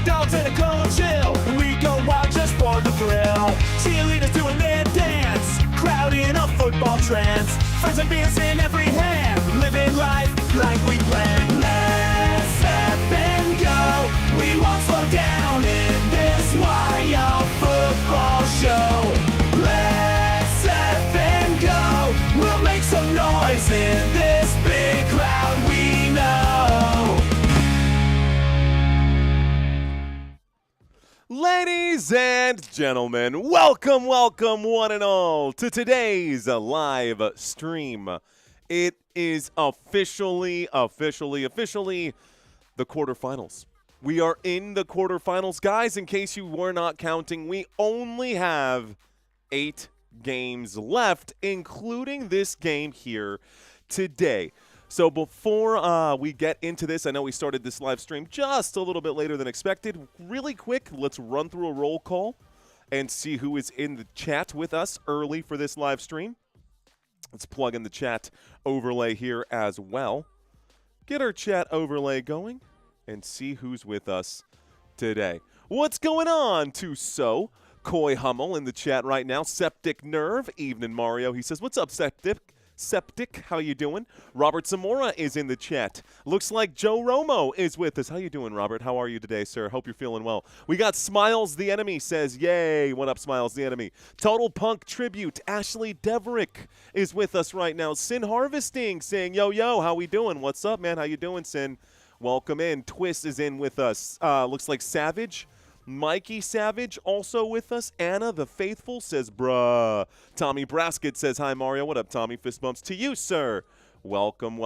dogs and a cold chill, and we go wild just for the thrill. Cheerleaders doing their dance, crowd in a football trance. Friends and beers in every hand, living life like we planned. Let's step and go, we won't slow down in this wild football show. Let's step and go, we'll make some noise in this big crowd we know. Ladies and gentlemen, welcome one and all to today's live stream. It is officially the quarterfinals. We are in the quarterfinals. Guys, in case you were not counting, we only have 8 games left, including this game here today. So before we get into this, I know we started this live stream just a little bit later than expected. Really quick, let's run through a roll call and see who is in the chat with us early for this live stream. Let's plug in the chat overlay here as well. Get our chat overlay going and see who's with us today. What's going on, Tuso? Coy Hummel in the chat right now. Septic Nerve. Evening, Mario. He says, what's up, Septic, how you doing? Robert Zamora is in the chat. Looks like Joe Romo is with us. How you doing, Robert? How are you today, sir? Hope you're feeling well. We got Smiles the Enemy says, yay. What up, Smiles the Enemy? Total Punk Tribute. Ashley Deverick is with us right now. Sin Harvesting saying, yo, how we doing? What's up, man? How you doing, Sin? Welcome in. Twist is in with us. Looks like Savage. Mikey Savage also with us. Anna the Faithful says, bruh. Tommy Braskett says, hi, Mario. What up, Tommy? Fist bumps to you, sir. Welcome,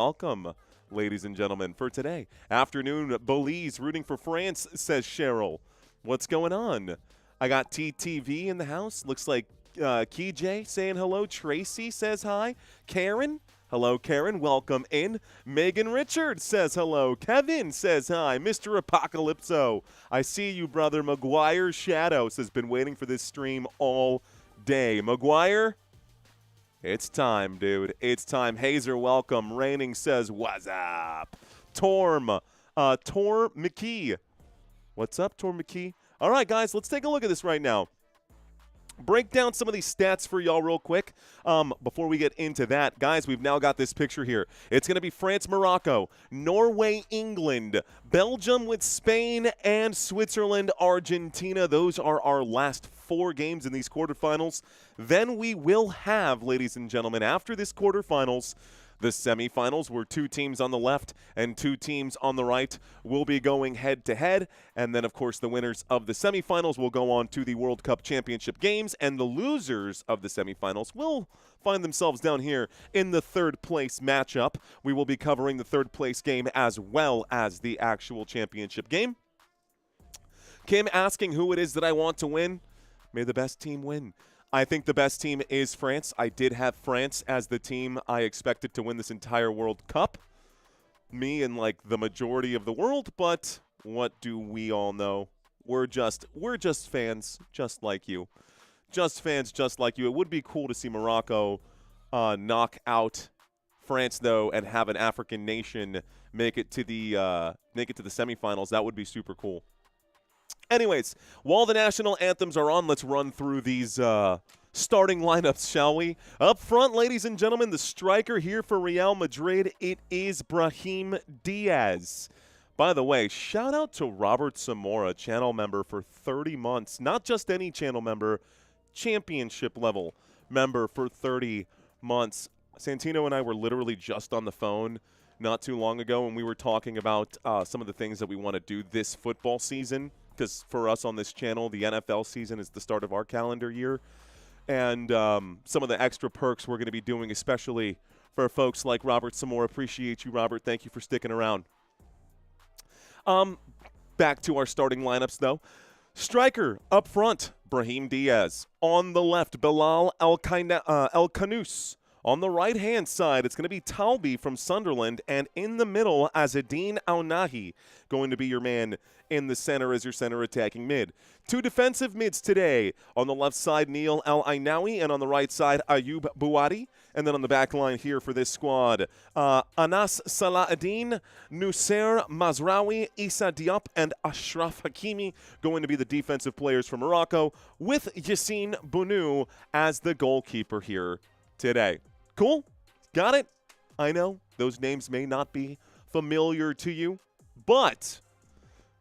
ladies and gentlemen, for today. Afternoon, Belize rooting for France, says Cheryl. What's going on? I got TTV in the house. Looks like KJ saying hello. Tracy says hi. Karen. Hello, Karen. Welcome in. Megan Richards says hello. Kevin says hi. Mr. Apocalypso. I see you, brother. McGuire Shadows has been waiting for this stream all day. McGuire, it's time, dude. It's time. Hazer, welcome. Raining says, what's up? Torm McKee. What's up, Torm McKee? All right, guys, let's take a look at this right now. Break down some of these stats for y'all real quick. Before we get into that, guys, we've now got this picture here. It's going to be France, Morocco, Norway, England, Belgium with Spain, and Switzerland, Argentina. Those are our last 4 games in these quarterfinals. Then we will have, ladies and gentlemen, after this quarterfinals, the semifinals, where 2 teams on the left and 2 teams on the right will be going head-to-head. And then, of course, the winners of the semifinals will go on to the World Cup Championship games, and the losers of the semifinals will find themselves down here in the third-place matchup. We will be covering the third-place game as well as the actual championship game. Kim asking who it is that I want to win. May the best team win. I think the best team is France. I did have France as the team I expected to win this entire World Cup. Me and like the majority of the world, but what do we all know? We're just fans just like you. Just fans just like you. It would be cool to see Morocco knock out France though and have an African nation make it to the semifinals. That would be super cool. Anyways, while the national anthems are on, let's run through these starting lineups, shall we? Up front, ladies and gentlemen, the striker here for Real Madrid, it is Brahim Diaz. By the way, shout out to Robert Zamora, channel member for 30 months. Not just any channel member, championship level member for 30 months. Santino and I were literally just on the phone not too long ago, and we were talking about some of the things that we want to do this football season. Because for us on this channel, the NFL season is the start of our calendar year. And some of the extra perks we're going to be doing, especially for folks like Robert Zamora. Appreciate you, Robert. Thank you for sticking around. Back to our starting lineups, though. Striker up front, Brahim Diaz. On the left, Bilal El Kanous. On the right-hand side, it's going to be Talbi from Sunderland, and in the middle, Azzedine Aunahi going to be your man in the center as your center attacking mid. 2 defensive mids today. On the left side, Neil El-Ainawi, and on the right side, Ayub Bouadi. And then on the back line here for this squad, Anas Salahuddin, Nusser Mazraoui, Issa Diop, and Ashraf Hakimi going to be the defensive players for Morocco, with Yassine Bounou as the goalkeeper here today. Cool? Got it? I know those names may not be familiar to you, but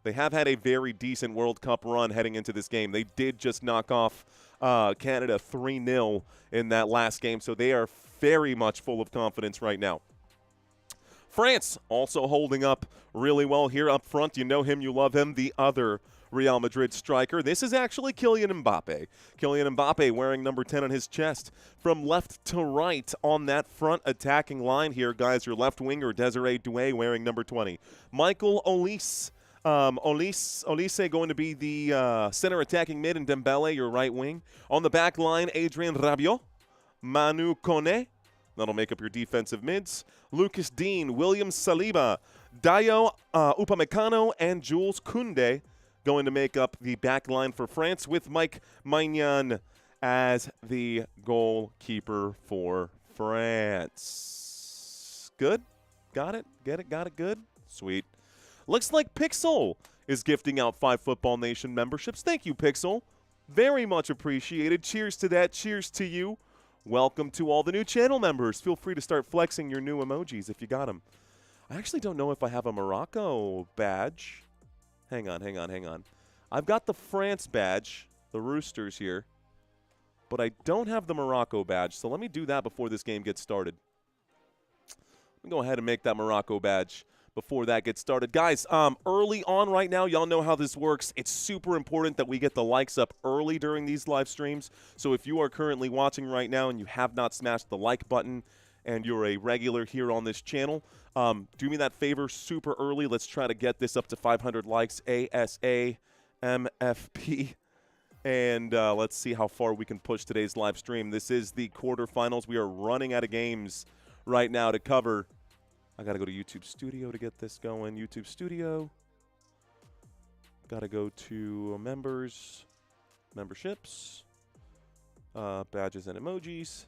they have had a very decent World Cup run heading into this game. They did just knock off Canada 3-0 in that last game, so they are very much full of confidence right now. France also holding up really well here up front. You know him, you love him, the other Real Madrid striker. This is actually Kylian Mbappé. Kylian Mbappé wearing number 10 on his chest. From left to right on that front attacking line here, guys, your left winger, Desiree Doué, wearing number 20. Michael Olise. Olise going to be the center attacking mid, and Dembele, your right wing. On the back line, Adrien Rabiot, Manu Kone. That'll make up your defensive mids. Lucas Dean, William Saliba, Dayo Upamecano, and Jules Koundé going to make up the back line for France, with Mike Maignan as the goalkeeper for France. Good? Got it? Get it? Got it? Good? Sweet. Looks like Pixel is gifting out 5 Football Nation memberships. Thank you, Pixel. Very much appreciated. Cheers to that. Cheers to you. Welcome to all the new channel members. Feel free to start flexing your new emojis if you got them. I actually don't know if I have a Morocco badge. Hang on. I've got the France badge, the Roosters here, but I don't have the Morocco badge, so let me do that before this game gets started. Let me go ahead and make that Morocco badge before that gets started. Guys, early on right now, y'all know how this works. It's super important that we get the likes up early during these live streams. So if you are currently watching right now and you have not smashed the like button and you're a regular here on this channel, do me that favor super early. Let's try to get this up to 500 likes ASAMFP. And let's see how far we can push today's live stream. This is the quarterfinals. We are running out of games right now to cover. I got to go to YouTube Studio to get this going. YouTube Studio. Got to go to members, memberships, badges and emojis.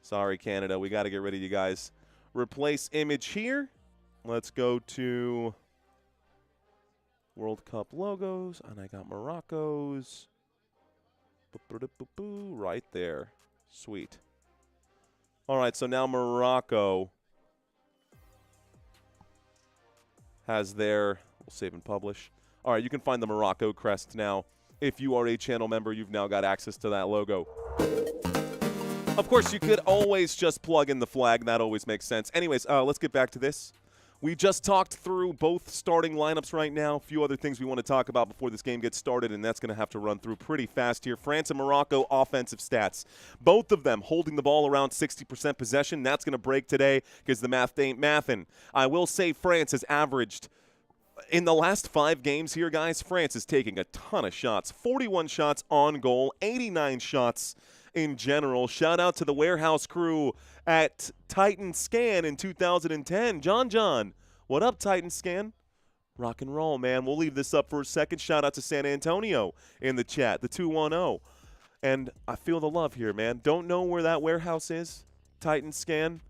Sorry, Canada. We got to get rid of you guys. Replace image here. Let's go to World Cup logos. And I got Morocco's. Right there. Sweet. All right, so now Morocco has their, we'll save and publish. All right, you can find the Morocco crest now. If you are a channel member, you've now got access to that logo. Of course, you could always just plug in the flag. That always makes sense. Anyways, let's get back to this. We just talked through both starting lineups right now. A few other things we want to talk about before this game gets started, and that's going to have to run through pretty fast here. France and Morocco offensive stats. Both of them holding the ball around 60% possession. That's going to break today because the math ain't mathin'. I will say France has averaged, in the last 5 games here, guys, France is taking a ton of shots. 41 shots on goal, 89 shots in general. Shout out to the warehouse crew at Titan Scan in 2010. John, what up, Titan Scan? Rock and roll, man. We'll leave this up for a second. Shout out to San Antonio in the chat, the 210. And I feel the love here, man. Don't know where that warehouse is, Titan Scan,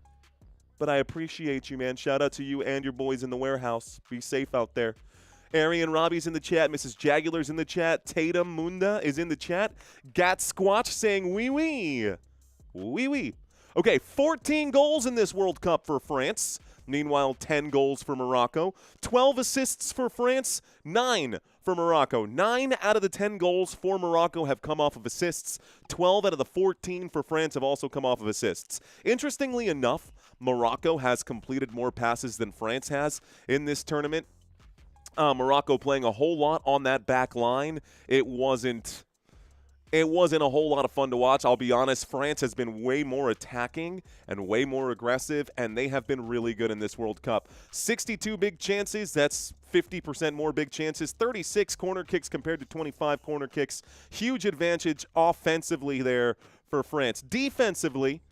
but I appreciate you, man. Shout out to you and your boys in the warehouse. Be safe out there. Arian Robbie's in the chat. Mrs. Jagular's in the chat. Tatum Munda is in the chat. Gat Squatch saying wee wee. Wee wee. Okay, 14 goals in this World Cup for France. Meanwhile, 10 goals for Morocco. 12 assists for France, 9 for Morocco. 9 out of the 10 goals for Morocco have come off of assists. 12 out of the 14 for France have also come off of assists. Interestingly enough, Morocco has completed more passes than France has in this tournament. Morocco playing a whole lot on that back line. It wasn't a whole lot of fun to watch. I'll be honest, France has been way more attacking and way more aggressive, and they have been really good in this World Cup. 62 big chances, that's 50% more big chances. 36 corner kicks compared to 25 corner kicks. Huge advantage offensively there for France. Defensively,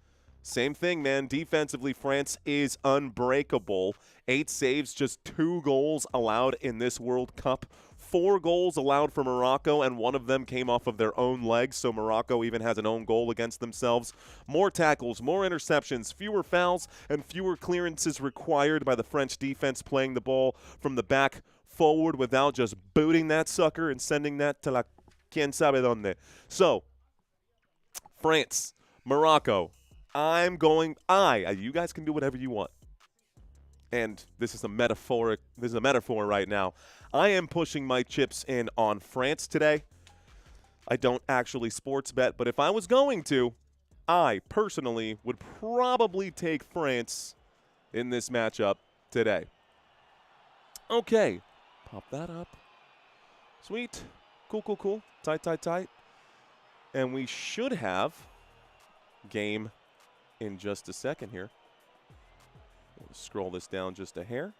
same thing, man. Defensively, France is unbreakable. 8 saves, just 2 goals allowed in this World Cup. 4 goals allowed for Morocco, and 1 of them came off of their own legs, so Morocco even has an own goal against themselves. More tackles, more interceptions, fewer fouls, and fewer clearances required by the French defense, playing the ball from the back forward without just booting that sucker and sending that to la quien sabe donde. So, France, Morocco. You guys can do whatever you want. And this is a metaphor right now. I am pushing my chips in on France today. I don't actually sports bet, but if I was going to, I personally would probably take France in this matchup today. Okay. Pop that up. Sweet. Cool. Tight. And we should have game in just a second here. We'll scroll this down just a hair.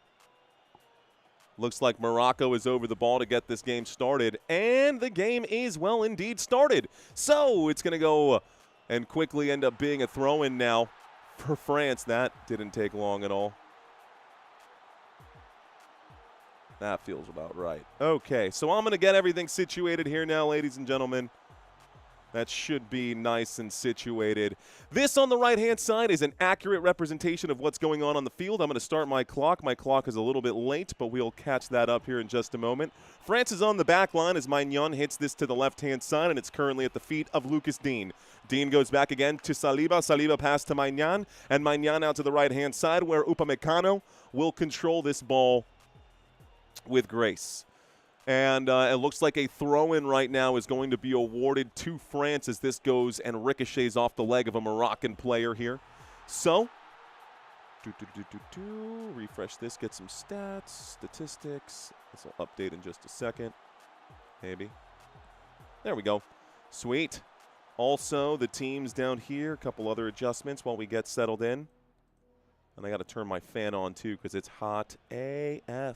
Looks like Morocco is over the ball to get this game started, and the game is, well, indeed started. So it's going to go and quickly end up being a throw-in now for France. That didn't take long at all. That feels about right. Okay, so I'm going to get everything situated here now, ladies and gentlemen. That should be nice and situated. This on the right-hand side is an accurate representation of what's going on the field. I'm going to start my clock. My clock is a little bit late, but we'll catch that up here in just a moment. France is on the back line as Maignan hits this to the left-hand side, and it's currently at the feet of Lucas Digne. Digne goes back again to Saliba. Saliba pass to Maignan, and Maignan out to the right-hand side where Upamecano will control this ball with grace. And it looks like a throw-in right now is going to be awarded to France as this goes and ricochets off the leg of a Moroccan player here. So, refresh this, get some stats, statistics. This will update in just a second, maybe. There we go. Sweet. Also, the teams down here, a couple other adjustments while we get settled in. And I got to turn my fan on, too, because it's hot AF.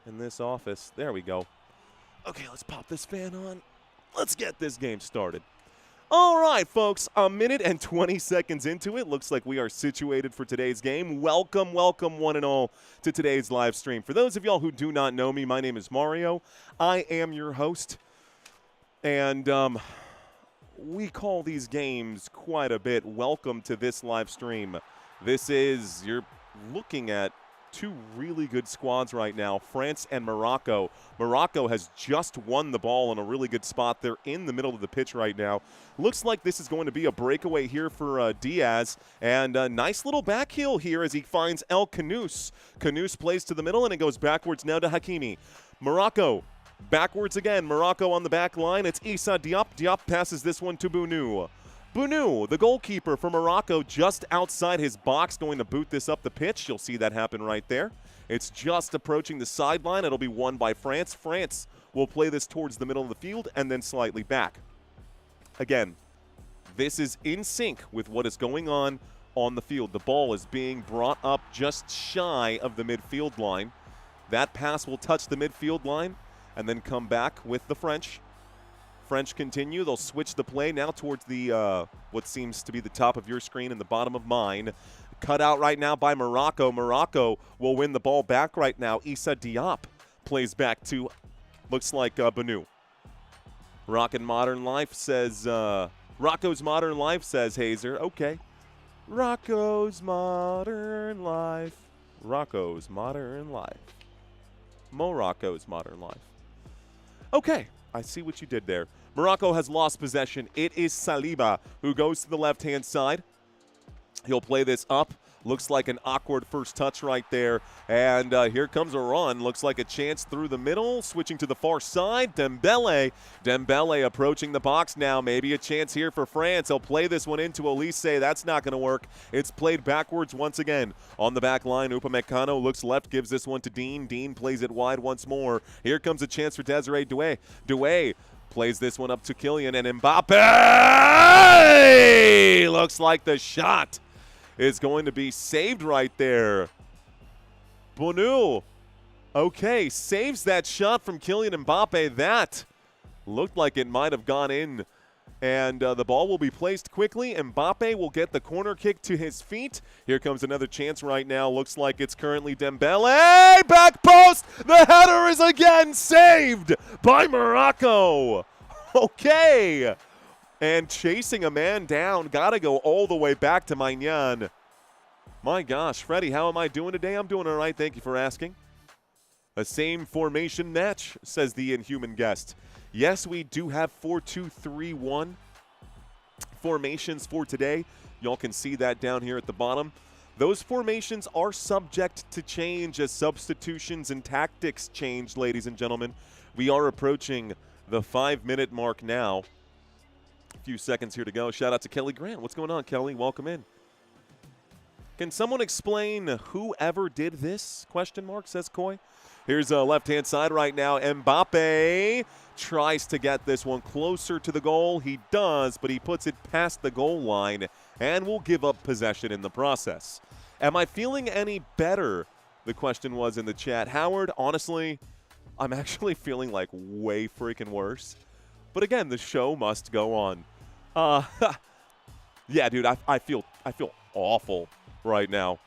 In this office. There we go. Okay, let's pop this fan on. Let's get this game started. All right, folks, a minute and 20 seconds into it. Looks like we are situated for today's game. Welcome one and all to today's live stream. For those of y'all who do not know me, my name is Mario. I am your host. And we call these games quite a bit. Welcome to this live stream. You're looking at 2 really good squads right now, France and Morocco. Morocco has just won the ball in a really good spot. They're in the middle of the pitch right now. Looks like this is going to be a breakaway here for Diaz. And a nice little back heel here as he finds El Khanous. Khanous plays to the middle, and it goes backwards now to Hakimi. Morocco backwards again. Morocco on the back line. It's Issa Diop. Diop passes this one to Bounou. Bounou, the goalkeeper for Morocco, just outside his box, going to boot this up the pitch. You'll see that happen right there. It's just approaching the sideline. It'll be won by France. France will play this towards the middle of the field and then slightly back. Again, this is in sync with what is going on the field. The ball is being brought up just shy of the midfield line. That pass will touch the midfield line and then come back with the French. French continue. They'll switch the play now towards the what seems to be the top of your screen and the bottom of mine. Cut out right now by Morocco. Morocco will win the ball back right now. Issa Diop plays back to, looks like Bounou. Rocko's Modern Life says Hazer. Okay. Rocko's Modern Life. Rocko's Modern Life. Morocco's Modern Life. Okay. I see what you did there. Morocco has lost possession. It is Saliba who goes to the left-hand side. He'll play this up. Looks like an awkward first touch right there. And here comes a run. Looks like a chance through the middle. Switching to the far side. Dembele. Dembele approaching the box now. Maybe a chance here for France. He'll play this one into Elise. That's not going to work. It's played backwards once again. On the back line, Upamecano looks left, gives this one to Digne. Digne plays it wide once more. Here comes a chance for Desiree Doué. Doué plays this one up to Kylian, and Mbappé! Looks like the shot is going to be saved right there. Bounou, okay, saves that shot from Kylian Mbappé. That looked like it might have gone in And the ball will be placed quickly. Mbappé will get the corner kick to his feet. Here comes another chance right now. Looks like it's currently Dembele. Back post. The header is again saved by Morocco. Okay. And chasing a man down. Got to go all the way back to Maignan. My gosh, Freddie, how am I doing today? I'm doing all right. Thank you for asking. A same formation match, says the inhuman guest. Yes, we do have 4-2-3-1 formations for today. Y'all can see that down here at the bottom. Those formations are subject to change as substitutions and tactics change, ladies and gentlemen. We are approaching the 5-minute mark now. A few seconds here to go. Shout out to Kelly Grant. What's going on, Kelly? Welcome in. Can someone explain whoever did this? Question mark, says Coy. Here's a left-hand side right now. Mbappé tries to get this one closer to the goal. He does, but he puts it past the goal line and will give up possession in the process. Am I feeling any better? The question was in the chat. Howard, honestly, I'm actually feeling like way freaking worse. But again, the show must go on. Yeah, dude, I feel awful right now.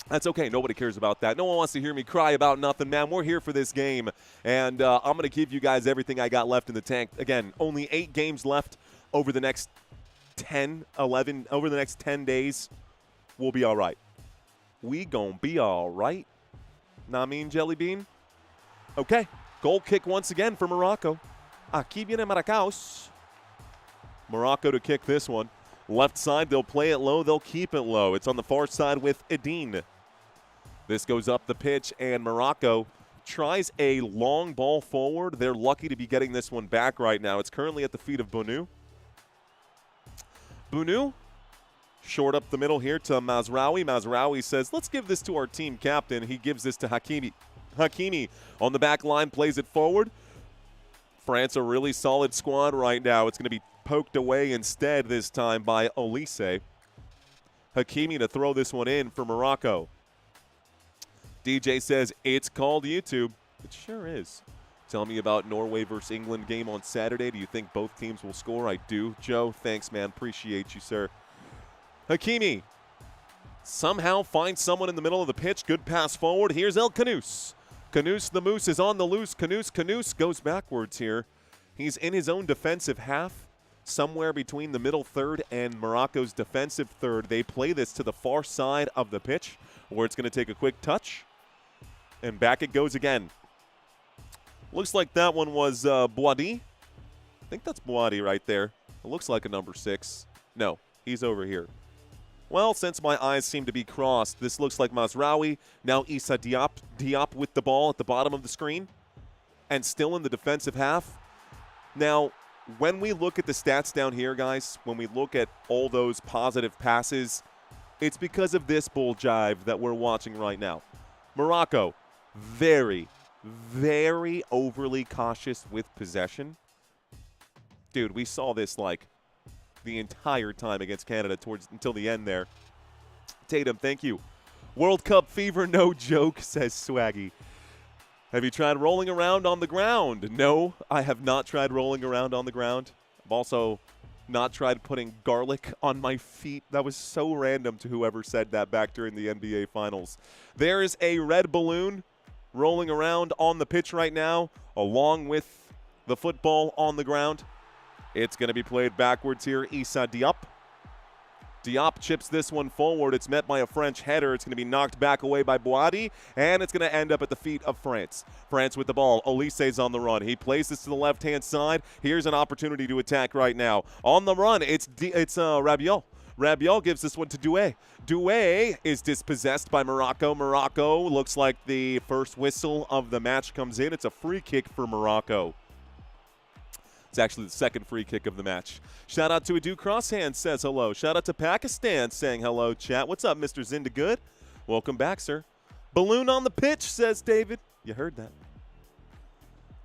That's okay. Nobody cares about that. No one wants to hear me cry about nothing, man. We're here for this game, and I'm going to give you guys everything I got left in the tank. Again, only 8 games left over the next 10, 11, over the next 10 days. We'll be all right. We gonna be all right. Nah, mean Jelly Bean? Okay. Goal kick once again for Morocco. Aquí viene Maracaos. Morocco to kick this one. Left side, they'll play it low. They'll keep it low. It's on the far side with Edine. This goes up the pitch, and Morocco tries a long ball forward. They're lucky to be getting this one back right now. It's currently at the feet of Bounou. Bounou, short up the middle here to Mazraoui. Mazraoui says, let's give this to our team captain. He gives this to Hakimi. Hakimi on the back line plays it forward. France, a really solid squad right now. It's going to be poked away instead this time by Olise. Hakimi to throw this one in for Morocco. DJ says, it's called YouTube. It sure is. Tell me about Norway versus England game on Saturday. Do you think both teams will score? I do. Joe, thanks, man. Appreciate you, sir. Hakimi somehow finds someone in the middle of the pitch. Good pass forward. Here's El Canoes. Canoes the Moose is on the loose. Canoes goes backwards here. He's in his own defensive half, somewhere between the middle third and Morocco's defensive third. They play this to the far side of the pitch, where it's going to take a quick touch. And back it goes again. Looks like that one was Boadi. I think that's Boadi right there. It looks like a number 6. No, he's over here. Well, since my eyes seem to be crossed, this looks like Mazraoui. Now Issa Diop. Diop with the ball at the bottom of the screen. And still in the defensive half. Now, when we look at the stats down here, guys, when we look at all those positive passes, it's because of this bull jive that we're watching right now. Morocco, very, very overly cautious with possession. Dude, we saw this like the entire time against Canada until the end there. Tatum, thank you. World Cup fever, no joke, says Swaggy. Have you tried rolling around on the ground? No, I have not tried rolling around on the ground. I've also not tried putting garlic on my feet. That was so random to whoever said that back during the NBA Finals. There is a red balloon rolling around on the pitch right now, along with the football on the ground. It's going to be played backwards here. Issa Diop. Diop chips this one forward. It's met by a French header. It's going to be knocked back away by Boadi, and it's going to end up at the feet of France. France with the ball. Olise's on the run. He plays this to the left-hand side. Here's an opportunity to attack right now. On the run, it's Rabiot. Rabiot gives this one to Doué. Doué is dispossessed by Morocco. Morocco looks like the first whistle of the match comes in. It's a free kick for Morocco. It's actually the second free kick of the match. Shout out to Adu Crosshand says hello. Shout out to Pakistan saying hello, chat. What's up, Mr. Zinda Good? Welcome back, sir. Balloon on the pitch, says David. You heard that.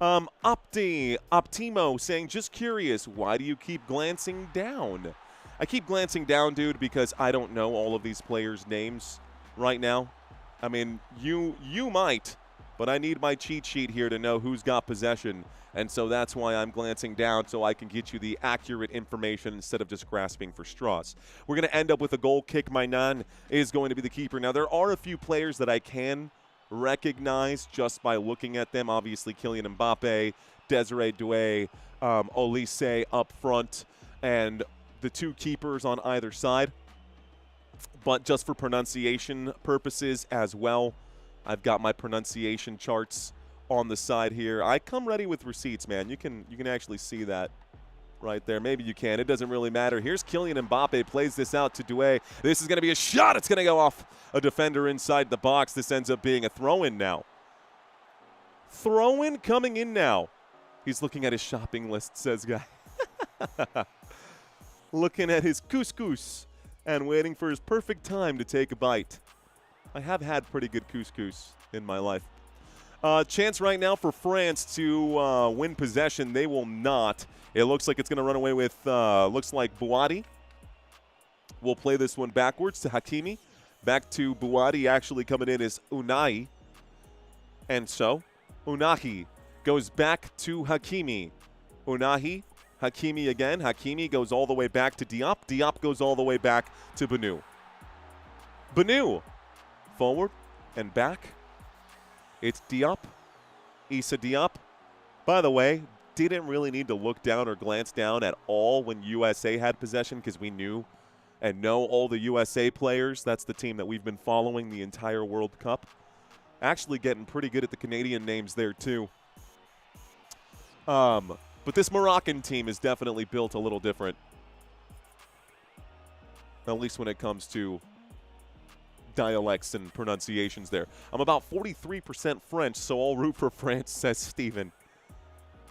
Optimo saying, just curious, why do you keep glancing down? I keep glancing down, dude, because I don't know all of these players' names right now. I mean, you might, but I need my cheat sheet here to know who's got possession, and so that's why I'm glancing down so I can get you the accurate information instead of just grasping for straws. We're going to end up with a goal kick. Mainan is going to be the keeper. Now, there are a few players that I can recognize just by looking at them. Obviously, Kylian Mbappé, Desiree Doué, Olise up front, and the two keepers on either side. But just for pronunciation purposes as well, I've got my pronunciation charts on the side here. I come ready with receipts, man. You can actually see that right there. Maybe you can. It doesn't really matter. Here's Kylian Mbappé, plays this out to Doué. This is going to be a shot. It's going to go off a defender inside the box. This ends up being a throw-in now. Throw-in coming in now. He's looking at his shopping list, says guy. Looking at his couscous and waiting for his perfect time to take a bite. I have had pretty good couscous in my life. Chance right now for France to win possession. They will not. It looks like it's going to run away with, looks like Bouadi. We'll play this one backwards to Hakimi. Back to Bouadi. Actually coming in is Unai. And so, Unahi goes back to Hakimi. Unahi, Hakimi again. Hakimi goes all the way back to Diop. Diop goes all the way back to Banu. Banu, forward and back. It's Diop, Issa Diop. By the way, didn't really need to look down or glance down at all when USA had possession because we knew and know all the USA players. That's the team that we've been following the entire World Cup. Actually getting pretty good at the Canadian names there too. But this Moroccan team is definitely built a little different. At least when it comes to dialects and pronunciations there. I'm about 43% French, so I'll root for France, says Steven.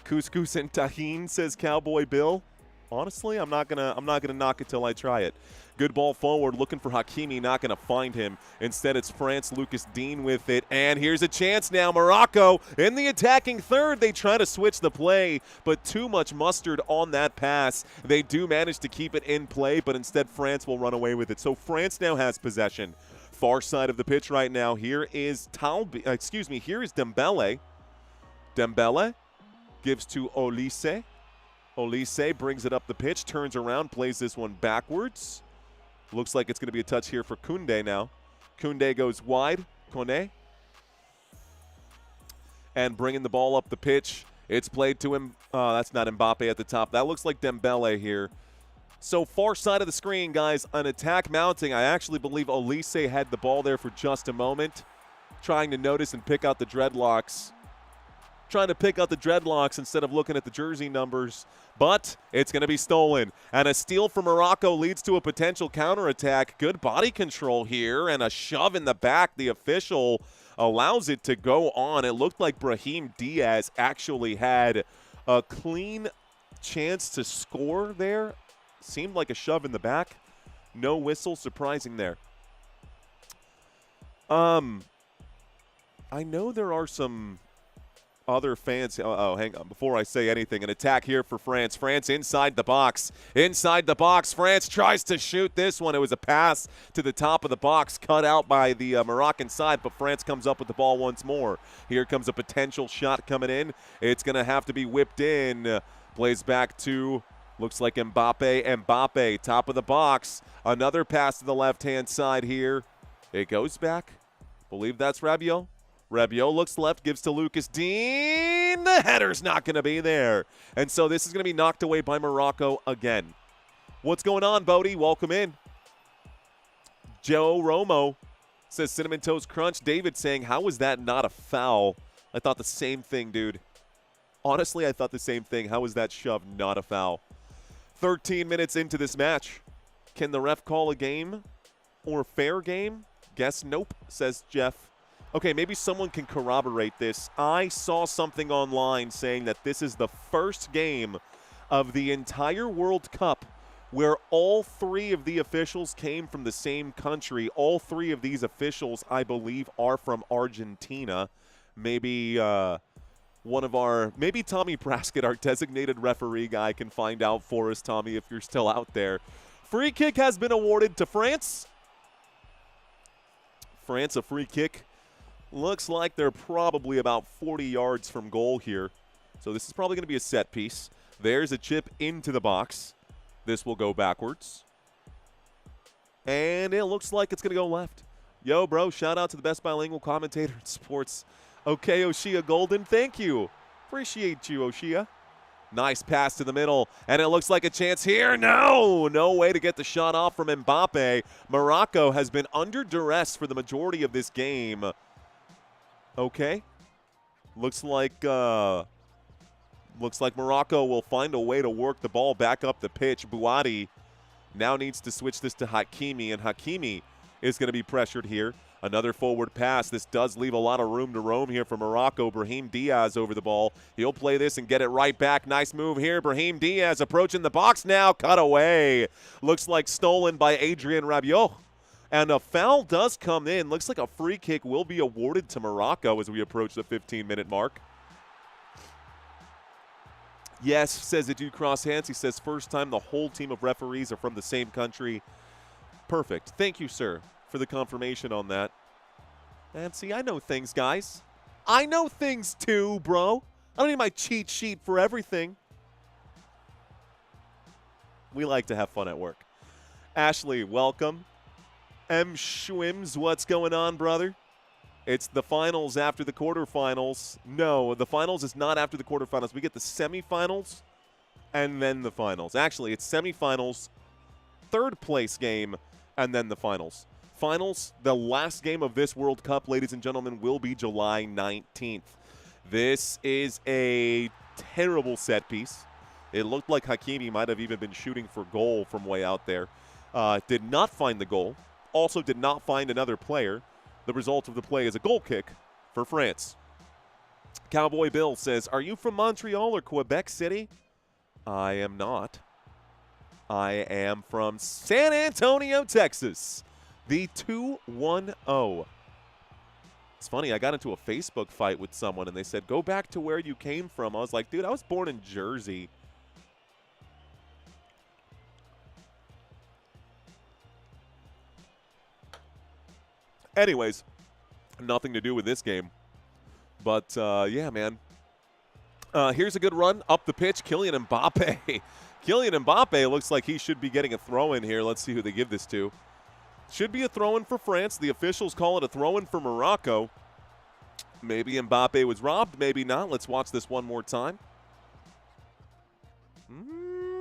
Couscous and tahine, says Cowboy Bill. Honestly, I'm not gonna knock it till I try it. Good ball forward, looking for Hakimi, not gonna find him. Instead, it's France, Lucas Dean with it, and here's a chance now. Morocco in the attacking third. They try to switch the play, but too much mustard on that pass. They do manage to keep it in play, but instead France will run away with it. So France now has possession. Far side of the pitch right now. Here is here is Dembele. Dembele gives to Olise. Olise brings it up the pitch, turns around, plays this one backwards. Looks like it's going to be a touch here for Koundé now. Koundé goes wide. Kone. And bringing the ball up the pitch. It's played to him. That's not Mbappé at the top. That looks like Dembele here. So far side of the screen, guys, an attack mounting. I actually believe Olise had the ball there for just a moment. Trying to notice and pick out the dreadlocks. Trying to pick out the dreadlocks instead of looking at the jersey numbers. But it's going to be stolen. And a steal from Morocco leads to a potential counterattack. Good body control here and a shove in the back. The official allows it to go on. It looked like Brahim Diaz actually had a clean chance to score there. Seemed like a shove in the back. No whistle. Surprising there. I know there are some other fans. Oh, hang on. Before I say anything, an attack here for France. France inside the box. Inside the box. France tries to shoot this one. It was a pass to the top of the box, cut out by the Moroccan side, but France comes up with the ball once more. Here comes a potential shot coming in. It's going to have to be whipped in. Plays back to, looks like Mbappé. Mbappé, top of the box. Another pass to the left-hand side here. It goes back. Believe that's Rabiot. Rabiot looks left, gives to Lucas Dean. The header's not going to be there. And so this is going to be knocked away by Morocco again. What's going on, Bodie? Welcome in. Joe Romo says Cinnamon Toast Crunch. David saying, how was that not a foul? I thought the same thing, dude. Honestly, I thought the same thing. How was that shove not a foul? 13 minutes into this match. Can the ref call a game or fair game? Guess nope, says Jeff. Okay, maybe someone can corroborate this. I saw something online saying that this is the first game of the entire World Cup where all three of the officials came from the same country. All three of these officials, I believe, are from Argentina. Maybe maybe Tommy Braskett, our designated referee guy, can find out for us, Tommy, if you're still out there. Free kick has been awarded to France. France, a free kick. Looks like they're probably about 40 yards from goal here. So this is probably going to be a set piece. There's a chip into the box. This will go backwards. And it looks like it's going to go left. Yo, bro, shout out to the best bilingual commentator in sports. Okay, Oshia Golden, thank you. Appreciate you, Oshia. Nice pass to the middle, and it looks like a chance here. No way to get the shot off from Mbappé. Morocco has been under duress for the majority of this game. Okay. Looks like Morocco will find a way to work the ball back up the pitch. Bouadi now needs to switch this to Hakimi, and Hakimi is going to be pressured here. Another forward pass. This does leave a lot of room to roam here for Morocco. Brahim Diaz over the ball. He'll play this and get it right back. Nice move here. Brahim Diaz approaching the box now. Cut away. Looks like stolen by Adrien Rabiot. And a foul does come in. Looks like a free kick will be awarded to Morocco as we approach the 15-minute mark. Yes, says the dude cross hands. He says first time the whole team of referees are from the same country. Perfect. Thank you, sir, for the confirmation on that. And see, I know things, guys. I know things too, bro. I don't need my cheat sheet for everything. We like to have fun at work. Ashley, welcome. M. Schwims, what's going on, brother? It's the finals after the quarterfinals. No, the finals is not after the quarterfinals. We get the semifinals and then the finals. Actually, it's semifinals, third place game, and then the finals. Finals, the last game of this World Cup, ladies and gentlemen, will be July 19th. This is a terrible set piece. It looked like Hakimi might have even been shooting for goal from way out there. Did not find the goal. Also did not find another player. The result of the play is a goal kick for France. Cowboy Bill says, are you from Montreal or Quebec City? I am not. I am from San Antonio, Texas. The 2-1-0. It's funny, I got into a Facebook fight with someone, and they said, go back to where you came from. I was like, dude, I was born in Jersey. Anyways, nothing to do with this game. But, yeah, man. Here's a good run up the pitch. Kylian Mbappé. Kylian Mbappé looks like he should be getting a throw-in here. Let's see who they give this to. Should be a throw-in for France. The officials call it a throw-in for Morocco. Maybe Mbappé was robbed. Maybe not. Let's watch this one more time.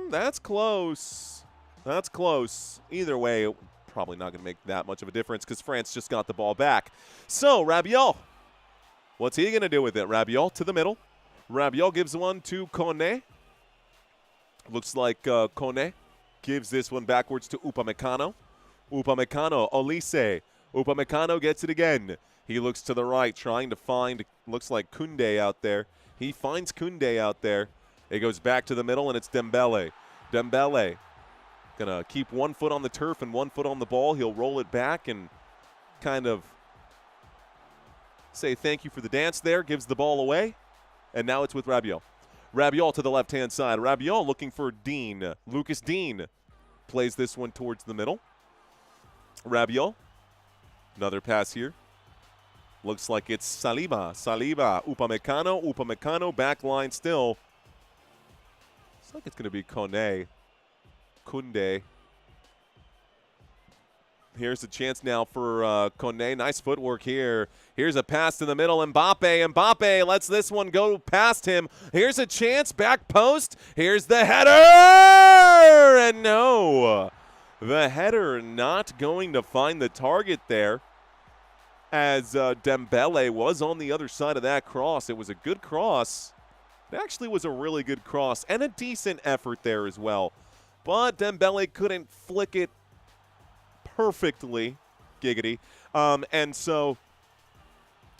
That's close. That's close. Either way, probably not going to make that much of a difference because France just got the ball back. So, Rabiot. What's he going to do with it? Rabiot to the middle. Rabiot gives one to Kone. Looks like Kone gives this one backwards to Upamecano. Upamecano, Olise. Upamecano gets it again. He looks to the right, trying to find, looks like Koundé out there. He finds Koundé out there. It goes back to the middle, and it's Dembele. Dembele going to keep 1 foot on the turf and 1 foot on the ball. He'll roll it back and kind of say thank you for the dance there. Gives the ball away. And now it's with Rabiot. Rabiot to the left-hand side. Rabiot looking for Dean. Lucas Dean plays this one towards the middle. Rabiot. Another pass here. Looks like it's Saliba. Saliba. Upamecano. Upamecano. Back line still. Looks like it's going to be Kone. Koundé. Here's a chance now for Kone. Nice footwork here. Here's a pass to the middle. Mbappé. Mbappé lets this one go past him. Here's a chance. Back post. Here's the header. And no. The header not going to find the target there as Dembele was on the other side of that cross. It was a good cross. It actually was a really good cross and a decent effort there as well. But Dembele couldn't flick it perfectly, giggity. And so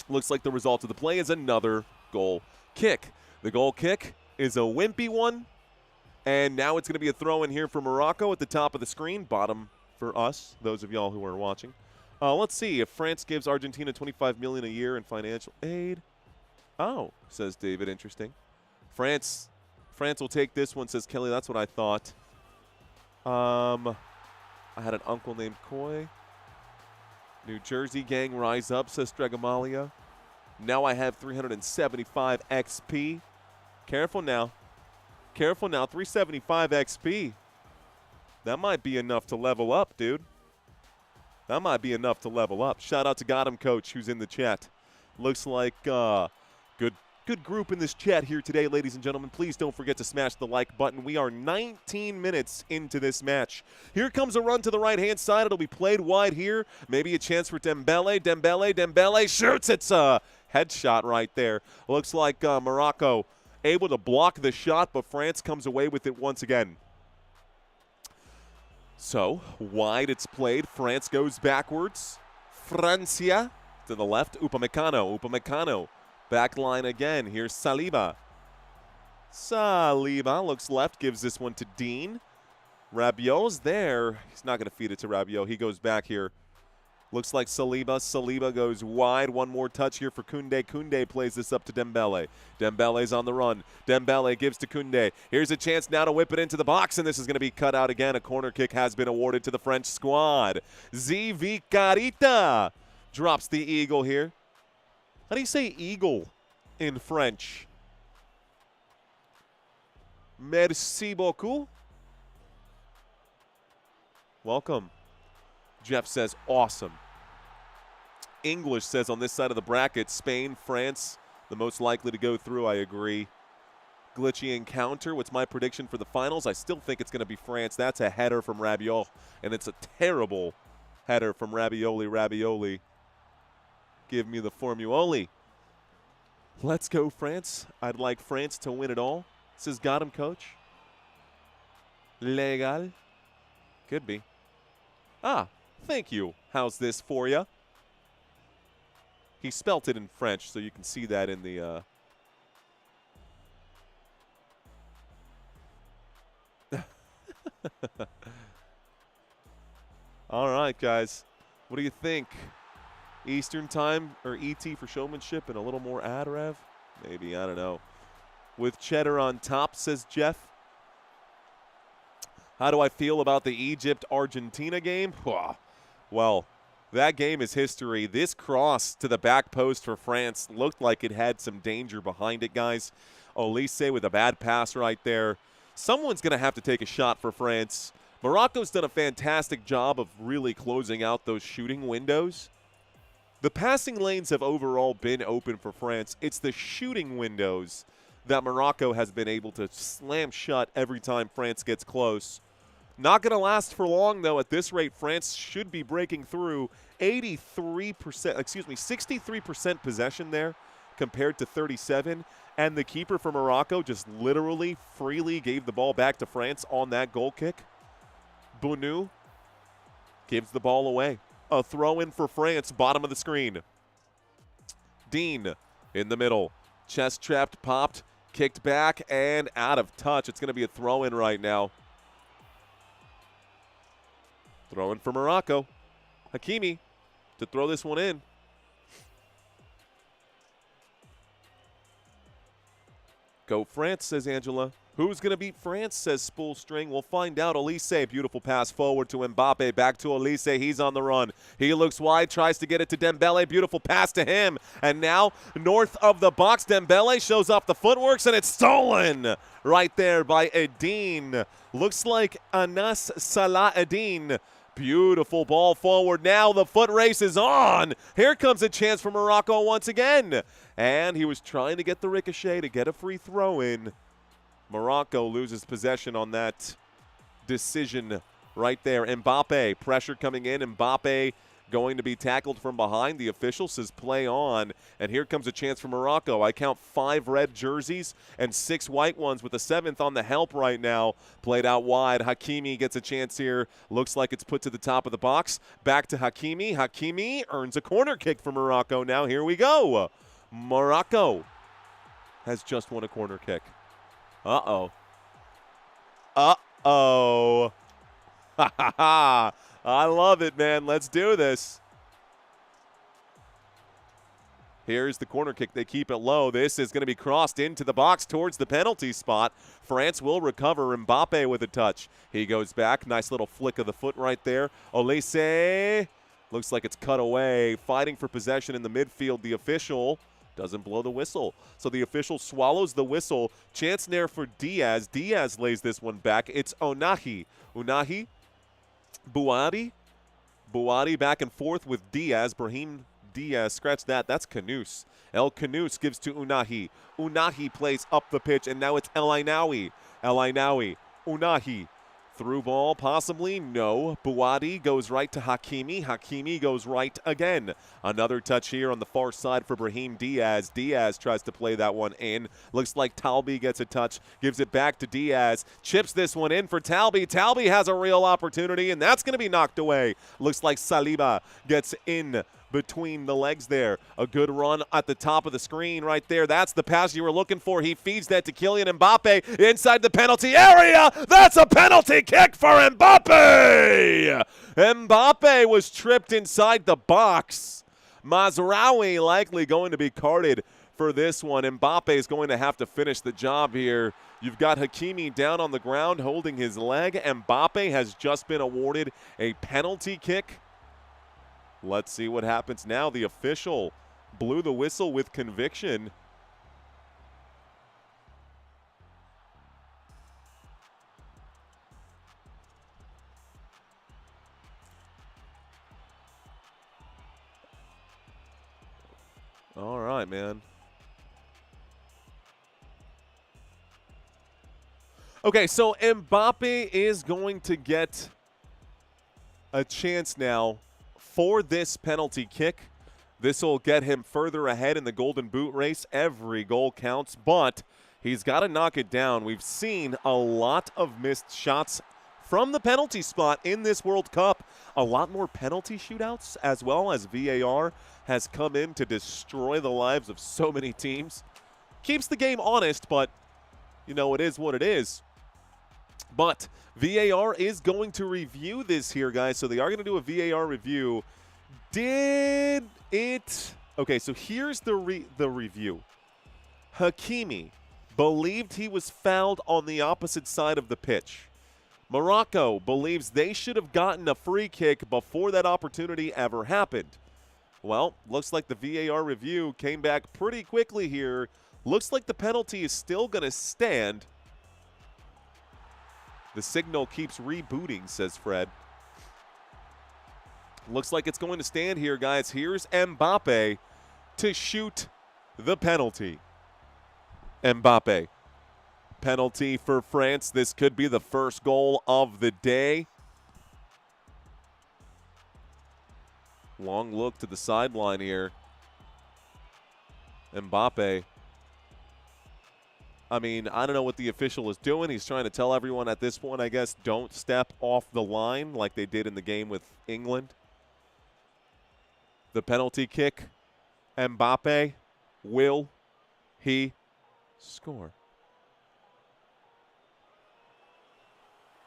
looks like the result of the play is another goal kick. The goal kick is a wimpy one. And now it's going to be a throw in here for Morocco at the top of the screen. Bottom for us, those of y'all who are watching. Let's see if France gives Argentina $25 million a year in financial aid. Oh, says David, interesting. France will take this one, says Kelly. That's what I thought. I had an uncle named Coy. New Jersey gang rise up, says Stregamalia. Now I have 375 XP. Careful now. Careful now. 375 XP. That might be enough to level up, dude. That might be enough to level up. Shout out to Got Him Coach, who's in the chat. Looks like good group in this chat here today, ladies and gentlemen. Please don't forget to smash the like button. We are 19 minutes into this match. Here comes a run to the right-hand side. It'll be played wide here. Maybe a chance for Dembele. Dembele shoots. It's a headshot right there. Looks like Morocco able to block the shot, but France comes away with it once again. So, wide it's played. France goes backwards. Francia to the left. Upamecano. Back line again. Here's Saliba. Saliba looks left, gives this one to Dean. Rabiot's there. He's not going to feed it to Rabiot. He goes back here. Looks like Saliba. Saliba goes wide. One more touch here for Koundé. Koundé plays this up to Dembele. Dembele's on the run. Dembele gives to Koundé. Here's a chance now to whip it into the box, and this is going to be cut out again. A corner kick has been awarded to the French squad. Zivi Carita drops the eagle here. How do you say eagle in French? Merci beaucoup. Welcome. Jeff says awesome. English says on this side of the bracket, Spain, France, the most likely to go through. I agree. Glitchy encounter. What's my prediction for the finals? I still think it's going to be France. That's a header from Rabiot, and it's a terrible header from Rabioli. Give me the Formuoli. Let's go, France. I'd like France to win it all. This has Got Him Coach. Legal. Could be. Ah, thank you. How's this for you? He spelt it in French, so you can see that in the All right, guys. What do you think? Eastern time or ET for showmanship and a little more ad rev? Maybe, I don't know. With cheddar on top, says Jeff. How do I feel about the Egypt-Argentina game? Well, that game is history. This cross to the back post for France looked like it had some danger behind it, guys. Olise with a bad pass right there. Someone's going to have to take a shot for France. Morocco's done a fantastic job of really closing out those shooting windows. The passing lanes have overall been open for France. It's the shooting windows that Morocco has been able to slam shut every time France gets close. Not going to last for long, though. At this rate, France should be breaking through 63% possession there compared to 37. And the keeper for Morocco just literally freely gave the ball back to France on that goal kick. Bounou gives the ball away. A throw-in for France, bottom of the screen. Dean in the middle. Chest trapped, popped, kicked back, and out of touch. It's going to be a throw-in right now. Throw-in for Morocco. Hakimi to throw this one in. Go France, says Angela. Who's going to beat France, says Spool String. We'll find out. Olise, beautiful pass forward to Mbappé. Back to Olise. He's on the run. He looks wide, tries to get it to Dembele. Beautiful pass to him. And now, north of the box, Dembele shows off the footworks, and it's stolen right there by Edine. Looks like Anas Salah Edine. Beautiful ball forward. Now the foot race is on. Here comes a chance for Morocco once again. And he was trying to get the ricochet to get a free throw in. Morocco loses possession on that decision right there. Mbappé, pressure coming in. Mbappé going to be tackled from behind. The official says play on. And here comes a chance for Morocco. I count 5 red jerseys and 6 white ones with a 7th on the help right now. Played out wide. Hakimi gets a chance here. Looks like it's put to the top of the box. Back to Hakimi. Hakimi earns a corner kick for Morocco. Now here we go. Morocco has just won a corner kick. Uh-oh. Uh-oh. Ha ha ha. I love it, man. Let's do this. Here's the corner kick. They keep it low. This is going to be crossed into the box towards the penalty spot. France will recover. Mbappé with a touch. He goes back. Nice little flick of the foot right there. Olise. Looks like it's cut away. Fighting for possession in the midfield. The official doesn't blow the whistle. So the official swallows the whistle. Chance there for Diaz. Diaz lays this one back. It's Onahi. Unahi. Buadi. Buadi back and forth with Diaz. Brahim Diaz, scratch that. That's Canoose. El Canoose gives to Unahi. Unahi plays up the pitch, and now it's El Ainawi. El Ainawi. Unahi. Through ball, possibly? No. Buadi goes right to Hakimi. Hakimi goes right again. Another touch here on the far side for Brahim Diaz. Diaz tries to play that one in. Looks like Talbi gets a touch. Gives it back to Diaz. Chips this one in for Talbi. Talbi has a real opportunity, and that's going to be knocked away. Looks like Saliba gets in between the legs there. A good run at the top of the screen right there. That's the pass you were looking for. He feeds that to Kylian Mbappé inside the penalty area. That's a penalty kick for Mbappé. Mbappé was tripped inside the box. Mazraoui likely going to be carded for this one. Mbappé is going to have to finish the job here. You've got Hakimi down on the ground holding his leg. Mbappé has just been awarded a penalty kick. Let's see what happens now. The official blew the whistle with conviction. All right, man. Okay, so Mbappe is going to get a chance now for this penalty kick. This will get him further ahead in the Golden Boot race. Every goal counts, but he's got to knock it down. We've seen a lot of missed shots from the penalty spot in this World Cup. A lot more penalty shootouts, as well as VAR has come in to destroy the lives of so many teams. Keeps the game honest, but, you know, it is what it is. But VAR is going to review this here, guys. So they are going to do a VAR review. Did it? Okay, so here's the review. Hakimi believed he was fouled on the opposite side of the pitch. Morocco believes they should have gotten a free kick before that opportunity ever happened. Well, looks like the VAR review came back pretty quickly here. Looks like the penalty is still going to stand. The signal keeps rebooting, says Fred. Looks like it's going to stand here, guys. Here's Mbappe to shoot the penalty. Mbappe. Penalty for France. This could be the first goal of the day. Long look to the sideline here. Mbappe. I mean, I don't know what the official is doing. He's trying to tell everyone at this point, I guess, don't step off the line like they did in the game with England. The penalty kick. Mbappe. Will he score?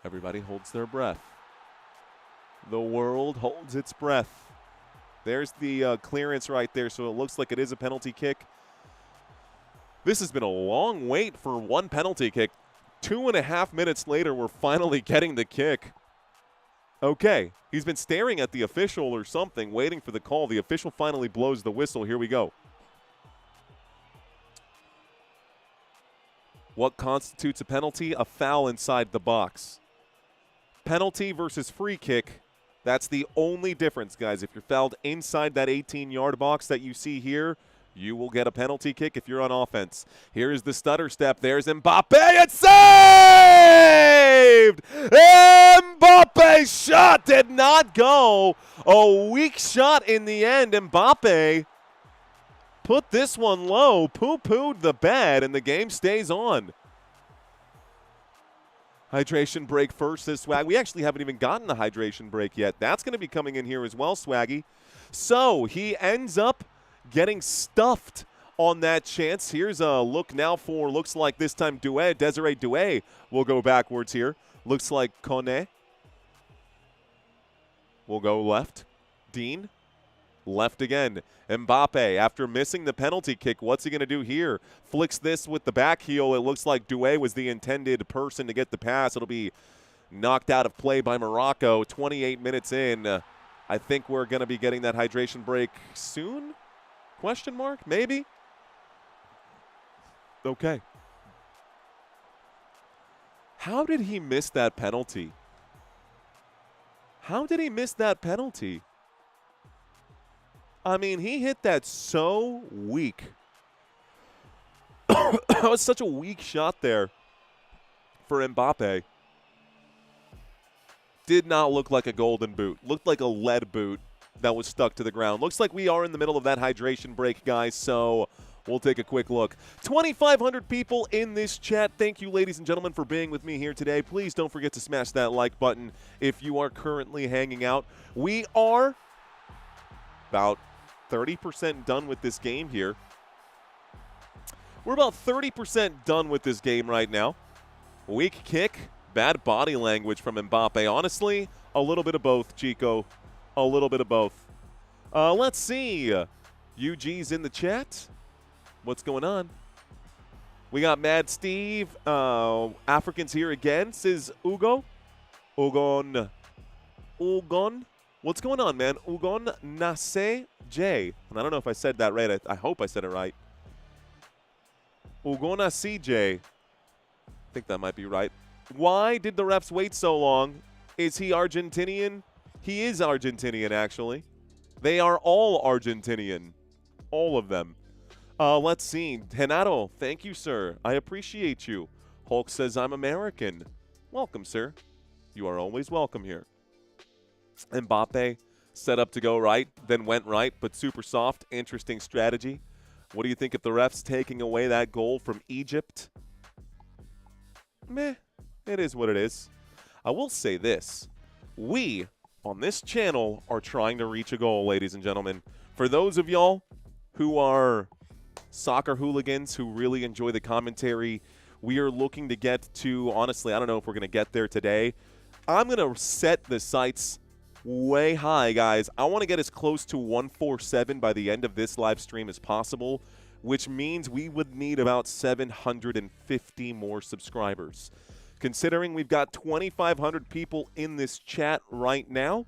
Everybody holds their breath. The world holds its breath. There's the clearance right there, so it looks like it is a penalty kick. This has been a long wait for one penalty kick. 2.5 minutes later, we're finally getting the kick. Okay, he's been staring at the official or something, waiting for the call. The official finally blows the whistle. Here we go. What constitutes a penalty? A foul inside the box. Penalty versus free kick. That's the only difference, guys. If you're fouled inside that 18-yard box that you see here, you will get a penalty kick if you're on offense. Here's the stutter step. There's Mbappe. It's saved! Mbappe's shot did not go. A weak shot in the end. Mbappe put this one low, poo-pooed the bed, and the game stays on. Hydration break first, says Swag. We actually haven't even gotten the hydration break yet. That's going to be coming in here as well, Swaggy. So he ends up getting stuffed on that chance. Here's a look now for, looks like this time Doué, Desiree Doué will go backwards here. Looks like Kone will go left. Dean, left again. Mbappe, after missing the penalty kick, what's he going to do here? Flicks this with the back heel. It looks like Doué was the intended person to get the pass. It'll be knocked out of play by Morocco. 28 minutes in. I think we're going to be getting that hydration break soon? Question mark? Maybe? Okay. How did he miss that penalty? How did he miss that penalty? I mean, he hit that so weak. That was such a weak shot there for Mbappé. Did not look like a golden boot. Looked like a lead boot that was stuck to the ground. Looks like we are in the middle of that hydration break, guys, so we'll take a quick look. 2,500 people in this chat. Thank you, ladies and gentlemen, for being with me here today. Please don't forget to smash that like button if you are currently hanging out. We are about 30% done with this game here. We're about 30% done with this game right now. Weak kick, bad body language from Mbappé. Honestly, a little bit of both, Chico. A little bit of both. Let's see. UG's in the chat. What's going on? We got Mad Steve. Africans here again, says Ugo. Ugon. What's going on, man? Ugon Nase J. And I don't know if I said that right. I hope I said it right. Ugona CJ. I think that might be right. Why did the refs wait so long? Is he Argentinian? He is Argentinian, actually. They are all Argentinian. All of them. Let's see. Renato, thank you, sir. I appreciate you. Hulk says, I'm American. Welcome, sir. You are always welcome here. Mbappe set up to go right, then went right, but super soft. Interesting strategy. What do you think of the refs taking away that goal from Egypt? Meh. It is what it is. I will say this. We, on this channel, are trying to reach a goal, ladies and gentlemen. For those of y'all who are soccer hooligans who really enjoy the commentary, we are looking to get to, honestly, I don't know if we're going to get there today. I'm going to set the sights way high, guys. I want to get as close to 147 by the end of this live stream as possible, which means we would need about 750 more subscribers. Considering we've got 2,500 people in this chat right now,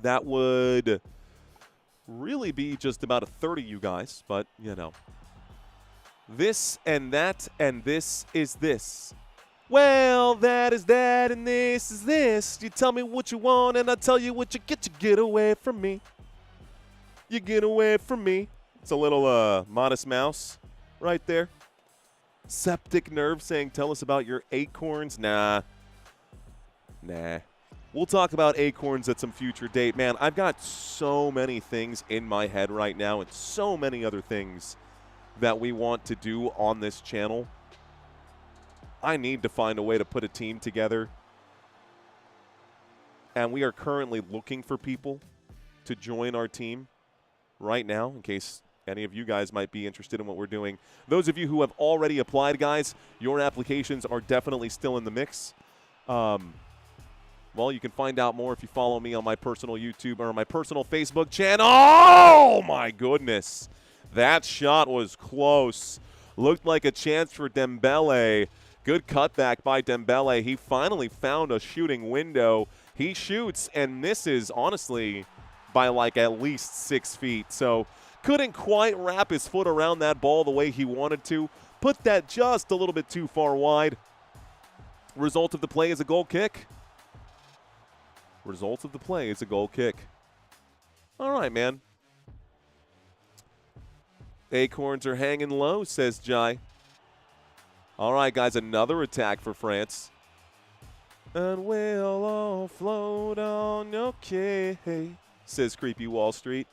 that would really be just about a third of you guys, but, you know. This and that and this is this. Well, that is that and this is this. You tell me what you want and I tell you what you get. You get away from me. You get away from me. It's a little Modest Mouse right there. Septic Nerve saying, tell us about your acorns. Nah. We'll talk about acorns at some future date. Man, I've got so many things in my head right now and so many other things that we want to do on this channel. I need to find a way to put a team together. And we are currently looking for people to join our team right now, in case any of you guys might be interested in what we're doing. Those of you who have already applied, guys, your applications are definitely still in the mix. Well, you can find out more if you follow me on my personal YouTube or my personal Facebook channel. Oh, my goodness. That shot was close. Looked like a chance for Dembele. Good cutback by Dembele. He finally found a shooting window. He shoots and misses, honestly, by like at least 6 feet. So couldn't quite wrap his foot around that ball the way he wanted to. Put that just a little bit too far wide. Result of the play is a goal kick. Result of the play is a goal kick. All right, man. Acorns are hanging low, says Jai. All right, guys, another attack for France. And we'll all float on, okay, says Creepy Wall Street.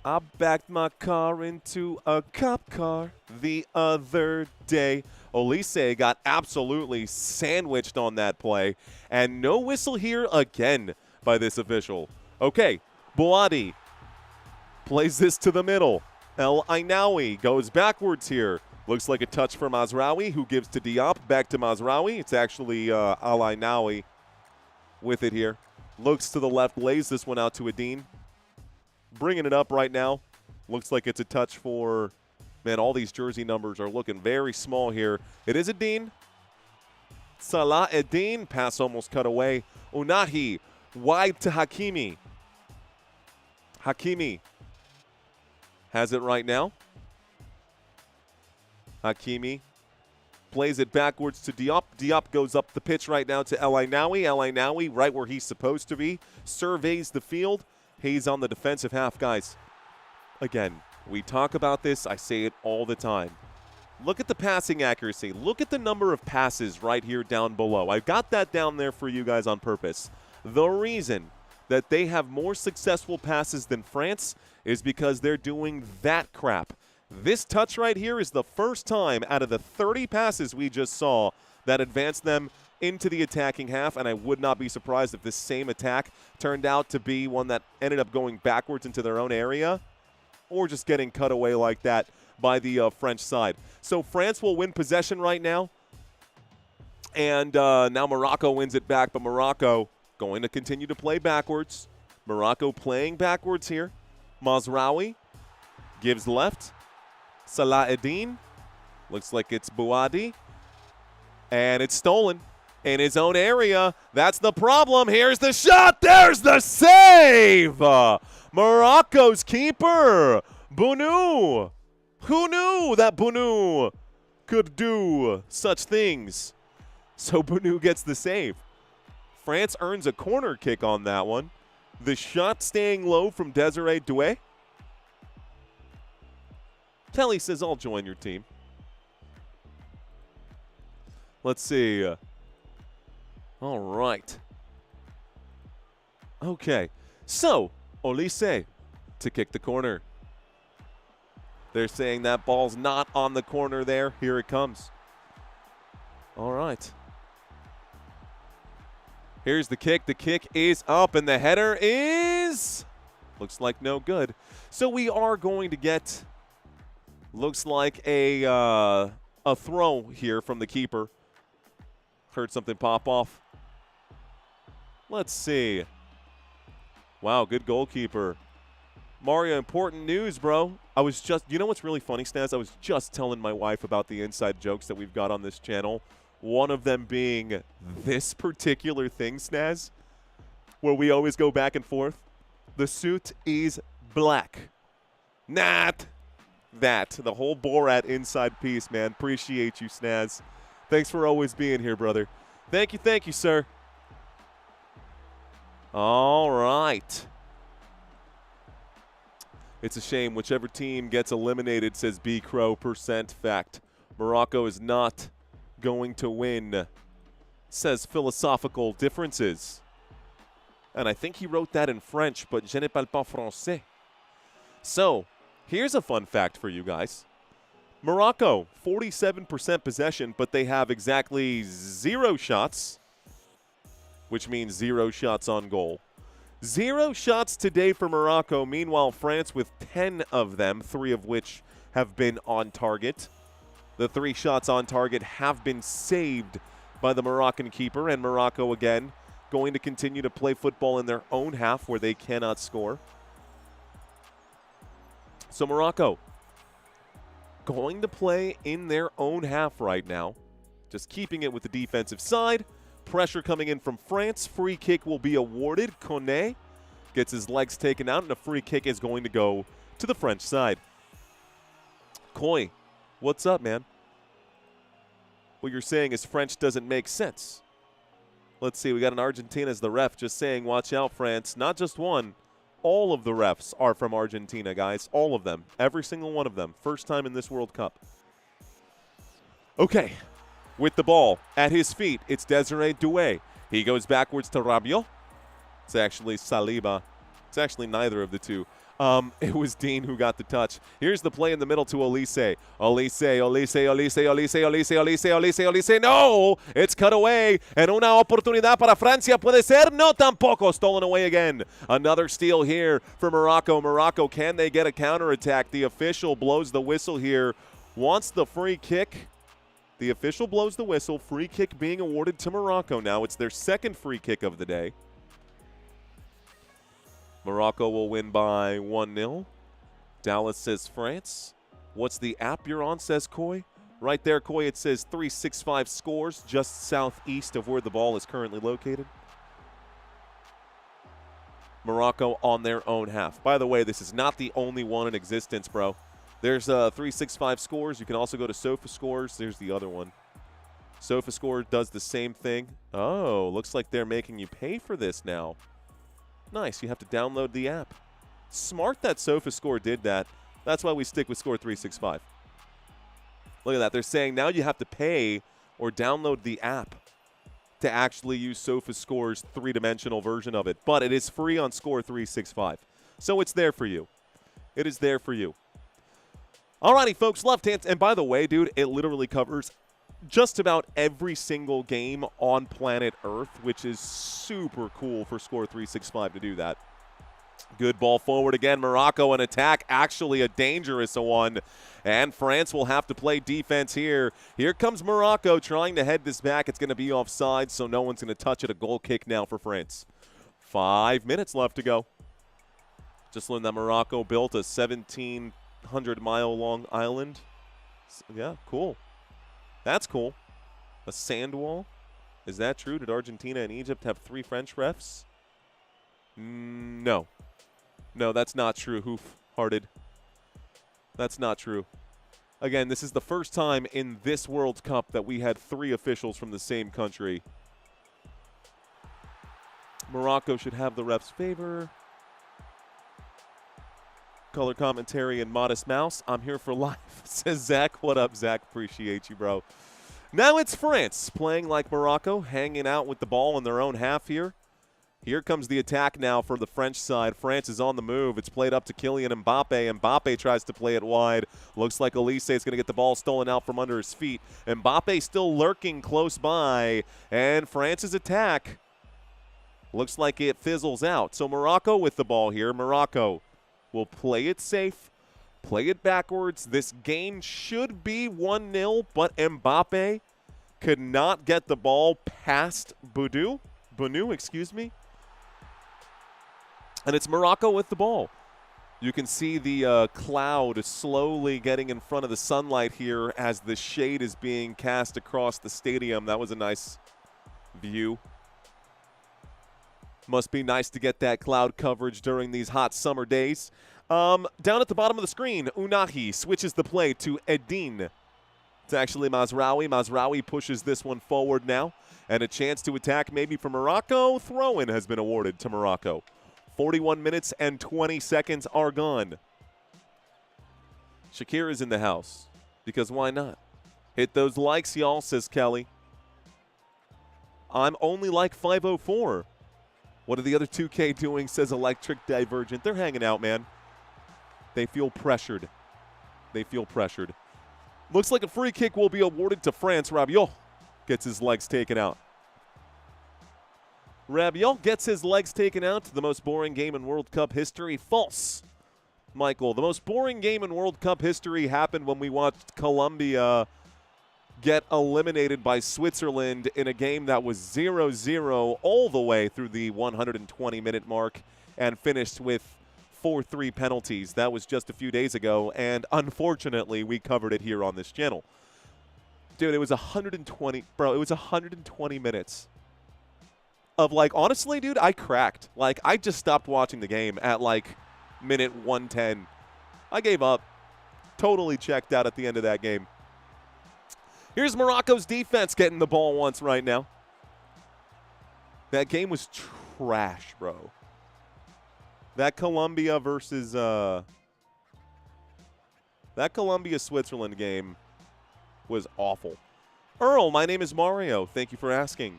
I backed my car into a cop car the other day. Olise got absolutely sandwiched on that play. And no whistle here again by this official. Okay, Boadi plays this to the middle. El Ainawi goes backwards here. Looks like a touch for Mazraoui, who gives to Diop. Back to Mazraoui. It's actually El Ainawi with it here. Looks to the left, lays this one out to Adine. Bringing it up right now. Looks like it's a touch for, man, all these jersey numbers are looking very small here. It is Adine. Salah Adine. Pass almost cut away. Unahi. Wide to Hakimi. Hakimi has it right now. Hakimi plays it backwards to Diop. Diop goes up the pitch right now to El Ainaoui. El Ainaoui, right where he's supposed to be, surveys the field. He's on the defensive half, guys. Again, we talk about this. I say it all the time. Look at the passing accuracy. Look at the number of passes right here down below. I've got that down there for you guys on purpose. The reason that they have more successful passes than France is because they're doing that crap. This touch right here is the first time out of the 30 passes we just saw that advanced them into the attacking half, and I would not be surprised if this same attack turned out to be one that ended up going backwards into their own area or just getting cut away like that by the French side. So France will win possession right now, and now Morocco wins it back, but Morocco going to continue to play backwards. Morocco playing backwards here. Mazraoui gives left. Salah Eddin. Looks like it's Bouadi. And it's stolen in his own area. That's the problem. Here's the shot. There's the save. Morocco's keeper, Bounou. Who knew that Bounou could do such things? So Bounou gets the save. France earns a corner kick on that one. The shot staying low from Desiree Doué. Kelly says, I'll join your team. Let's see. All right. Okay. So, Olise to kick the corner. They're saying that ball's not on the corner there. Here it comes. All right. Here's the kick. The kick is up, and the header is, looks like no good. So we are going to get, looks like a throw here from the keeper. Heard something pop off. Let's see. Wow, good goalkeeper. Mario, important news, bro. I was just, you know what's really funny, Snaz? I was just telling my wife about the inside jokes that we've got on this channel. One of them being this particular thing, Snaz, where we always go back and forth. The suit is black. Not that. The whole Borat inside piece, man. Appreciate you, Snaz. Thanks for always being here, brother. Thank you, sir. All right. It's a shame. Whichever team gets eliminated, says B. Crow, % fact. Morocco is not going to win, says philosophical differences. And I think he wrote that in French, but je ne parle pas français. So, here's a fun fact for you guys. Morocco, 47% possession, but they have exactly 0 shots, which means 0 shots on goal. 0 shots today for Morocco. Meanwhile, France with 10 of them, 3 of which have been on target. The 3 shots on target have been saved by the Moroccan keeper, and Morocco again going to continue to play football in their own half where they cannot score. So Morocco going to play in their own half right now, just keeping it with the defensive side. Pressure coming in from France. Free kick will be awarded. Koné gets his legs taken out, and a free kick is going to go to the French side. Coy, what's up, man? What you're saying is French doesn't make sense. Let's see, we got an Argentina as the ref just saying, watch out, France. Not just one. All of the refs are from Argentina, guys. All of them. Every single one of them. First time in this World Cup. Okay. With the ball at his feet, it's Desiree Doué. He goes backwards to Rabiot. It's actually Saliba. It's actually neither of the two. It was Dean who got the touch. Here's the play in the middle to Olise. Olise. No! It's cut away. And una oportunidad para Francia. Puede ser? No, tampoco. Stolen away again. Another steal here for Morocco. Morocco, can they get a counterattack? The official blows the whistle here. Wants the free kick. The official blows the whistle. Free kick being awarded to Morocco now. It's their second free kick of the day. Morocco will win by 1-0. Dallas says France. What's the app you're on, says Coy. Right there, Coy, it says 365 scores just southeast of where the ball is currently located. Morocco on their own half. By the way, this is not the only one in existence, bro. There's 365 scores. You can also go to Sofa Scores. There's the other one. Sofa Score does the same thing. Oh, looks like they're making you pay for this now. Nice. You have to download the app. Smart that Sofa Score did that. That's why we stick with Score 365. Look at that. They're saying now you have to pay or download the app to actually use Sofa Score's three-dimensional version of it. But it is free on Score 365. So it's there for you. It is there for you. Alrighty, folks, left hand. And by the way, dude, it literally covers just about every single game on planet Earth, which is super cool for Score 365 to do that. Good ball forward again. Morocco an attack, actually a dangerous one. And France will have to play defense here. Here comes Morocco trying to head this back. It's going to be offside, so no one's going to touch it. A goal kick now for France. 5 minutes left to go. Just learned that Morocco built a 1,700-mile-long island. Yeah, cool. That's cool. A sand wall. Is that true? Did Argentina and Egypt have 3 French refs? No. No, that's not true, Hoof-hearted. That's not true. Again, this is the first time in this World Cup that we had 3 officials from the same country. Morocco should have the ref's favor. Color commentary and Modest Mouse. I'm here for life, says Zach. What up, Zach? Appreciate you, bro. Now it's France playing like Morocco, hanging out with the ball in their own half here. Here comes the attack now for the French side. France is on the move. It's played up to Kylian Mbappé. Mbappé tries to play it wide. Looks like Elise is going to get the ball stolen out from under his feet. Mbappé still lurking close by. And France's attack looks like it fizzles out. So Morocco with the ball here. Morocco will play it safe, play it backwards. This game should be 1-0, but Mbappé could not get the ball past Bonu, excuse me. And it's Morocco with the ball. You can see the cloud slowly getting in front of the sunlight here as the shade is being cast across the stadium. That was a nice view. Must be nice to get that cloud coverage during these hot summer days. Down at the bottom of the screen, Unahi switches the play to Edine. It's actually Mazraoui. Mazraoui pushes this one forward now. And a chance to attack maybe for Morocco. Throw-in has been awarded to Morocco. 41 minutes and 20 seconds are gone. Shakira's in the house. Because why not? Hit those likes, y'all, says Kelly. I'm only like 504. What are the other 2K doing, says Electric Divergent. They're hanging out, man. They feel pressured. They feel pressured. Looks like a free kick will be awarded to France. Rabiot gets his legs taken out. Rabiot gets his legs taken out. The most boring game in World Cup history. False. Michael, the most boring game in World Cup history happened when we watched Colombia get eliminated by Switzerland in a game that was 0-0 all the way through the 120-minute mark and finished with 4-3 penalties. That was just a few days ago, and unfortunately, we covered it here on this channel. Dude, it was 120, bro, it was 120 minutes of, like, honestly, dude, I cracked. Like, I just stopped watching the game at, like, minute 110. I gave up. Totally checked out at the end of that game. Here's Morocco's defense getting the ball once right now. That game was trash, bro. That Colombia versus that Colombia-Switzerland game was awful. Earl, my name is Mario. Thank you for asking.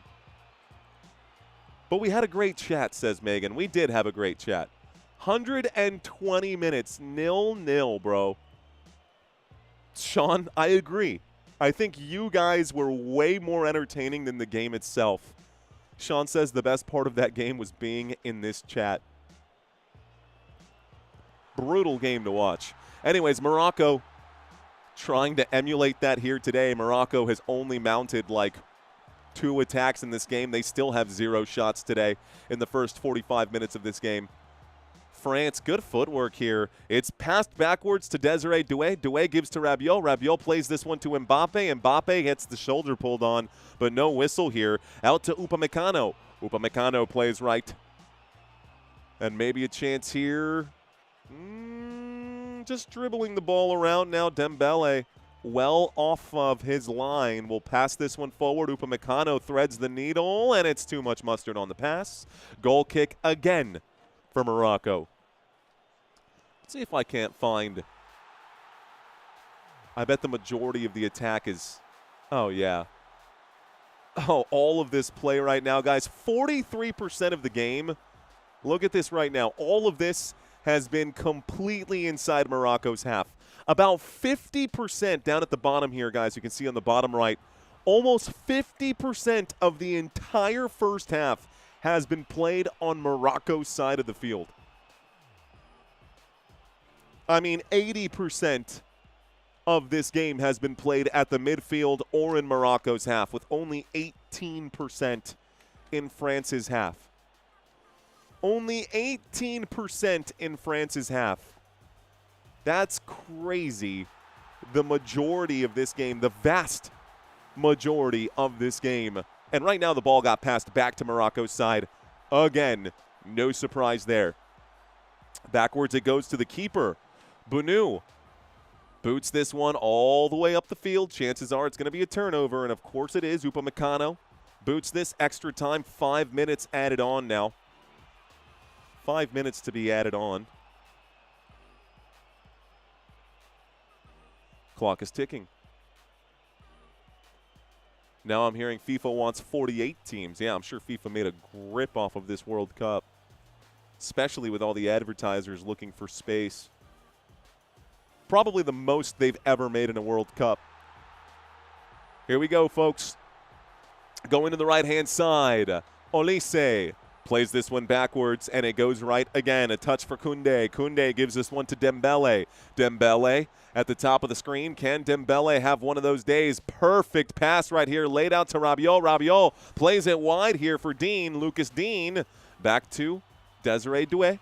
But we had a great chat, says Megan. We did have a great chat. 120 minutes, 0-0, bro. Sean, I agree. I think you guys were way more entertaining than the game itself. Sean says the best part of that game was being in this chat. Brutal game to watch. Anyways, Morocco trying to emulate that here today. Morocco has only mounted like 2 attacks in this game. They still have 0 shots today in the first 45 minutes of this game. France, good footwork here. It's passed backwards to Desiree Doué. Doué gives to Rabiot. Rabiot plays this one to Mbappé. Mbappé gets the shoulder pulled on, but no whistle here. Out to Upamecano. Upamecano plays right. And maybe a chance here just dribbling the ball around now. Dembele, well off of his line, will pass this one forward. Upamecano threads the needle, and it's too much mustard on the pass. Goal kick again for Morocco. Let's see if I can't find. I bet the majority of the attack is. Oh, yeah. Oh, all of this play right now, guys. 43% of the game. Look at this right now. All of this has been completely inside Morocco's half. About 50% down at the bottom here, guys. You can see on the bottom right. Almost 50% of the entire first half has been played on Morocco's side of the field. I mean, 80% of this game has been played at the midfield or in Morocco's half, with only 18% in France's half. Only 18% in France's half. That's crazy. The majority of this game, the vast majority of this game. And right now the ball got passed back to Morocco's side. Again, no surprise there. Backwards it goes to the keeper. Bounou boots this one all the way up the field. Chances are it's going to be a turnover, and of course it is. Upamecano boots this. Extra time, 5 minutes added on now. 5 minutes to be added on. Clock is ticking. Now I'm hearing FIFA wants 48 teams. Yeah, I'm sure FIFA made a grip off of this World Cup, especially with all the advertisers looking for space. Probably the most they've ever made in a World Cup. Here we go, folks. Going to the right-hand side. Olise plays this one backwards, and it goes right again. A touch for Koundé. Koundé gives this one to Dembele. Dembele at the top of the screen. Can Dembele have one of those days? Perfect pass right here, laid out to Rabiot. Rabiot plays it wide here for Dean. Lucas Dean back to Desiree Doué.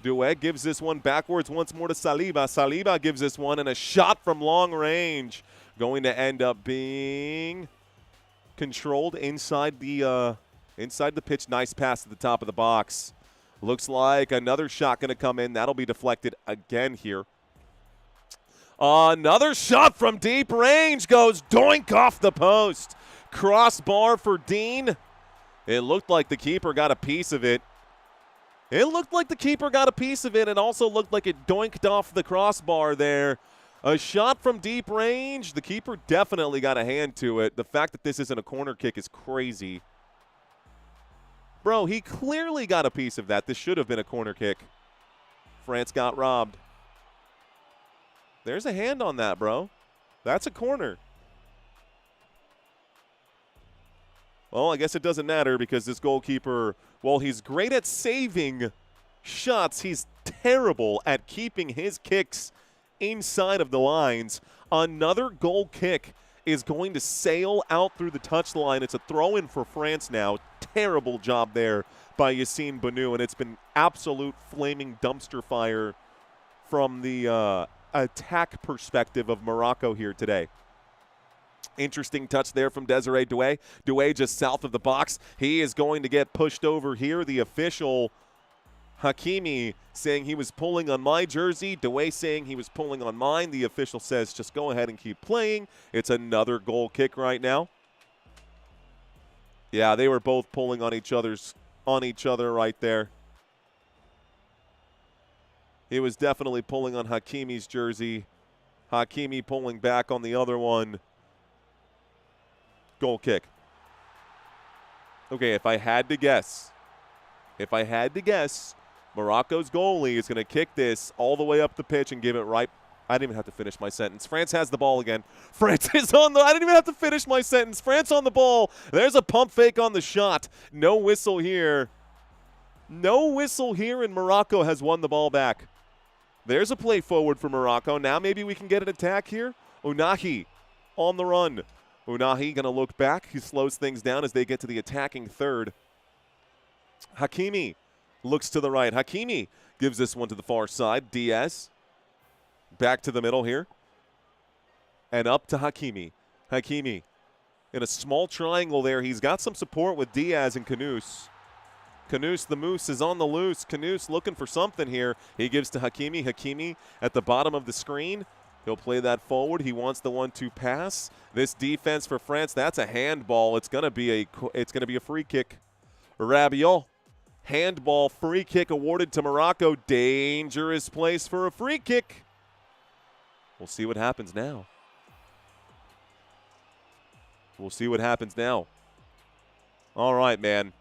Doué gives this one backwards once more to Saliba. Saliba gives this one, and a shot from long range going to end up being controlled inside the pitch. Nice pass to the top of the box. Looks like another shot going to come in. That'll be deflected again here. Another shot from deep range goes doink off the post. Crossbar for Dean. It looked like the keeper got a piece of it. It also looked like it doinked off the crossbar there. A shot from deep range. The keeper definitely got a hand to it. The fact that this isn't a corner kick is crazy. Bro, he clearly got a piece of that. This should have been a corner kick. France got robbed. There's a hand on that, bro. That's a corner. Well, I guess it doesn't matter because this goalkeeper, while he's great at saving shots, he's terrible at keeping his kicks inside of the lines. Another goal kick is going to sail out through the touchline. It's a throw-in for France now. Terrible job there by Yassine Bounou, and it's been absolute flaming dumpster fire from the attack perspective of Morocco here today. Interesting touch there from Desiree Doué. Doué just south of the box. He is going to get pushed over here. The official, Hakimi, saying he was pulling on my jersey. Doué saying he was pulling on mine. The official says just go ahead and keep playing. It's another goal kick right now. Yeah, they were both pulling on each other right there. He was definitely pulling on Hakimi's jersey. Hakimi pulling back on the other one. Goal kick. Okay, if I had to guess, Morocco's goalie is going to kick this all the way up the pitch and give it right. I didn't even have to finish my sentence. France has the ball again. France is on the – I didn't even have to finish my sentence. France on the ball. There's a pump fake on the shot. No whistle here. No whistle here, and Morocco has won the ball back. There's a play forward for Morocco. Now maybe we can get an attack here. Ounahi on the run. Ounahi going to look back. He slows things down as they get to the attacking third. Hakimi looks to the right. Hakimi gives this one to the far side. Diaz back to the middle here. And up to Hakimi. Hakimi in a small triangle there. He's got some support with Diaz and Kanous. Kanoos the Moose is on the loose. Kanoos looking for something here. He gives to Hakimi. Hakimi at the bottom of the screen. He'll play that forward. He wants the 1-2 pass. This defense for France, that's a handball. It's gonna be a free kick. Rabiot. Handball free kick awarded to Morocco. Dangerous place for a free kick. We'll see what happens now. We'll see what happens now. All right, man.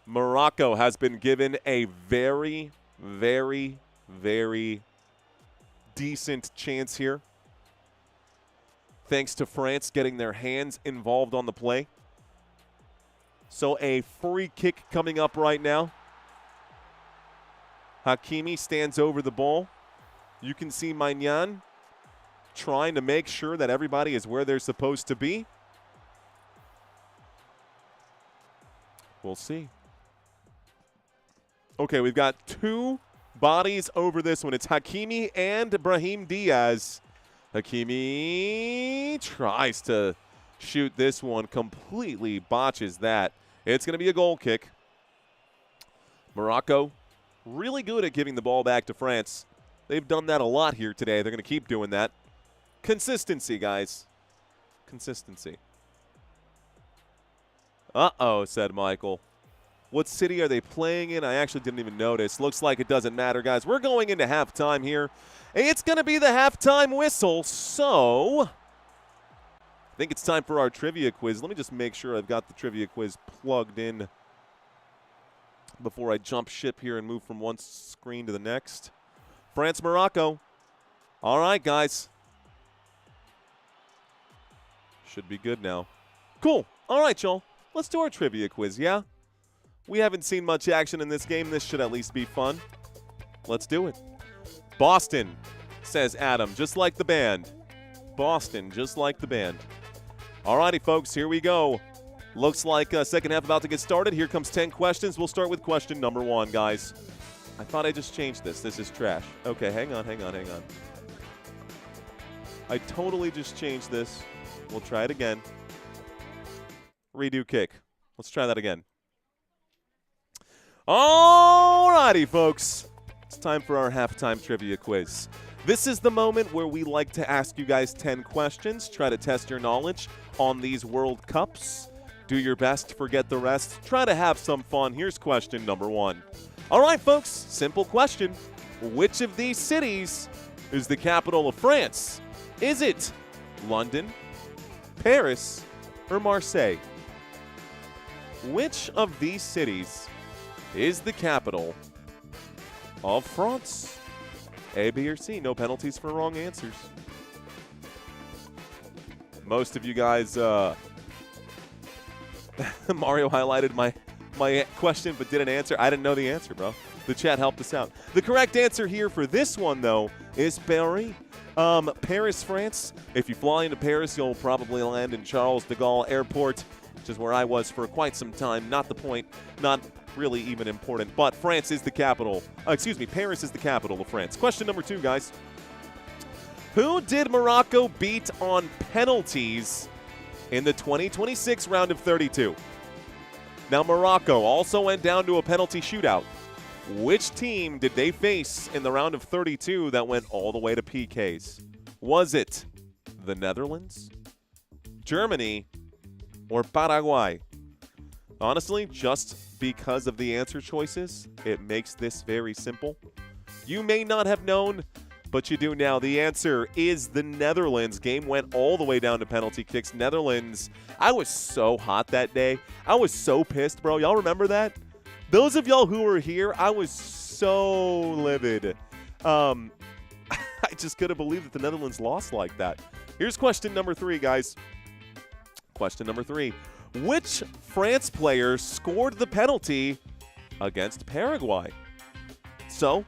Morocco has been given a very, very, very decent chance here. Thanks to France getting their hands involved on the play. So a free kick coming up right now. Hakimi stands over the ball. You can see Maignan trying to make sure that everybody is where they're supposed to be. We'll see. Okay, we've got two bodies over this one. It's Hakimi and Brahim Diaz. Hakimi tries to shoot this one, completely botches that. It's going to be a goal kick. Morocco, really good at giving the ball back to France. They've done that a lot here today. They're going to keep doing that. Consistency, guys. Consistency. Uh-oh, said Michael. What city are they playing in? I actually didn't even notice. Looks like it doesn't matter, guys. We're going into halftime here. It's going to be the halftime whistle, so I think it's time for our trivia quiz. Let me just make sure I've got the trivia quiz plugged in before I jump ship here and move from one screen to the next. France, Morocco. All right, guys. Should be good now. Cool. All right, y'all. Let's do our trivia quiz, yeah? We haven't seen much action in this game. This should at least be fun. Let's do it. Boston, says Adam, just like the band. Boston, just like the band. All righty, folks, here we go. Looks like second half about to get started. Here comes 10 questions. We'll start with question number 1, guys. I thought I just changed this. This is trash. Okay, hang on. I totally just changed this. We'll try it again. Redo kick. Let's try that again. All righty, folks. It's time for our halftime trivia quiz. This is the moment where we like to ask you guys 10 questions, try to test your knowledge on these World Cups. Do your best, forget the rest, try to have some fun. Here's question number 1. All right, folks, simple question. Which of these cities is the capital of France? Is it London, Paris, or Marseille? Which of these cities is the capital of France? A, B, or C? No penalties for wrong answers. Most of you guys, Mario highlighted my question but didn't answer. I didn't know the answer, bro. The chat helped us out. The correct answer here for this one, though, is Paris. Paris, France. If you fly into Paris, you'll probably land in Charles de Gaulle Airport, which is where I was for quite some time. Not the point, not really even important, but France is the capital. Paris is the capital of France. Question number 2, guys. Who did Morocco beat on penalties in the 2026 round of 32? Now, Morocco also went down to a penalty shootout. Which team did they face in the round of 32 that went all the way to PKs? Was it the Netherlands, Germany, or Paraguay? Honestly, just because of the answer choices, it makes this very simple. You may not have known, but you do now. The answer is the Netherlands. Game went all the way down to penalty kicks. Netherlands, I was so hot that day. I was so pissed, bro. Y'all remember that? Those of y'all who were here, I was so livid. I just couldn't believe that the Netherlands lost like that. Here's question number 3, guys. Question number 3. Which France player scored the penalty against Paraguay? So,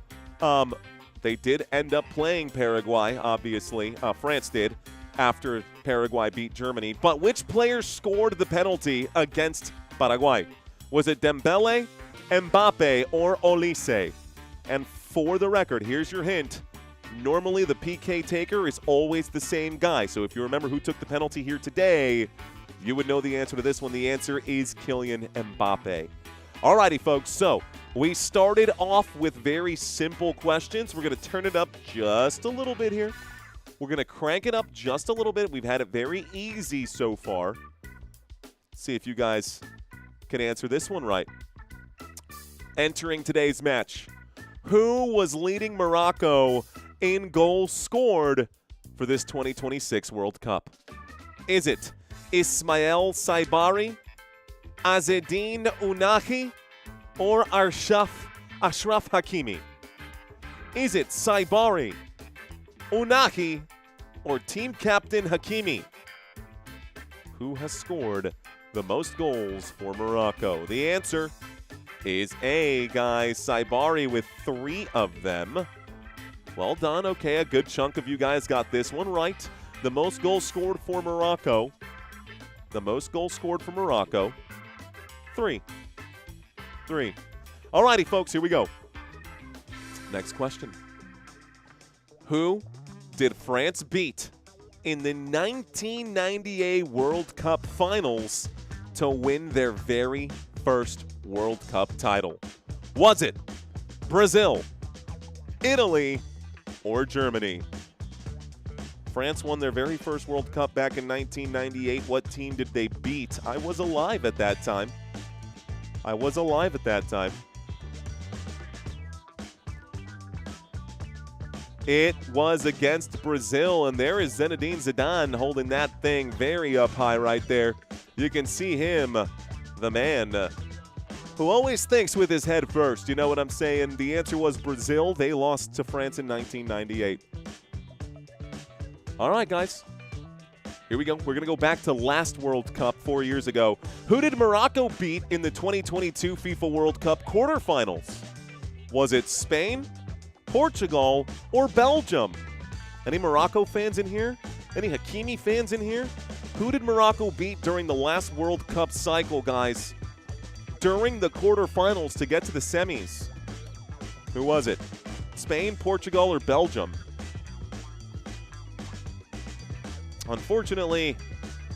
they did end up playing Paraguay, obviously. France did, after Paraguay beat Germany. But which player scored the penalty against Paraguay? Was it Dembele, Mbappé, or Olise? And for the record, here's your hint. Normally, the PK taker is always the same guy. So if you remember who took the penalty here today, you would know the answer to this one. The answer is Kylian Mbappé. Alrighty, folks. So we started off with very simple questions. We're going to turn it up just a little bit here. We're going to crank it up just a little bit. We've had it very easy so far. See if you guys can answer this one right. Entering today's match, who was leading Morocco in goals scored for this 2026 World Cup? Is it Ismail Saibari, Azzedine Ounahi, or Ashraf Hakimi? Is it Saibari, Ounahi, or team captain Hakimi? Who has scored the most goals for Morocco? The answer is A, guys. Saibari with 3 of them. Well done. Okay, a good chunk of you guys got this one right. The most goals scored for Morocco. The most goals scored for Morocco. 3. Alrighty, folks, here we go. Next question. Who did France beat in the 1998 World Cup Finals to win their very first World Cup title? Was it Brazil, Italy, or Germany? France won their very first World Cup back in 1998. What team did they beat? I was alive at that time. It was against Brazil, and there is Zinedine Zidane holding that thing very up high right there. You can see him, the man who always thinks with his head first. You know what I'm saying? The answer was Brazil. They lost to France in 1998. All right, guys. Here we go. We're going to go back to last World Cup 4 years ago. Who did Morocco beat in the 2022 FIFA World Cup quarterfinals? Was it Spain, Portugal, or Belgium? Any Morocco fans in here? Any Hakimi fans in here? Who did Morocco beat during the last World Cup cycle, guys? During the quarterfinals to get to the semis. Who was it? Spain, Portugal, or Belgium? Unfortunately,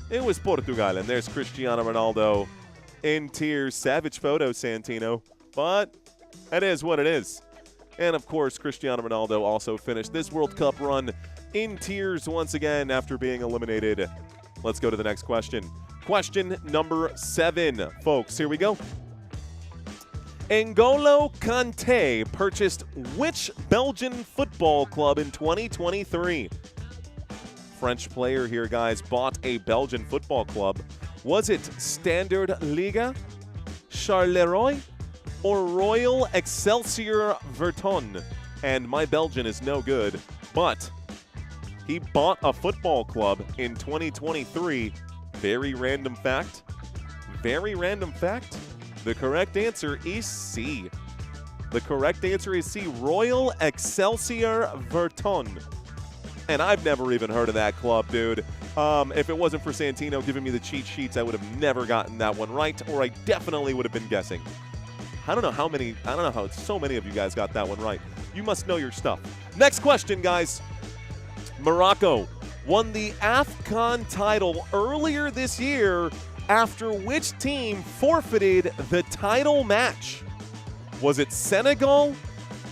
it was Portugal, and there's Cristiano Ronaldo in tears. Savage photo, Santino, but that is what it is. And, of course, Cristiano Ronaldo also finished this World Cup run in tears once again after being eliminated. Let's go to the next question. Question number 7, folks. Here we go. N'Golo Kanté purchased which Belgian football club in 2023? French player here, guys, bought a Belgian football club. Was it Standard Liga, Charleroi, or Royal Excelsior Verton? And my Belgian is no good, but he bought a football club in 2023. Very random fact. Very random fact. The correct answer is C. The correct answer is C, Royal Excelsior Verton. And I've never even heard of that club, dude. If it wasn't for Santino giving me the cheat sheets, I would have never gotten that one right, or I definitely would have been guessing. I don't know how so many of you guys got that one right. You must know your stuff. Next question, guys. Morocco won the AFCON title earlier this year after which team forfeited the title match? Was it Senegal,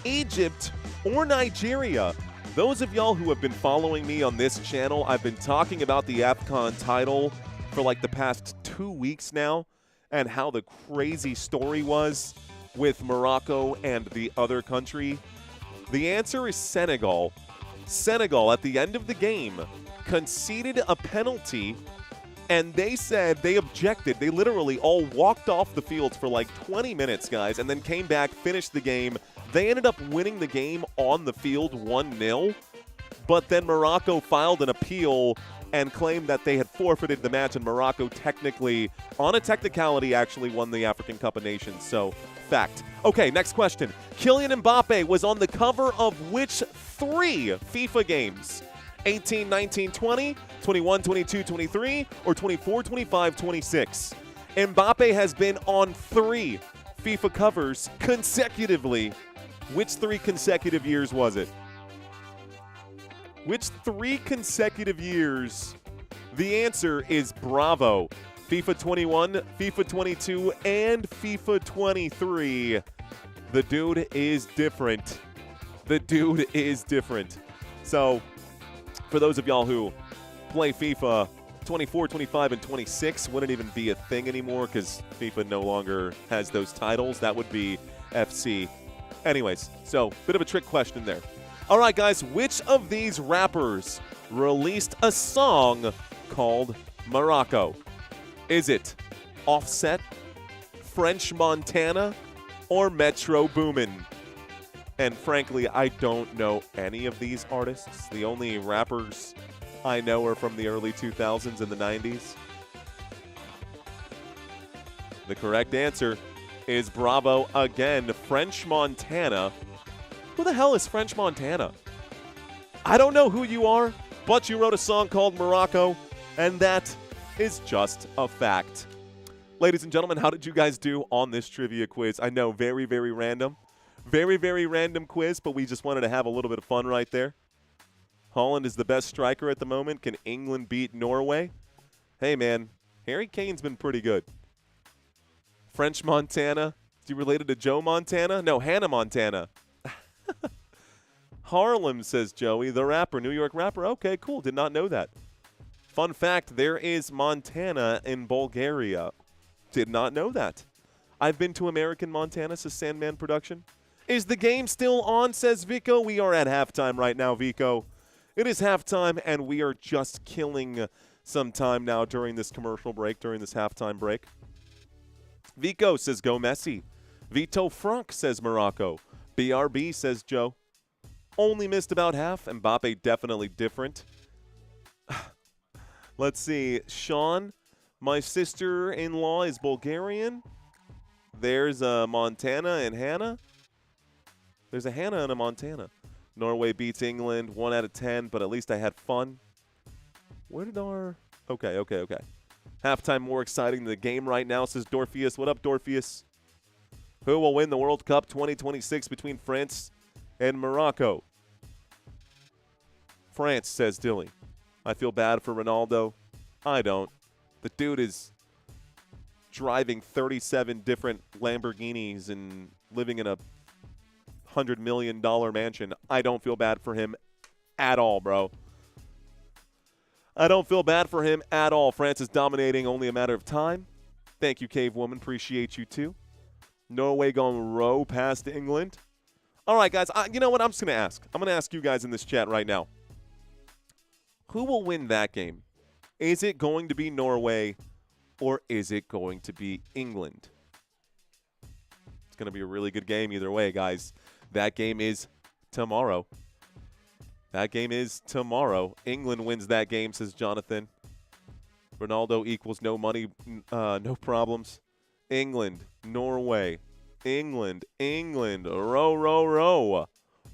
Egypt, or Nigeria? Those of y'all who have been following me on this channel, I've been talking about the AFCON title for like the past 2 weeks now and how the crazy story was with Morocco and the other country. The answer is Senegal. Senegal, at the end of the game, conceded a penalty, and they said they objected. They literally all walked off the field for like 20 minutes, guys, and then came back, finished the game. They ended up winning the game on the field 1-0, but then Morocco filed an appeal and claimed that they had forfeited the match, and Morocco technically, on a technicality, actually won the African Cup of Nations. So, fact. Okay, next question. Kylian Mbappé was on the cover of which 3 FIFA games? 18, 19, 20, 21, 22, 23, or 24, 25, 26? Mbappé has been on 3 FIFA covers consecutively. Which 3 consecutive years was it? Which 3 consecutive years? The answer is bravo. FIFA 21, FIFA 22, and FIFA 23. The dude is different. The dude is different. So, for those of y'all who play FIFA 24, 25, and 26, wouldn't even be a thing anymore because FIFA no longer has those titles. That would be FC. Anyways, so bit of a trick question there. All right, guys, which of these rappers released a song called Morocco? Is it Offset, French Montana, or Metro Boomin? And frankly, I don't know any of these artists. The only rappers I know are from the early 2000s and the 90s. The correct answer is bravo again, French Montana. Who the hell is French Montana? I don't know who you are, but you wrote a song called Morocco, and that is just a fact. Ladies and gentlemen, how did you guys do on this trivia quiz? I know, very, very random. Very, very random quiz, but we just wanted to have a little bit of fun right there. Holland is the best striker at the moment. Can England beat Norway? Hey, man, Harry Kane's been pretty good. French Montana. Is he related to Joe Montana? No, Hannah Montana. Harlem, says Joey, the rapper, New York rapper. Okay, cool. Did not know that. Fun fact, there is Montana in Bulgaria. Did not know that. I've been to American Montana, says Sandman Production. Is the game still on, says Vico. We are at halftime right now, Vico. It is halftime, and we are just killing some time now during this commercial break, during this halftime break. Vico says go Messi. Vito Frank says Morocco. BRB says Joe. Only missed about half. Mbappe definitely different. Let's see. Sean, my sister-in-law is Bulgarian. There's a Montana and Hannah. There's a Hannah and a Montana. Norway beats England 1 out of 10, but at least I had fun. Where did our... Okay. Halftime more exciting than the game right now, says Dorpheus. What up, Dorpheus? Who will win the World Cup 2026 between France and Morocco? France, says Dilly. I feel bad for Ronaldo. I don't. The dude is driving 37 different Lamborghinis and living in a $100 million mansion. I don't feel bad for him at all, bro. I don't feel bad for him at all. France is dominating, only a matter of time. Thank you, Cave Woman. Appreciate you, too. Norway going to row past England. All right, guys. You know what? I'm just going to ask. I'm going to ask you guys in this chat right now. Who will win that game? Is it going to be Norway or is it going to be England? It's going to be a really good game either way, guys. That game is tomorrow. That game is tomorrow. England wins that game, says Jonathan. Ronaldo equals no money, no problems. England, Norway, England, row, row, row.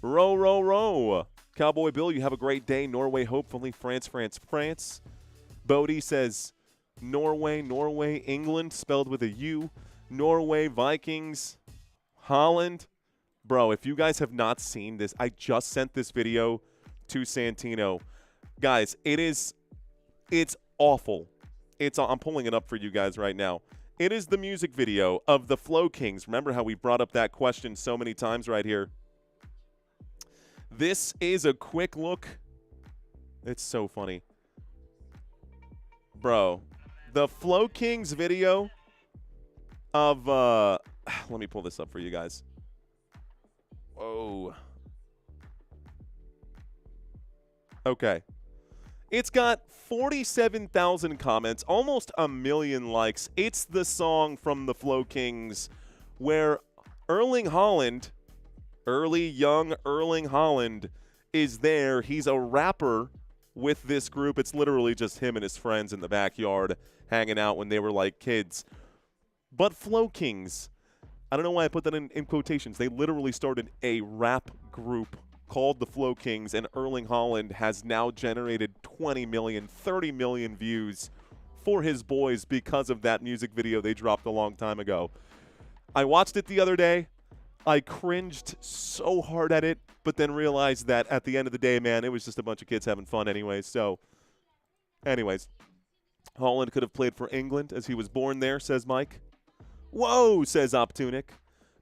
Row, row, row. Cowboy Bill, you have a great day. Norway, hopefully. France, France, France. Bodie says Norway, Norway, England, spelled with a U. Norway, Vikings, Holland. Bro, if you guys have not seen this, I just sent this video to Santino. Guys, it's awful. I'm pulling it up for you guys right now. It is the music video of the Flow Kings. Remember how we brought up that question so many times right here? This is a quick look. It's so funny. Bro, the Flow Kings video of, let me pull this up for you guys. Whoa. Okay. It's got 47,000 comments, almost a million likes. It's the song from the Flow Kings where Erling Haaland, young Erling Haaland, is there. He's a rapper with this group. It's literally just him and his friends in the backyard hanging out when they were like kids. But Flow Kings, I don't know why I put that in quotations. They literally started a rap group called the Flow Kings, and Erling Haaland has now generated 20 million, 30 million views for his boys because of that music video they dropped a long time ago. I watched it the other day. I cringed so hard at it, but then realized that at the end of the day, man, it was just a bunch of kids having fun anyway. So, anyways, Holland could have played for England as he was born there, says Mike. Whoa, says Optunic.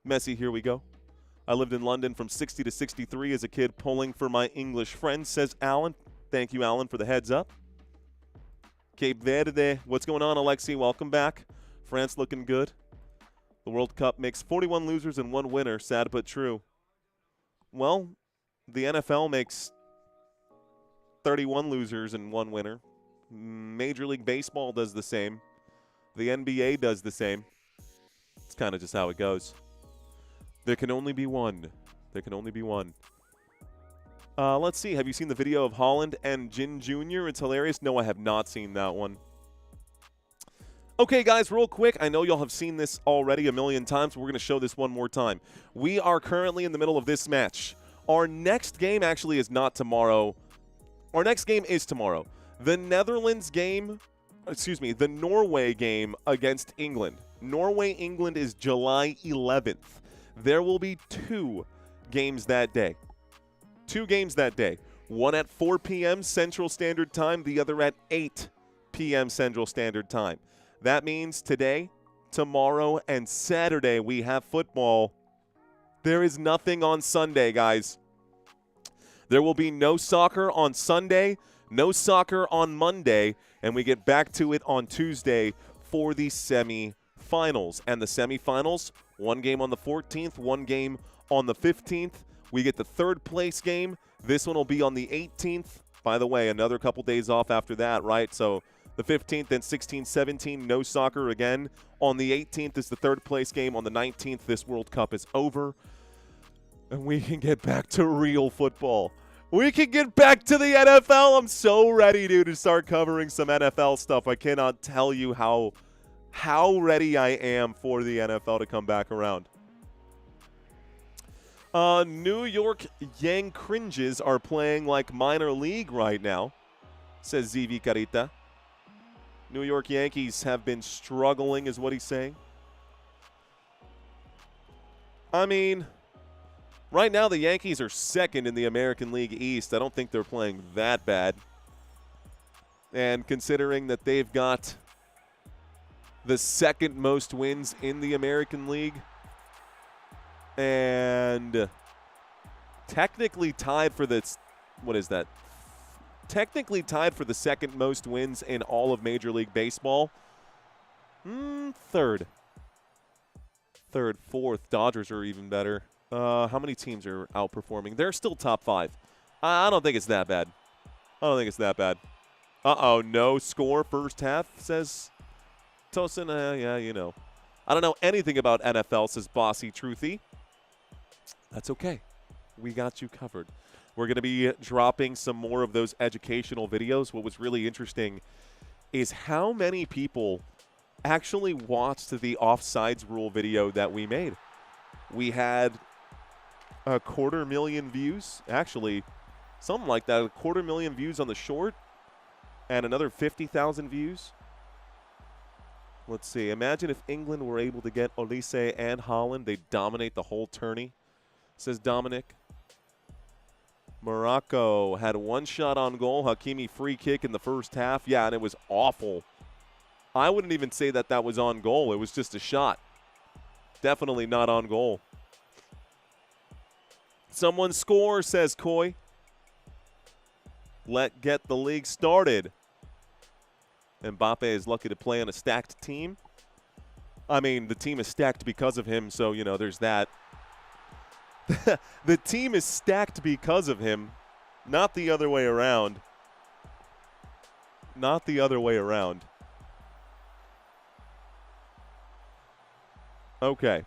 Messi, here we go. I lived in London from 60 to 63 as a kid pulling for my English friends, says Alan. Thank you, Alan, for the heads up. Cape Verde, what's going on, Alexi? Welcome back. France looking good. The World Cup makes 41 losers and 1 winner, sad but true. Well, the NFL makes 31 losers and 1 winner. Major League Baseball does the same. The NBA does the same. It's kind of just how it goes. There can only be one. There can only be one. Let's see. Have you seen the video of Holland and Jin Jr.? It's hilarious. No, I have not seen that one. Okay, guys, real quick. I know y'all have seen this already a million times, but we're going to show this one more time. We are currently in the middle of this match. Our next game actually is not tomorrow. Our next game is tomorrow. The Netherlands game, the Norway game against England. Norway-England is July 11th. There will be 2 games that day. 2 games that day. One at 4 p.m. Central Standard Time, the other at 8 p.m. Central Standard Time. That means today, tomorrow, and Saturday we have football. There is nothing on Sunday, guys. There will be no soccer on Sunday, no soccer on Monday, and we get back to it on Tuesday for the semifinals. And the semifinals, 1 game on the 14th, 1 game on the 15th. We get the 3rd place game. This one will be on the 18th. By the way, another couple days off after that, right? So the 15th and 16th, 17th, no soccer again. On the 18th is the 3rd place game. On the 19th, this World Cup is over. And we can get back to real football. We can get back to the NFL. I'm so ready, dude, to start covering some NFL stuff. I cannot tell you how ready I am for the NFL to come back around. New York Yang Cringes are playing like minor league right now, says ZV Carita. New York Yankees have been struggling, is what he's saying. I mean, right now the Yankees are 2nd in the American League East. I don't think they're playing that bad. And considering that they've got the 2nd most wins in the American League, and technically tied for the, what is that? Technically tied for the 2nd most wins in all of Major League Baseball. 3rd. 4th. Dodgers are even better. How many teams are outperforming? They're still top 5. I don't think it's that bad. Uh-oh, no score first half, says Tosin. Yeah, you know. I don't know anything about NFL, says Bossy Truthy. That's okay. We got you covered. We're going to be dropping some more of those educational videos. What was really interesting is how many people actually watched the offsides rule video that we made. We had 250,000 views, actually, something like that, 250,000 views on the short and another 50,000 views. Let's see. Imagine if England were able to get Olise and Holland. They'd dominate the whole tourney, says Dominic. Morocco had 1 shot on goal. Hakimi free kick in the first half. Yeah, and it was awful. I wouldn't even say that that was on goal. It was just a shot. Definitely not on goal. Someone score, says Coy. Get the league started. Mbappé is lucky to play on a stacked team. I mean, the team is stacked because of him, so, you know, there's that. The team is stacked because of him, not the other way around. Not the other way around. Okay.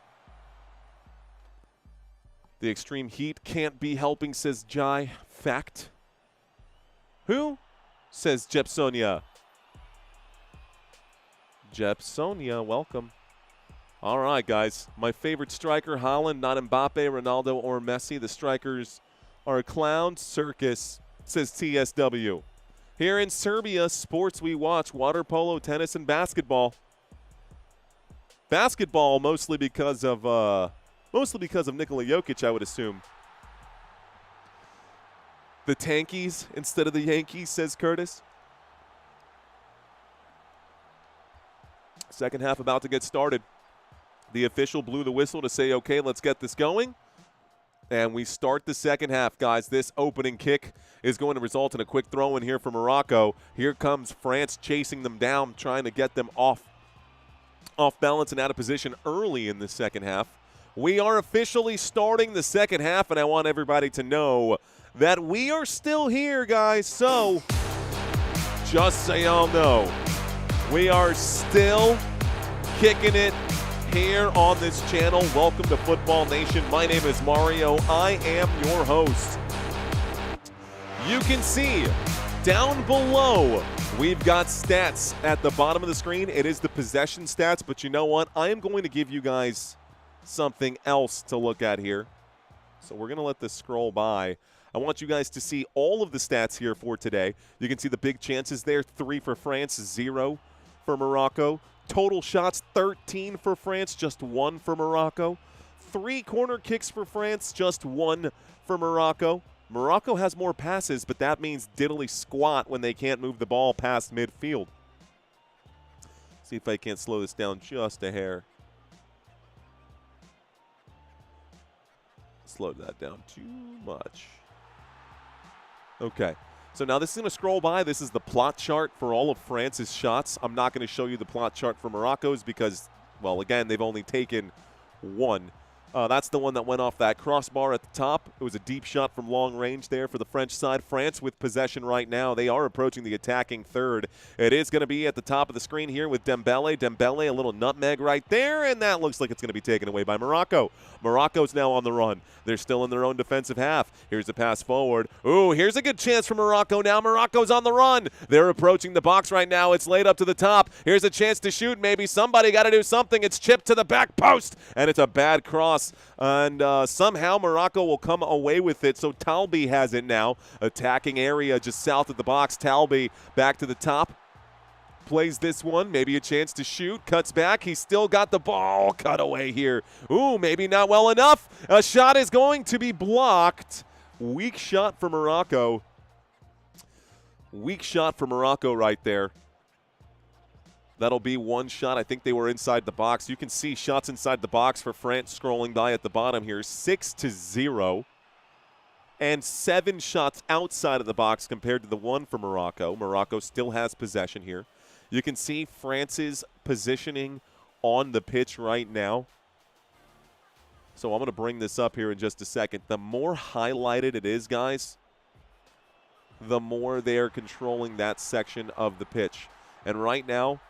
The extreme heat can't be helping, says Jai. Fact. Who? Says Jepsonia. Jepsonia, welcome. All right, guys. My favorite striker, Holland, not Mbappe, Ronaldo, or Messi. The strikers are a clown circus, says TSW. Here in Serbia, sports we watch, water polo, tennis, and basketball. Basketball mostly because of Nikola Jokic, I would assume. The Tankies instead of the Yankees, says Curtis. Second half about to get started. The official blew the whistle to say, okay, let's get this going. And we start the second half, guys. This opening kick is going to result in a quick throw in here for Morocco. Here comes France chasing them down, trying to get them off balance and out of position early in the second half. We are officially starting the second half, and I want everybody to know that we are still here, guys. So just so y'all know, we are still kicking it here on this channel. Welcome to Football Nation. My name is Mario. I am your host. You can see down below, we've got stats at the bottom of the screen. It is the possession stats, but you know what? I am going to give you guys something else to look at here. So we're going to let this scroll by. I want you guys to see all of the stats here for today. You can see the big chances there, 3 for France, 0 for Morocco. Total shots, 13 for France, just 1 for Morocco. 3 corner kicks for France, just 1 for Morocco. Morocco has more passes, but that means diddly squat when they can't move the ball past midfield. See if I can't slow this down just a hair. Slowed that down too much. Okay. So now this is going to scroll by. This is the plot chart for all of France's shots. I'm not going to show you the plot chart for Morocco's because, well, again, they've only taken 1. That's the one that went off that crossbar at the top. It was a deep shot from long range there for the French side. France with possession right now. They are approaching the attacking third. It is going to be at the top of the screen here with Dembele. Dembele, a little nutmeg right there, and that looks like it's going to be taken away by Morocco. Morocco's now on the run. They're still in their own defensive half. Here's a pass forward. Ooh, here's a good chance for Morocco now. Morocco's on the run. They're approaching the box right now. It's laid up to the top. Here's a chance to shoot. Maybe somebody got to do something. It's chipped to the back post, and it's a bad cross. And somehow Morocco will come away with it. So Talbi has it now. Attacking area just south of the box. Talbi back to the top. Plays this one. Maybe a chance to shoot. Cuts back. He's still got the ball. Cut away here. Ooh, maybe not well enough. A shot is going to be blocked. Weak shot for Morocco. Weak shot for Morocco right there. That'll be one shot. I think they were inside the box. You can see shots inside the box for France scrolling by at the bottom here. 6-0. And 7 shots outside of the box compared to the 1 for Morocco. Morocco still has possession here. You can see France's positioning on the pitch right now. So I'm going to bring this up here in just a second. The more highlighted it is, guys, the more they are controlling that section of the pitch. And right now,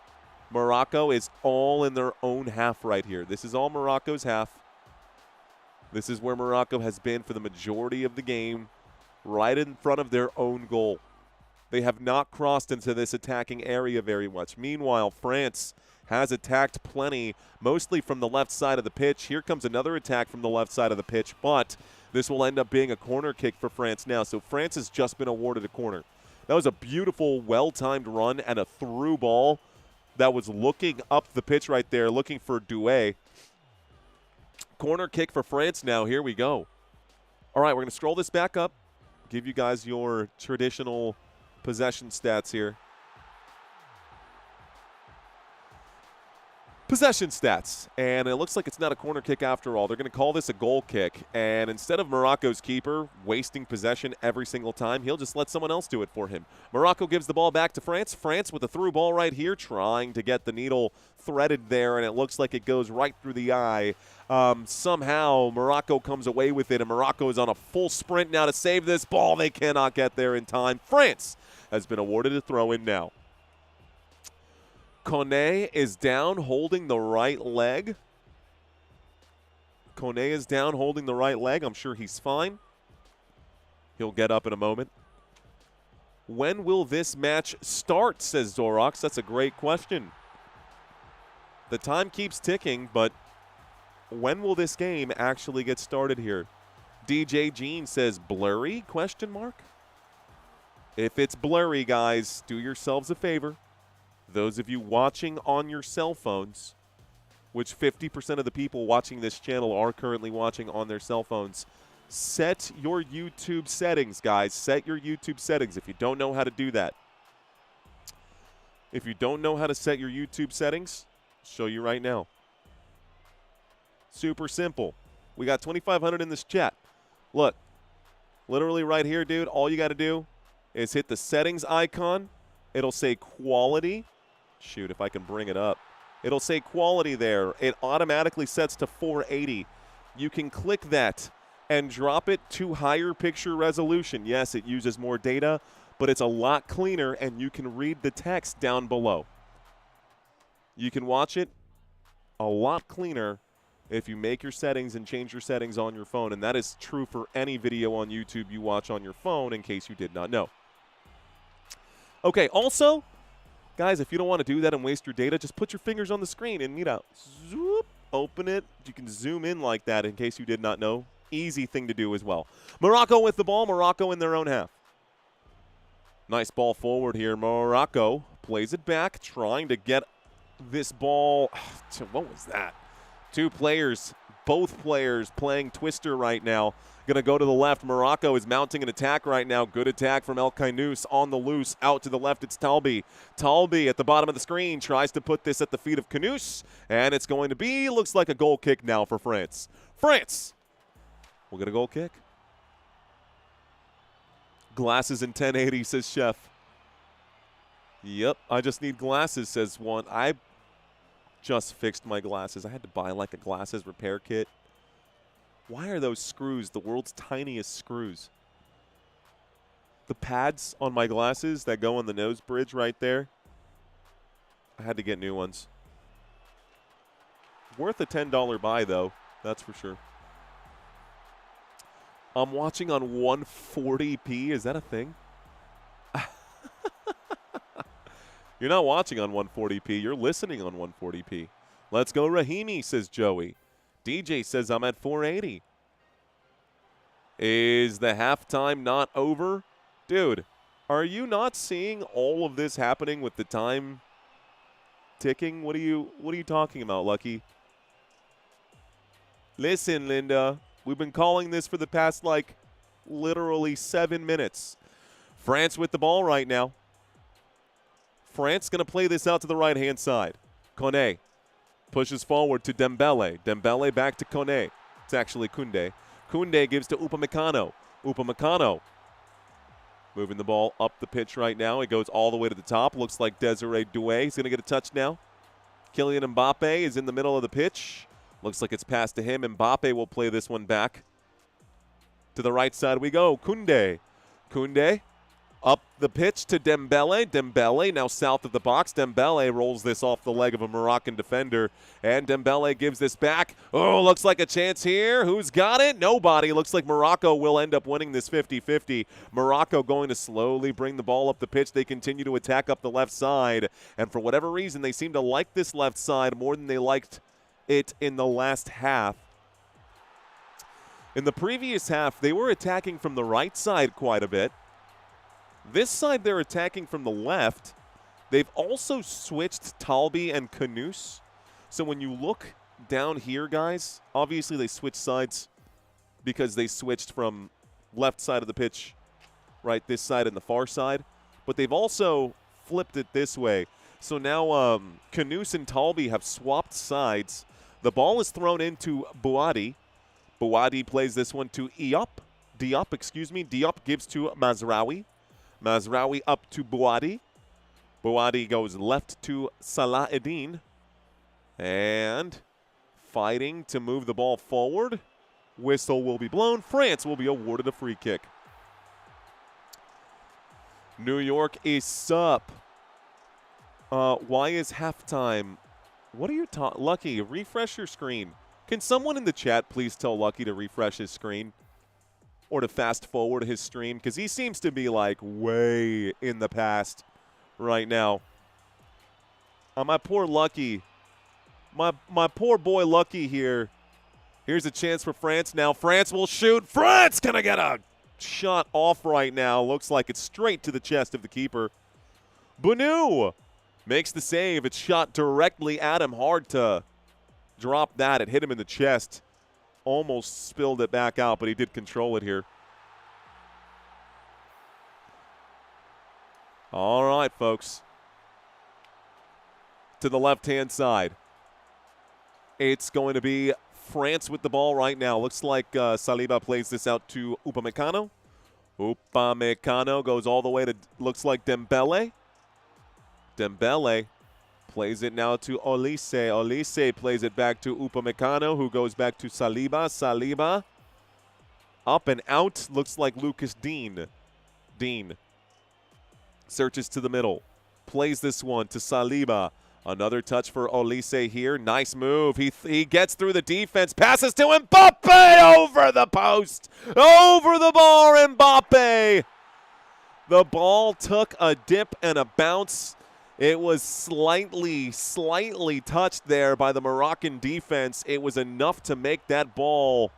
Morocco is all in their own half right here. This is all Morocco's half. This is where Morocco has been for the majority of the game, right in front of their own goal. They have not crossed into this attacking area very much. Meanwhile, France has attacked plenty, mostly from the left side of the pitch. Here comes another attack from the left side of the pitch, but this will end up being a corner kick for France now. So France has just been awarded a corner. That was a beautiful, well-timed run and a through ball that was looking up the pitch right there, looking for Doué. Corner kick for France now. Here we go. All right, we're going to scroll this back up, give you guys your traditional possession stats here. Possession stats, and it looks like it's not a corner kick after all. They're going to call this a goal kick, and instead of Morocco's keeper wasting possession every single time, he'll just let someone else do it for him. Morocco gives the ball back to France. France with a through ball right here, trying to get the needle threaded there, and it looks like it goes right through the eye. Somehow Morocco comes away with it, and Morocco is on a full sprint now to save this ball. They cannot get there in time. France has been awarded a throw-in now. Kone is down holding the right leg. Kone is down holding the right leg. I'm sure he's fine. He'll get up in a moment. When will this match start, says Zorox. That's a great question. The time keeps ticking, but when will this game actually get started here? DJ Jean says blurry, question mark? If it's blurry, guys, do yourselves a favor. Those of you watching on your cell phones, which 50% of the people watching this channel are currently watching on their cell phones, set your YouTube settings, guys. Set your YouTube settings if you don't know how to do that. If you don't know how to set your YouTube settings, Show you right now. Super simple. We got 2,500 in this chat. Look, literally right here, dude, all you got to do is hit the settings icon. It'll say quality. Shoot, if I can bring it up. It'll say quality there. It automatically sets to 480. You can click that and drop it to higher picture resolution. Yes, it uses more data, but it's a lot cleaner, and you can read the text down below. You can watch it a lot cleaner if you make your settings and change your settings on your phone, and that is true for any video on YouTube you watch on your phone, in case you did not know. Okay, also, guys, if you don't want to do that and waste your data, just put your fingers on the screen and, zoop, open it. You can zoom in like that, in case you did not know. Easy thing to do as well. Morocco with the ball. Morocco in their own half. Nice ball forward here. Morocco plays it back, trying to get this ball to, what was that? Two players, both players playing twister right now. Going to go to the left. Morocco is mounting an attack right now. Good attack from El Kainous on the loose. Out to the left, it's Talbi. Talbi at the bottom of the screen tries to put this at the feet of Kainous, and it's going to be, looks like a goal kick now for France. France will get a goal kick. Glasses in 1080, says Chef. Yep, I just need glasses, says one. I just fixed my glasses. I had to buy like a glasses repair kit. Why are those screws the world's tiniest screws? The pads on my glasses that go on the nose bridge right there, I had to get new ones. Worth a $10 buy, though. That's for sure. I'm watching on 140p. Is that a thing? You're not watching on 140p. You're listening on 140p. Let's go, Rahimi, says Joey. DJ says I'm at 480. Is the halftime not over? Dude, are you not seeing all of this happening with the time ticking? What are you talking about, Lucky? Listen, Linda, we've been calling this for the past, like, literally 7 minutes. France with the ball right now. France going to play this out to the right-hand side. Kone pushes forward to Dembele. Dembele back to Kone. It's actually Koundé. Koundé gives to Upamecano. Upamecano moving the ball up the pitch right now. It goes all the way to the top. Looks like Desiree Doué is going to get a touch now. Kylian Mbappé is in the middle of the pitch. Looks like it's passed to him. Mbappé will play this one back. To the right side we go. Koundé. Koundé up the pitch to Dembele. Dembele now south of the box. Dembele rolls this off the leg of a Moroccan defender. And Dembele gives this back. Oh, looks like a chance here. Who's got it? Nobody. Looks like Morocco will end up winning this 50-50. Morocco going to slowly bring the ball up the pitch. They continue to attack up the left side. And for whatever reason, they seem to like this left side more than they liked it in the last half. In the previous half, they were attacking from the right side quite a bit. This side, they're attacking from the left. They've also switched Talbi and Kainous. So when you look down here, guys, obviously they switched sides because they switched from left side of the pitch, right, this side and the far side. But they've also flipped it this way. So now Kainous and Talbi have swapped sides. The ball is thrown into Bouadi. Bouadi plays this one to Diop. Diop gives to Mazraoui. Mazraoui up to Bouadi. Bouadi goes left to Salah Eddin. And fighting to move the ball forward. Whistle will be blown. France will be awarded a free kick. New York is up. Why is halftime? What are you talking? Lucky, refresh your screen. Can someone in the chat please tell Lucky to refresh his screen? Or to fast forward his stream, because he seems to be like way in the past right now. My poor Lucky. My poor boy Lucky here. Here's a chance for France now. France will shoot. France gonna get a shot off right now. Looks like it's straight to the chest of the keeper. Bounou makes the save. It's shot directly at him. Hard to drop that. It hit him in the chest. Almost spilled it back out, but he did control it here. All right, folks. To the left-hand side. It's going to be France with the ball right now. Looks like Saliba plays this out to Upamecano. Upamecano goes all the way to, looks like Dembele. Dembele plays it now to Olise. Olise plays it back to Upamecano, who goes back to Saliba. Saliba up and out. Looks like Lucas Dean. Dean searches to the middle. Plays this one to Saliba. Another touch for Olise here. Nice move. He gets through the defense. Passes to Mbappé over the post. Over the bar, Mbappé. The ball took a dip and a bounce. It was slightly touched there by the Moroccan defense. It was enough to make that ball.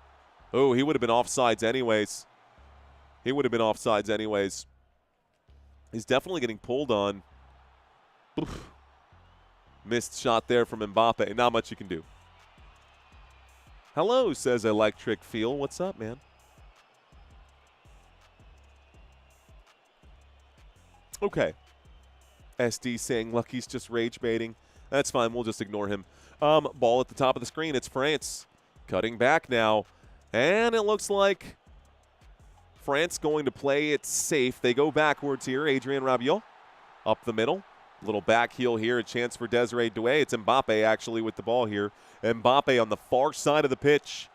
Oh, he would have been offsides anyways. He would have been offsides anyways. He's definitely getting pulled on. Oof. Missed shot there from Mbappe. Not much you can do. Hello, says Electric Feel. What's up, man? Okay. SD saying Lucky's just rage baiting. That's fine. We'll just ignore him. Ball at the top of the screen. It's France. Cutting back now. And it looks like France going to play it safe. They go backwards here. Adrien Rabiot up the middle. Little back heel here, a chance for Desiree Doué. It's Mbappe actually with the ball here. Mbappe on the far side of the pitch.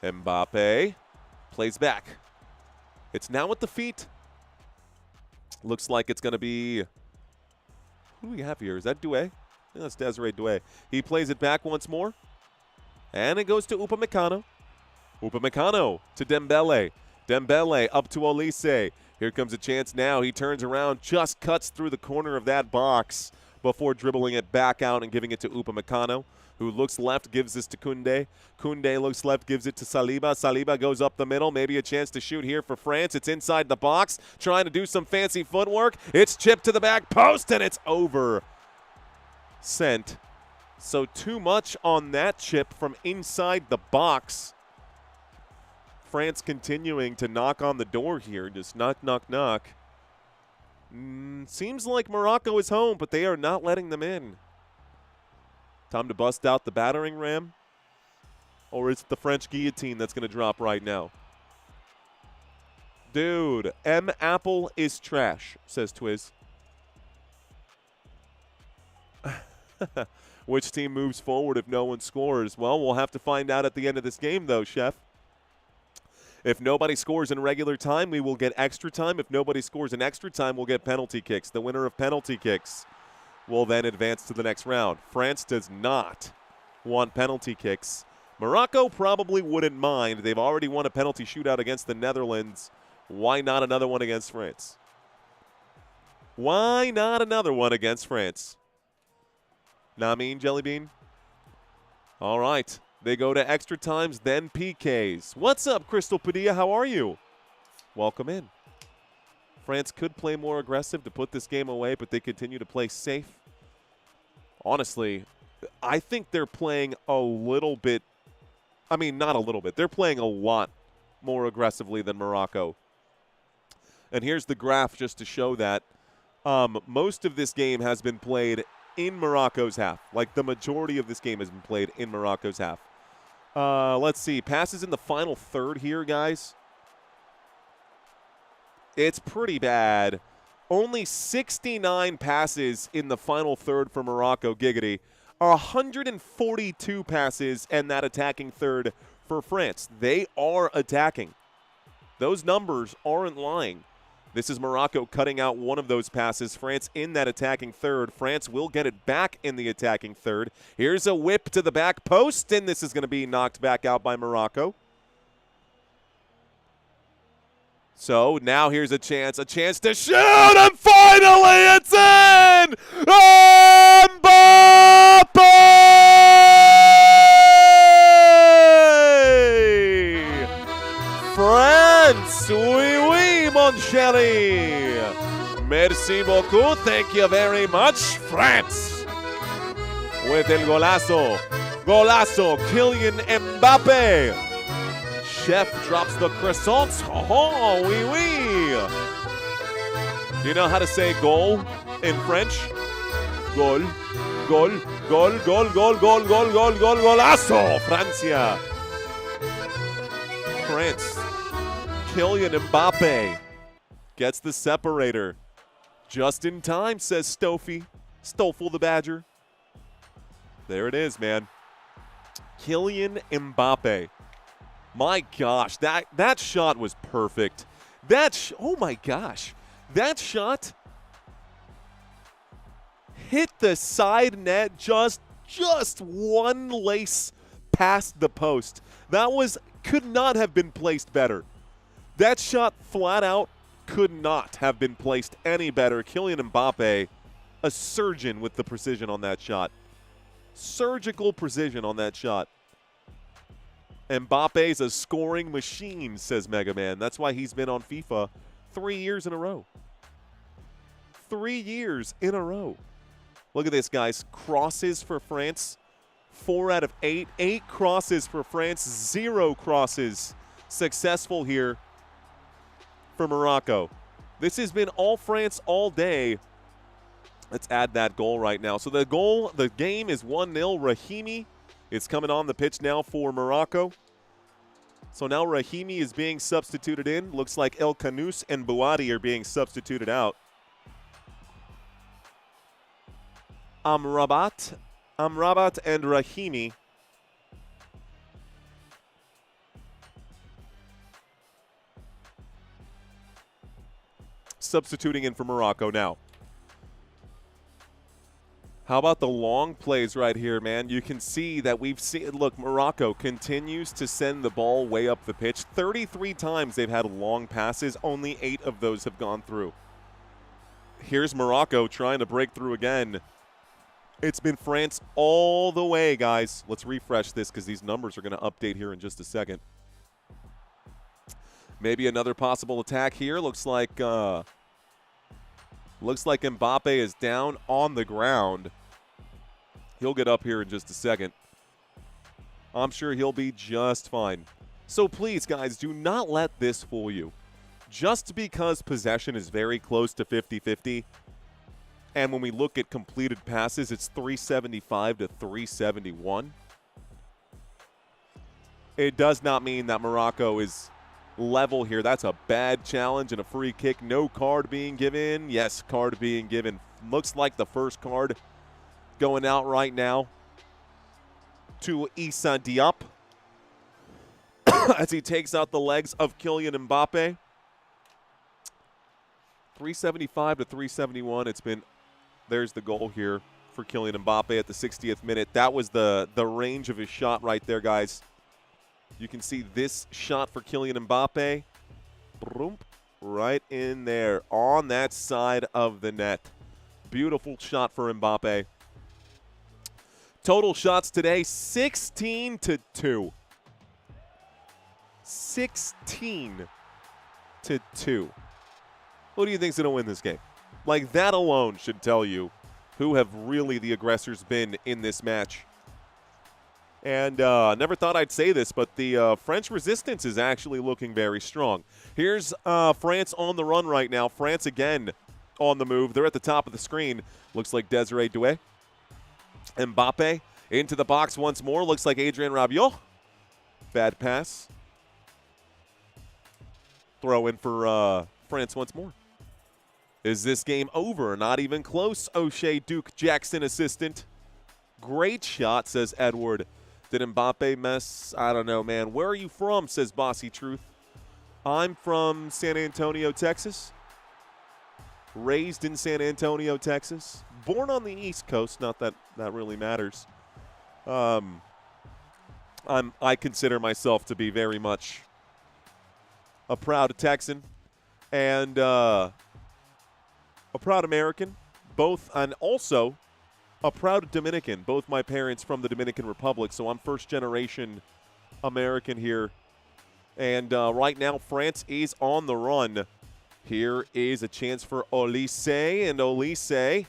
Mbappe plays back. It's now at the feet. Looks like it's going to be, who do we have here? Is that Doué? I think that's Desiree Doué. He plays it back once more. And it goes to Upamecano. Upamecano to Dembele. Dembele up to Olise. Here comes a chance now. He turns around, just cuts through the corner of that box before dribbling it back out and giving it to Upamecano, who looks left, gives this to Koundé. Koundé looks left, gives it to Saliba. Saliba goes up the middle. Maybe a chance to shoot here for France. It's inside the box, trying to do some fancy footwork. It's chipped to the back post, and it's over. Sent. So too much on that chip from inside the box. France continuing to knock on the door here. Just knock, knock, knock. Seems like Morocco is home, but they are not letting them in. Time to bust out the battering ram. Or is it the French guillotine that's going to drop right now? Dude, M Apple is trash, says Twiz. Which team moves forward if no one scores? Well, we'll have to find out at the end of this game, though, Chef. If nobody scores in regular time, we will get extra time. If nobody scores in extra time, we'll get penalty kicks. The winner of penalty kicks will then advance to the next round. France does not want penalty kicks. Morocco probably wouldn't mind. They've already won a penalty shootout against the Netherlands. Why not another one against France? Why not another one against France? Namin Jellybean? All right. They go to extra times, then PKs. What's up, Crystal Padilla? How are you? Welcome in. France could play more aggressive to put this game away, but they continue to play safe. Honestly, I think they're playing a little bit, I mean, not a little bit. They're playing a lot more aggressively than Morocco. And here's the graph just to show that. Most of this game has been played in Morocco's half. Like, the majority of this game has been played in Morocco's half. Let's see. Passes in the final third here, guys. It's pretty bad. Only 69 passes in the final third for Morocco, giggity. 142 passes in that attacking third for France. They are attacking. Those numbers aren't lying. This is Morocco cutting out one of those passes. France in that attacking third. France will get it back in the attacking third. Here's a whip to the back post, and this is going to be knocked back out by Morocco. So now here's a chance to shoot, and finally it's in! Mbappé! France, oui, oui, mon chéri. Merci beaucoup, thank you very much, France. With el golazo, Kylian Mbappé. Chef drops the croissants, oh, oui, oui. Do you know how to say goal in French? Goal. Gol, gol, gol, gol, gol, gol, gol, gol, golazo! Francia. France. Kylian Mbappé gets the separator. Just in time, says Stoffel the Badger. There it is, man. Kylian Mbappé. My gosh, that shot was perfect. Oh my gosh. That shot hit the side net just one lace past the post. Could not have been placed better. That shot flat out could not have been placed any better. Kylian Mbappé, a surgeon with the precision on that shot. Surgical precision on that shot. Mbappe's a scoring machine, says Mega Man. That's why he's been on FIFA 3 years in a row. 3 years in a row. Look at this, guys. Crosses for France. 4 out of 8. 8 crosses for France. 0 crosses successful here for Morocco. This has been all France all day. Let's add that goal right now. So the game is 1-0. Rahimi is coming on the pitch now for Morocco. So now Rahimi is being substituted in. Looks like El Kanous and Bouadi are being substituted out. Amrabat and Rahimi. Substituting in for Morocco now. How about the long plays right here, man? You can see that we've seen, look, Morocco continues to send the ball way up the pitch. 33 times they've had long passes. Only 8 of those have gone through. Here's Morocco trying to break through again. It's been France all the way, guys. Let's refresh this because these numbers are going to update here in just a second. Maybe another possible attack here. Looks like Mbappe is down on the ground. He'll get up here in just a second. I'm sure he'll be just fine. So please, guys, do not let this fool you. Just because possession is very close to 50-50, and when we look at completed passes, it's 375 to 371. It does not mean that Morocco is level here. That's a bad challenge and a free kick. No card being given. Yes, card being given. Looks like the first card going out right now to Issa Diop as he takes out the legs of Kylian Mbappé. 375 to 371. It's been, there's the goal here for Kylian Mbappé at the 60th minute. That was the range of his shot right there, guys. You can see this shot for Kylian Mbappé. Right in there on that side of the net. Beautiful shot for Mbappé. Total shots today, 16 to 2. 16 to 2. Who do you think's going to win this game? Like, that alone should tell you who have really the aggressors been in this match. And never thought I'd say this, but the French resistance is actually looking very strong. Here's France on the run right now. France again on the move. They're at the top of the screen. Looks like Desiree Doué. Mbappé into the box once more. Looks like Adrien Rabiot. Bad pass. Throw in for France once more. Is this game over? Not even close. O'Shea Duke Jackson assistant. Great shot, says Edward. Did Mbappe mess? I don't know, man. Where are you from, says Bossy Truth. I'm from San Antonio, Texas. Raised in San Antonio, Texas. Born on the East Coast. Not that that really matters. I consider myself to be very much a proud Texan and a proud American, both, and also a proud Dominican. Both my parents from the Dominican Republic, so I'm first generation American here. And right now, France is on the run. Here is a chance for Olise, and Olise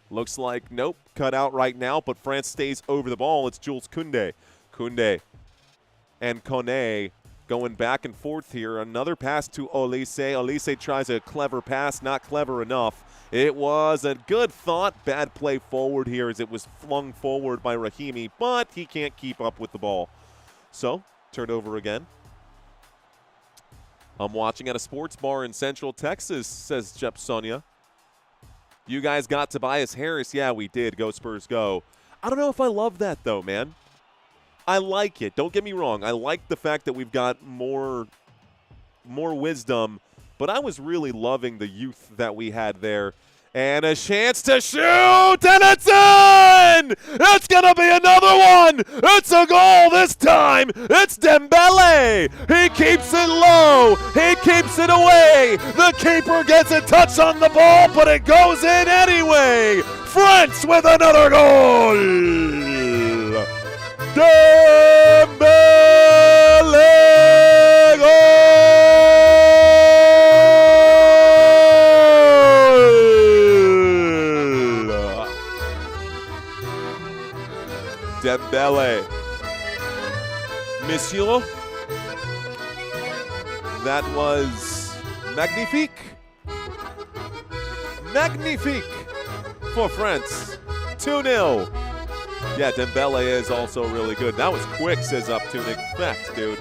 looks like, nope, cut out right now, but France stays over the ball. It's Jules Koundé. Koundé and Koné going back and forth here. Another pass to Olise. Olise tries a clever pass, not clever enough. It was a good thought. Bad play forward here as it was flung forward by Rahimi, but he can't keep up with the ball. So, turn over again. I'm watching at a sports bar in Central Texas, says Jep Sonia. You guys got Tobias Harris. Yeah, we did. Go Spurs, go. I don't know if I love that, though, man. I like it. Don't get me wrong. I like the fact that we've got more wisdom, but I was really loving the youth that we had there. And a chance to shoot, and it's in! It's going to be another one! It's a goal this time! It's Dembele! He keeps it low! He keeps it away! The keeper gets a touch on the ball, but it goes in anyway! France with another goal! Dembele goal! Dembele. Monsieur. That was magnifique. Magnifique for France. 2-0. Yeah, Dembele is also really good. That was quick, says Uptunic. Fact, dude.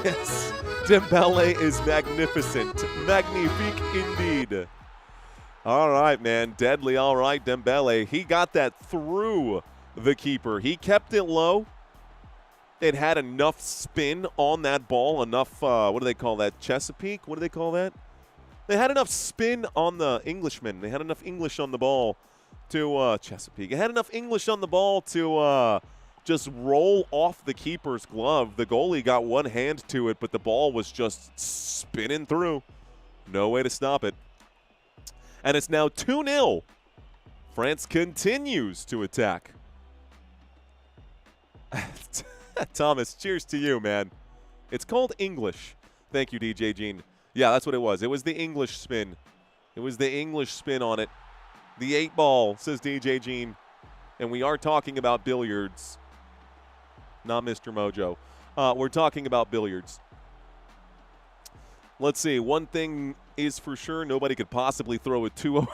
Yes, Dembele is magnificent. Magnifique indeed. All right, man. Deadly, all right, Dembele. He got that through the keeper. He kept it low. It had enough spin on that ball, enough, what do they call that, Chesapeake? What do they call that? They had enough spin on the Englishman. They had enough English on the ball to Chesapeake. It had enough English on the ball to just roll off the keeper's glove. The goalie got one hand to it, but the ball was just spinning through. No way to stop it. And it's now 2-0. France continues to attack. Thomas, cheers to you, man. It's called English. Thank you, DJ Gene. Yeah, that's what it was. It was the English spin. It was the English spin on it. The 8 ball, says DJ Gene. And we are talking about billiards. Not Mr. Mojo. We're talking about billiards. Let's see. One thing is for sure. Nobody could possibly throw a 2-0.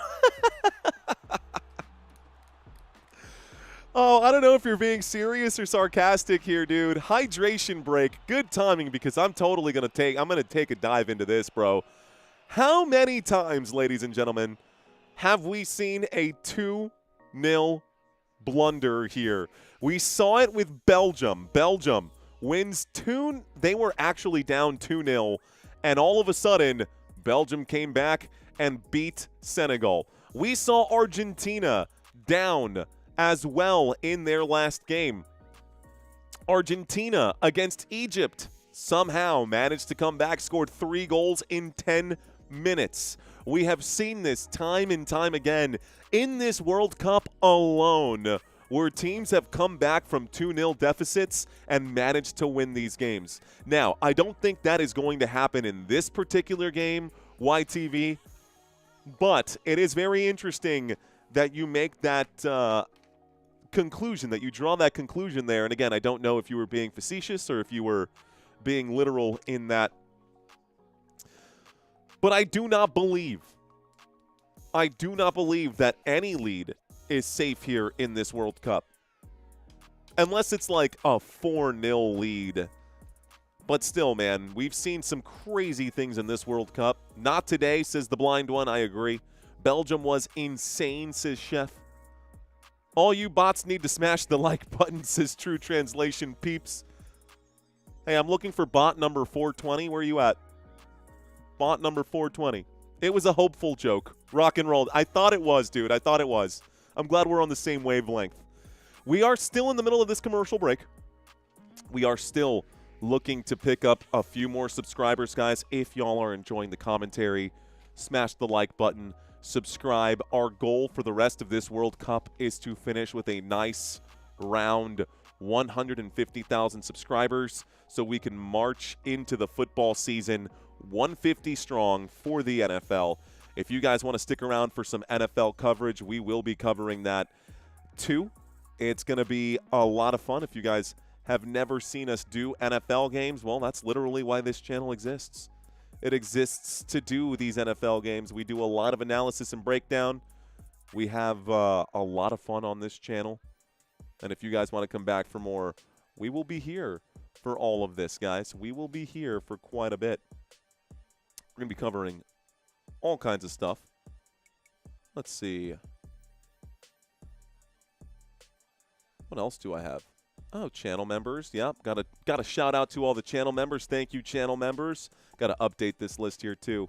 Oh, I don't know if you're being serious or sarcastic here, dude. Hydration break. Good timing because I'm totally going to take a dive into this, bro. How many times, ladies and gentlemen, have we seen a 2-0 blunder here? We saw it with Belgium. Belgium wins 2. They were actually down 2-0, and all of a sudden, Belgium came back and beat Senegal. We saw Argentina down as well in their last game. Argentina against Egypt somehow managed to come back, scored 3 goals in 10 minutes. We have seen this time and time again in this World Cup alone, where teams have come back from 2-0 deficits and managed to win these games. Now, I don't think that is going to happen in this particular game, YTV, but it is very interesting that you make that conclusion, that you draw that conclusion there. And again, I don't know if you were being facetious or if you were being literal in that. But I do not believe that any lead is safe here in this World Cup. Unless it's like a 4-0 lead. But still, man, we've seen some crazy things in this World Cup. Not today, says the blind one. I agree. Belgium was insane, says Chef. All you bots need to smash the like button, says True Translation Peeps. Hey, I'm looking for bot number 420. Where are you at? Bot number 420. It was a hopeful joke. Rock and roll. I thought it was, dude. I thought it was. I'm glad we're on the same wavelength. We are still in the middle of this commercial break. We are still looking to pick up a few more subscribers, guys. If y'all are enjoying the commentary, smash the like button. Subscribe. Our goal for the rest of this World Cup is to finish with a nice round 150,000 subscribers so we can march into the football season 150 strong for the NFL. If you guys want to stick around for some NFL coverage, we will be covering that too. It's going to be a lot of fun if you guys have never seen us do NFL games, well, that's literally why this channel exists. It exists to do these NFL games. We do a lot of analysis and breakdown. We have a lot of fun on this channel. And if you guys want to come back for more, we will be here for all of this, guys. We will be here for quite a bit. We're going to be covering all kinds of stuff. Let's see. What else do I have? Oh, channel members. Yep, got a shout out to all the channel members. Thank you, channel members. Got to update this list here too.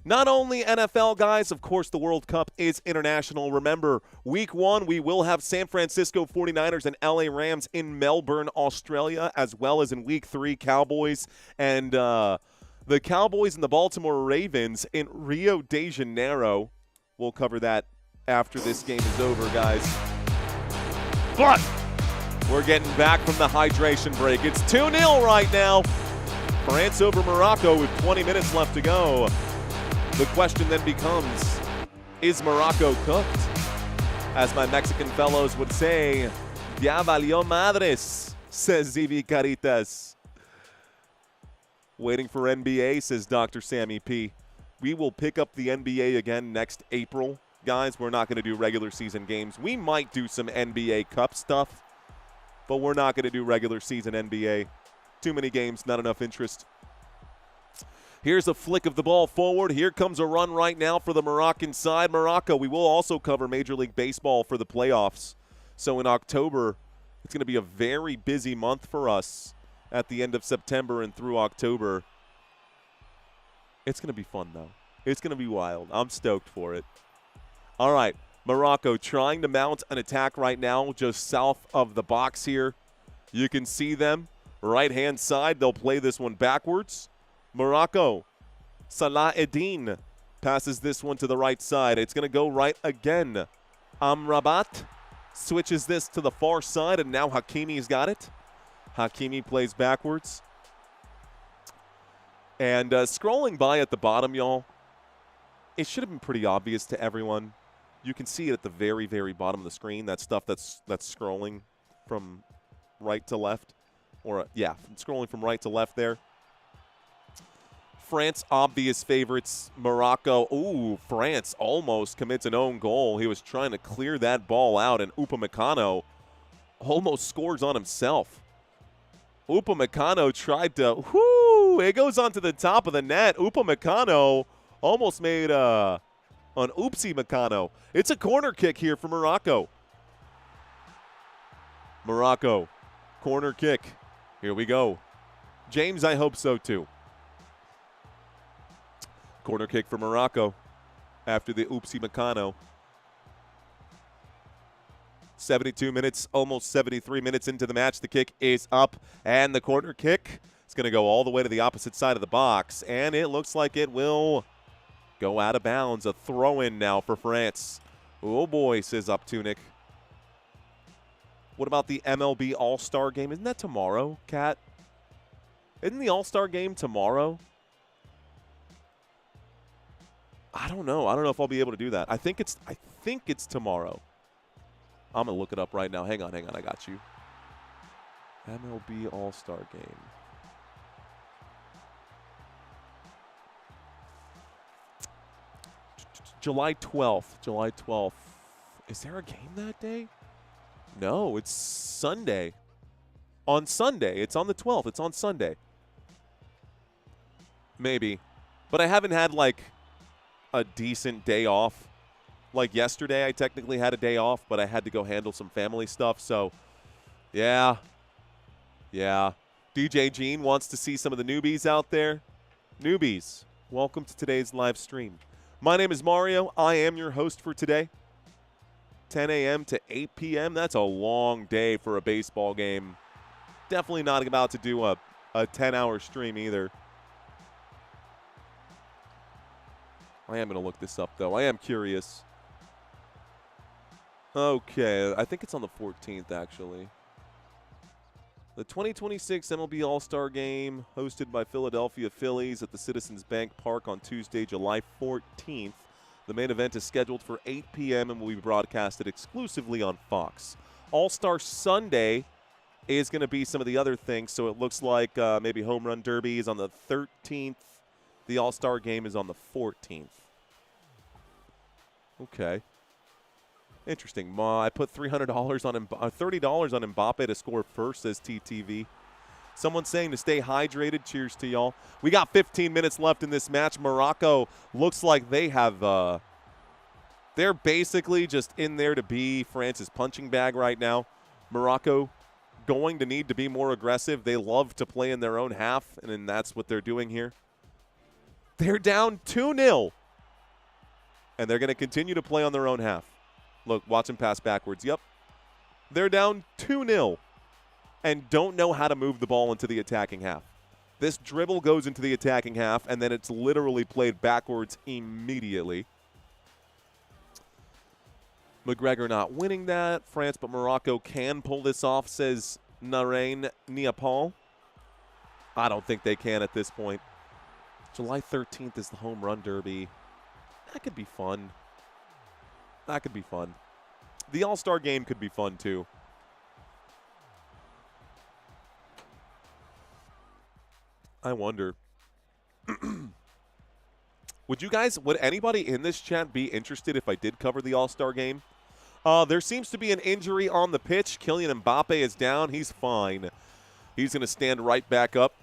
Not only NFL, guys, of course, the World Cup is international. Remember, week 1, we will have San Francisco 49ers and LA Rams in Melbourne, Australia, as well as in week 3, Cowboys and the Cowboys and the Baltimore Ravens in Rio de Janeiro. We'll cover that after this game is over, guys. But we're getting back from the hydration break. It's 2-0 right now. France over Morocco with 20 minutes left to go. The question then becomes, is Morocco cooked? As my Mexican fellows would say, ya valió madres, says Zivi Caritas. Waiting for NBA, says Dr. Sammy P. We will pick up the NBA again next April. Guys, we're not going to do regular season games. We might do some NBA Cup stuff, but we're not going to do regular season NBA. Too many games, not enough interest. Here's a flick of the ball forward. Here comes a run right now for the Moroccan side. Morocco, we will also cover Major League Baseball for the playoffs. So in October, it's going to be a very busy month for us at the end of September and through October. It's going to be fun, though. It's going to be wild. I'm stoked for it. All right, Morocco trying to mount an attack right now just south of the box here. You can see them. Right-hand side, they'll play this one backwards. Morocco, Salah Eddin passes this one to the right side. It's going to go right again. Amrabat switches this to the far side, and now Hakimi's got it. Hakimi plays backwards. And scrolling by at the bottom, y'all, it should have been pretty obvious to everyone. You can see it at the very, very bottom of the screen, that stuff that's scrolling from right to left. Or, yeah, scrolling from right to left there. France, obvious favorites. Morocco, ooh, France almost commits an own goal. He was trying to clear that ball out, and Upamecano almost scores on himself. Upamecano tried to, it goes onto the top of the net. Upamecano almost made an oopsie Meccano. It's a corner kick here for Morocco. Morocco, corner kick. Here we go. James, I hope so too. Corner kick for Morocco after the oopsie Meccano. 72 minutes, almost 73 minutes into the match. The kick is up, and the corner kick is going to go all the way to the opposite side of the box, and it looks like it will go out of bounds. A throw-in now for France. Oh, boy, says Uptunic. What about the MLB All-Star Game? Isn't that tomorrow, Kat? Isn't the All-Star Game tomorrow? I don't know. I don't know if I'll be able to do that. I think it's tomorrow. I'm going to look it up right now. Hang on. I got you. MLB All-Star Game. July 12th. July 12th. Is there a game that day? No, it's Sunday. On Sunday. It's on the 12th. It's on Sunday. Maybe. But I haven't had, like, a decent day off. Like yesterday, I technically had a day off, but I had to go handle some family stuff. So, yeah. DJ Gene wants to see some of the newbies out there. Newbies, welcome to today's live stream. My name is Mario. I am your host for today. 10 a.m. to 8 p.m. That's a long day for a baseball game. Definitely not about to do a 10-hour stream either. I am going to look this up, though. I am curious. Okay, I think it's on the 14th, actually. The 2026 MLB All-Star Game, hosted by Philadelphia Phillies at the Citizens Bank Park on Tuesday, July 14th. The main event is scheduled for 8 p.m. and will be broadcasted exclusively on Fox. All-Star Sunday is going to be some of the other things. So it looks like maybe Home Run Derby is on the 13th. The All-Star game is on the 14th. Okay. Interesting. I put $300 on $30 on Mbappé to score first, says TTV. Someone saying to stay hydrated. Cheers to y'all. We got 15 minutes left in this match. Morocco looks like they have they're basically just in there to be France's punching bag right now. Morocco going to need to be more aggressive. They love to play in their own half, and then that's what they're doing here. They're down 2-0, and they're going to continue to play on their own half. Look, watch him pass backwards. Yep. They're down 2-0 and don't know how to move the ball into the attacking half. This dribble goes into the attacking half, and then it's literally played backwards immediately. McGregor not winning that. France, but Morocco can pull this off, says Narain Niapal. I don't think they can at this point. July 13th is the Home Run Derby. That could be fun. That could be fun. The All-Star game could be fun, too. I wonder. Would anybody in this chat be interested if I did cover the All-Star game? There seems to be an injury on the pitch. Kylian Mbappé is down. He's fine. He's going to stand right back up,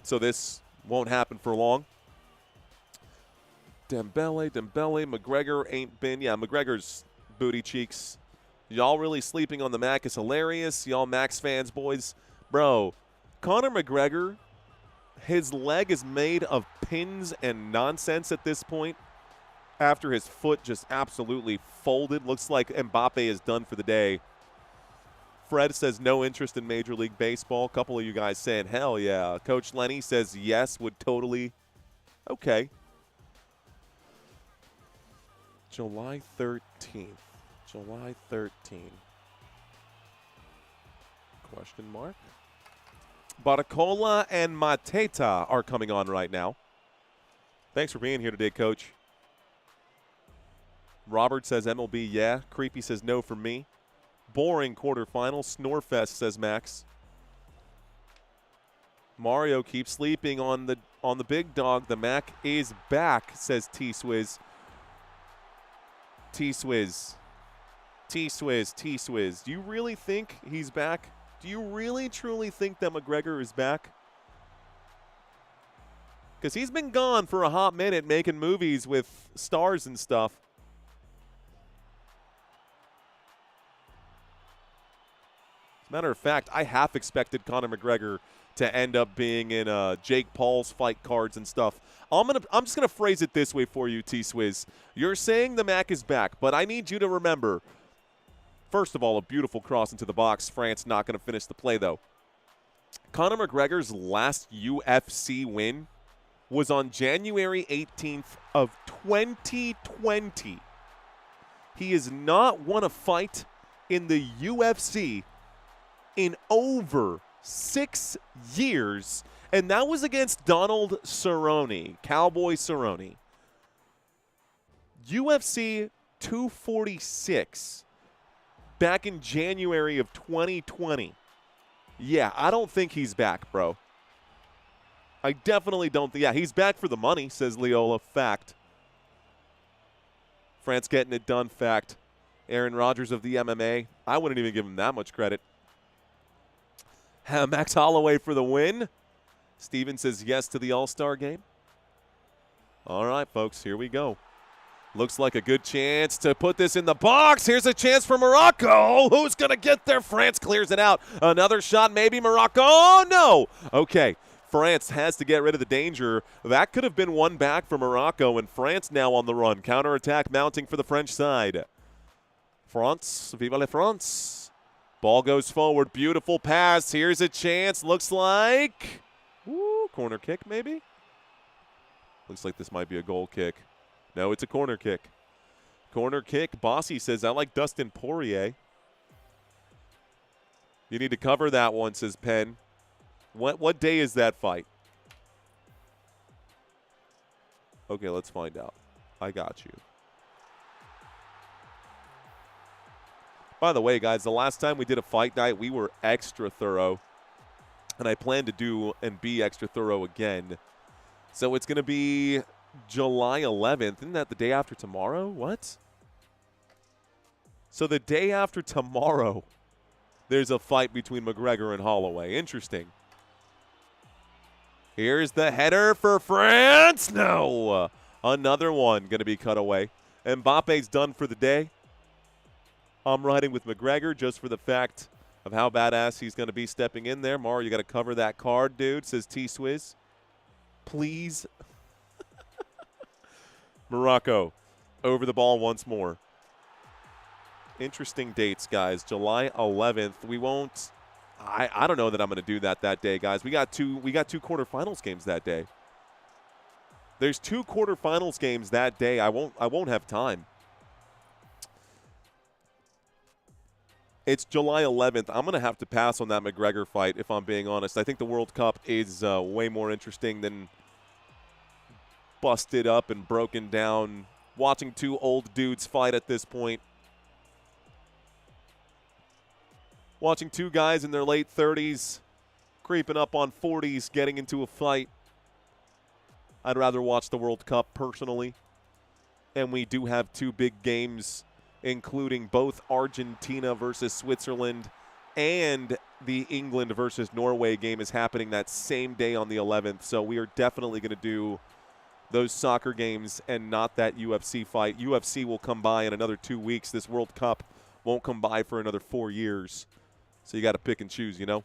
so this won't happen for long. Dembele, McGregor ain't been. Yeah, McGregor's booty cheeks. Y'all really sleeping on the Mac is hilarious. Y'all Max fans, boys. Bro, Conor McGregor, his leg is made of pins and nonsense at this point after his foot just absolutely folded. Looks like Mbappe is done for the day. Fred says no interest in Major League Baseball. A couple of you guys saying hell yeah. Coach Lenny says yes, would totally. Okay. July 13th. July 13th. Question mark. Baracola and Mateta are coming on right now. Thanks for being here today, Coach. Robert says MLB, yeah. Creepy says no for me. Boring quarterfinal. Snorefest, says Max. Mario keeps sleeping on the big dog. The Mac is back, says T-Swizz. T-Swizz. T-Swizz. T-Swizz. Do you really think he's back? Do you really, truly think that McGregor is back? Because he's been gone for a hot minute making movies with stars and stuff. As a matter of fact, I half expected Conor McGregor to end up being in Jake Paul's fight cards and stuff. I'm just gonna phrase it this way for you, T-Swizz. You're saying the Mac is back, but I need you to remember, first of all, a beautiful cross into the box. France not going to finish the play, though. Conor McGregor's last UFC win was on January 18th of 2020. He has not won a fight in the UFC in over 6 years, and that was against Donald Cerrone, Cowboy Cerrone. UFC 246 back in January of 2020. Yeah, I don't think he's back, bro. I definitely don't think. Yeah, he's back for the money, says Leola. Fact. France getting it done. Fact. Aaron Rodgers of the MMA. I wouldn't even give him that much credit. Max Holloway for the win. Steven says yes to the All-Star game. All right, folks, here we go. Looks like a good chance to put this in the box. Here's a chance for Morocco. Who's going to get there? France clears it out. Another shot, maybe Morocco. Oh, no. Okay, France has to get rid of the danger. That could have been one back for Morocco, and France now on the run. Counterattack mounting for the French side. France, vive la France. Ball goes forward. Beautiful pass. Here's a chance. Looks like, ooh, corner kick maybe? Looks like this might be a goal kick. No, it's a corner kick. Corner kick. Bossy says, I like Dustin Poirier. You need to cover that one, says Penn. What day is that fight? Okay, let's find out. I got you. By the way, guys, the last time we did a fight night, we were extra thorough. And I plan to do and be extra thorough again. So it's going to be July 11th. Isn't that the day after tomorrow? What? So the day after tomorrow, there's a fight between McGregor and Holloway. Interesting. Here's the header for France. No. Another one going to be cut away. Mbappe's done for the day. I'm riding with McGregor just for the fact of how badass he's going to be stepping in there. Mario, you got to cover that card, dude, says T-Swizz. Please. Morocco over the ball once more. Interesting dates, guys. July 11th. We won't. I don't know that I'm going to do that day, guys. We got two quarterfinals games that day. There's 2 quarterfinals games that day. I won't have time. It's July 11th. I'm going to have to pass on that McGregor fight, if I'm being honest. I think the World Cup is way more interesting than busted up and broken down. Watching 2 old dudes fight at this point. Watching 2 guys in their late 30s, creeping up on 40s, getting into a fight. I'd rather watch the World Cup personally. And we do have 2 big games, including both Argentina versus Switzerland and the England versus Norway game is happening that same day on the 11th. So we are definitely going to do those soccer games and not that UFC fight. UFC will come by in another 2 weeks. This World Cup won't come by for another 4 years. So you got to pick and choose, you know?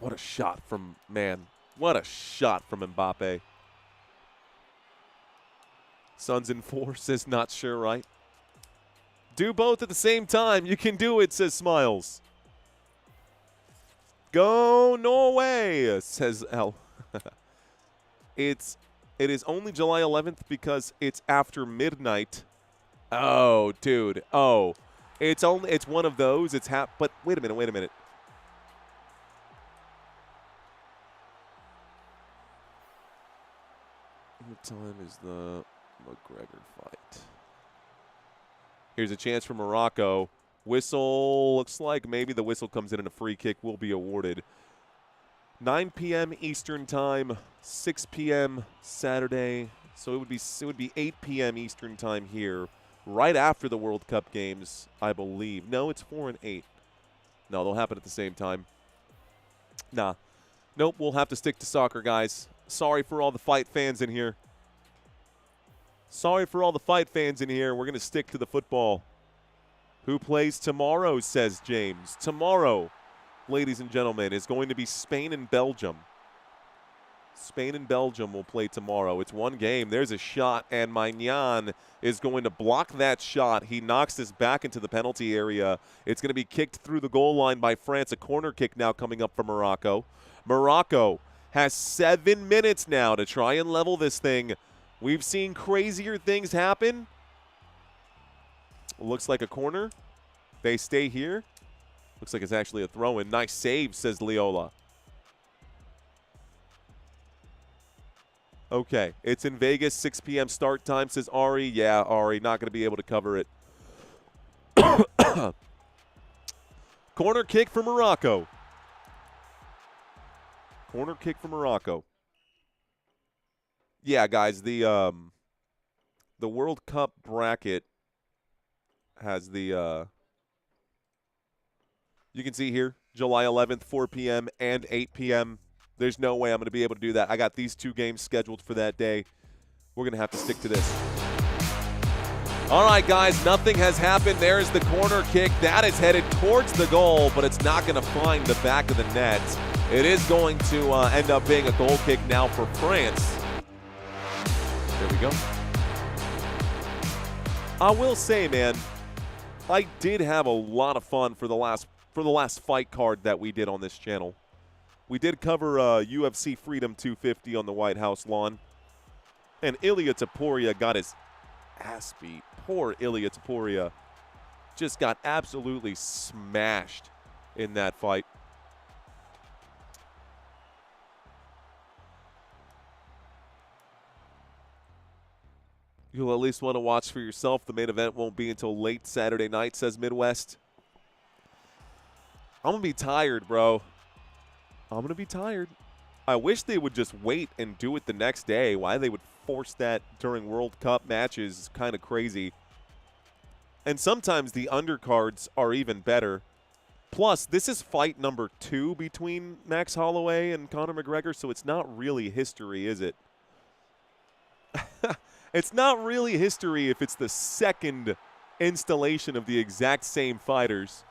What a shot from, man. What a shot from Mbappé. Suns in 4 says not sure, right? Do both at the same time. You can do it, says Smiles. Go Norway, says L. It is only July 11th because it's after midnight. Oh, dude. Oh. It's one of those. But wait a minute. What time is the McGregor fight? Here's a chance for Morocco. Whistle. Looks like maybe the whistle comes in and a free kick will be awarded. 9 p.m. Eastern time, 6 p.m. Saturday. So it would be 8 p.m. Eastern time here, right after the World Cup games, I believe. No, it's 4 and 8. No, they'll happen at the same time. Nah. Nope, we'll have to stick to soccer, guys. Sorry for all the fight fans in here. We're going to stick to the football. Who plays tomorrow, says James. Tomorrow, ladies and gentlemen, is going to be Spain and Belgium. Spain and Belgium will play tomorrow. It's one game. There's a shot, and Maignan is going to block that shot. He knocks this back into the penalty area. It's going to be kicked through the goal line by France. A corner kick now coming up for Morocco. Morocco has 7 minutes now to try and level this thing. We've seen crazier things happen. Looks like a corner. They stay here. Looks like it's actually a throw-in. Nice save, says Leola. Okay, it's in Vegas, 6 p.m. start time, says Ari. Yeah, Ari, not going to be able to cover it. Corner kick for Morocco. Corner kick for Morocco. Yeah, guys, the World Cup bracket has the you can see here, July 11th, 4 p.m. and 8 p.m. There's no way I'm going to be able to do that. I got these 2 games scheduled for that day. We're going to have to stick to this. All right, guys, nothing has happened. There's the corner kick. That is headed towards the goal, but it's not going to find the back of the net. It is going to end up being a goal kick now for France. There we go. I will say, man, I did have a lot of fun for the last fight card that we did on this channel. We did cover UFC Freedom 250 on the White House lawn. And Ilia Topuria got his ass beat. Poor Ilia Topuria. Just got absolutely smashed in that fight. You'll at least want to watch for yourself. The main event won't be until late Saturday night, says Midwest. I'm going to be tired, bro. I'm going to be tired. I wish they would just wait and do it the next day. Why they would force that during World Cup matches is kind of crazy. And sometimes the undercards are even better. Plus, this is fight number 2 between Max Holloway and Conor McGregor, so it's not really history, is it? It's not really history if it's the second installation of the exact same fighters.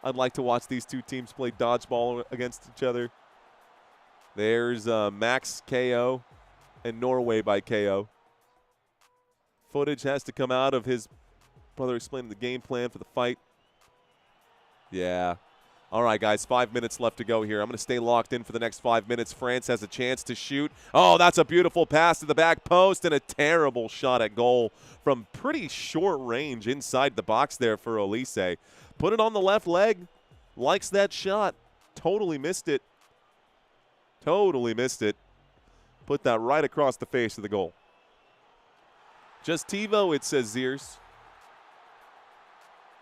I'd like to watch these two teams play dodgeball against each other. There's Max KO and Norway by KO. Footage has to come out of his brother explaining the game plan for the fight. Yeah. All right, guys, 5 minutes left to go here. I'm going to stay locked in for the next 5 minutes. France has a chance to shoot. Oh, that's a beautiful pass to the back post and a terrible shot at goal from pretty short range inside the box there for Olise. Put it on the left leg. Likes that shot. Totally missed it. Totally missed it. Put that right across the face of the goal. Just TiVo, it says Ziers.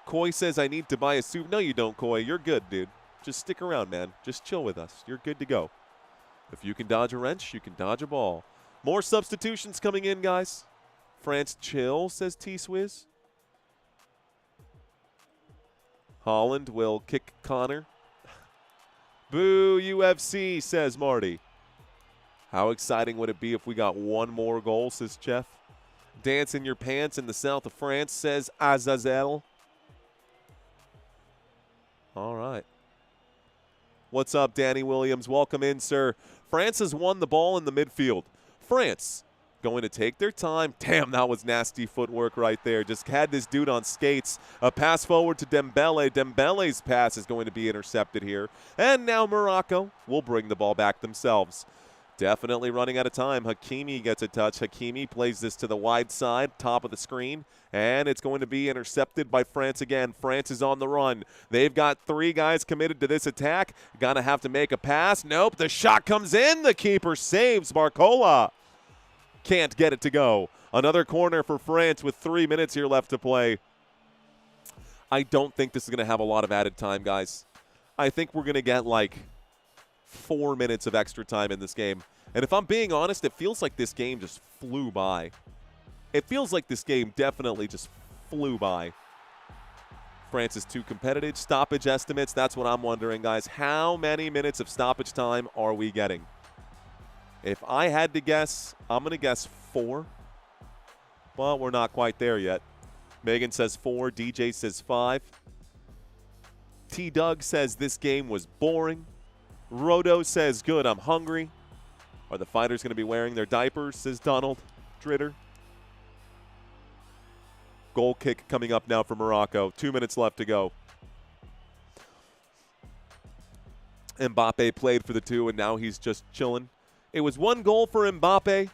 Coy says, I need to buy a suit. No, you don't, Coy. You're good, dude. Just stick around, man. Just chill with us. You're good to go. If you can dodge a wrench, you can dodge a ball. More substitutions coming in, guys. France chill, says T-Swizz. Holland will kick Connor. Boo, UFC, says Marty. How exciting would it be if we got one more goal, says Jeff. Dance in your pants in the south of France, says Azazel. All right. What's up, Danny Williams? Welcome in, sir. France has won the ball in the midfield. France going to take their time. Damn, that was nasty footwork right there. Just had this dude on skates. A pass forward to Dembele. Dembele's pass is going to be intercepted here. And now Morocco will bring the ball back themselves. Definitely running out of time. Hakimi gets a touch. Hakimi plays this to the wide side, top of the screen, and it's going to be intercepted by France again. France is on the run. They've got 3 guys committed to this attack. Gonna have to make a pass. Nope, the shot comes in. The keeper saves. Barcola can't get it to go. Another corner for France with 3 minutes here left to play. I don't think this is going to have a lot of added time, guys. I think we're going to get like 4 minutes of extra time in this game. And if I'm being honest, it feels like this game just flew by. It feels like this game definitely just flew by. France is too competitive. Stoppage estimates, that's what I'm wondering, guys. How many minutes of stoppage time are we getting? If I had to guess, I'm going to guess 4. But we're not quite there yet. Megan says 4. DJ says 5. T-Doug says this game was boring. Rodo says, good, I'm hungry. Are the fighters going to be wearing their diapers, says Donald Dritter. Goal kick coming up now for Morocco. 2 minutes left to go. Mbappé played for the 2, and now he's just chilling. It was 1 goal for Mbappé.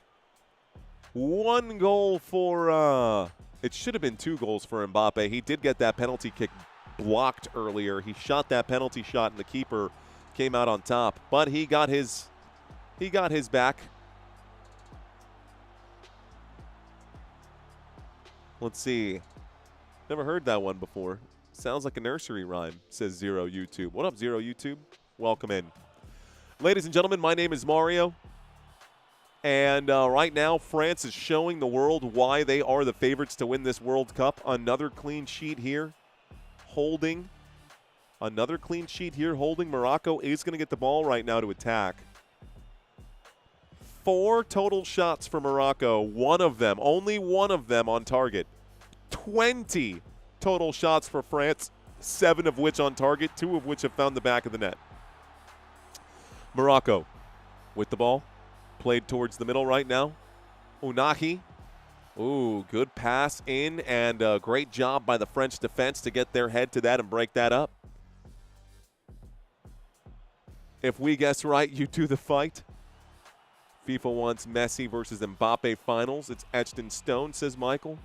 1 goal for, it should have been 2 goals for Mbappé. He did get that penalty kick blocked earlier. He shot that penalty shot, and the keeper came out on top. But he got his back. Let's see. Never heard that one before. Sounds like a nursery rhyme, says Zero YouTube. What up, Zero YouTube? Welcome in. Ladies and gentlemen, my name is Mario. And right now, France is showing the world why they are the favorites to win this World Cup. Another clean sheet here. Holding. Another clean sheet here. Holding. Morocco is going to get the ball right now to attack. 4 total shots for Morocco. One of them, only one of them on target. 20 total shots for France. 7 of which on target. 2 of which have found the back of the net. Morocco with the ball. Played towards the middle right now. Unahi. Ooh, good pass in, and a great job by the French defense to get their head to that and break that up. If we guess right, you do the fight. FIFA wants Messi versus Mbappe finals. It's etched in stone, says Michael.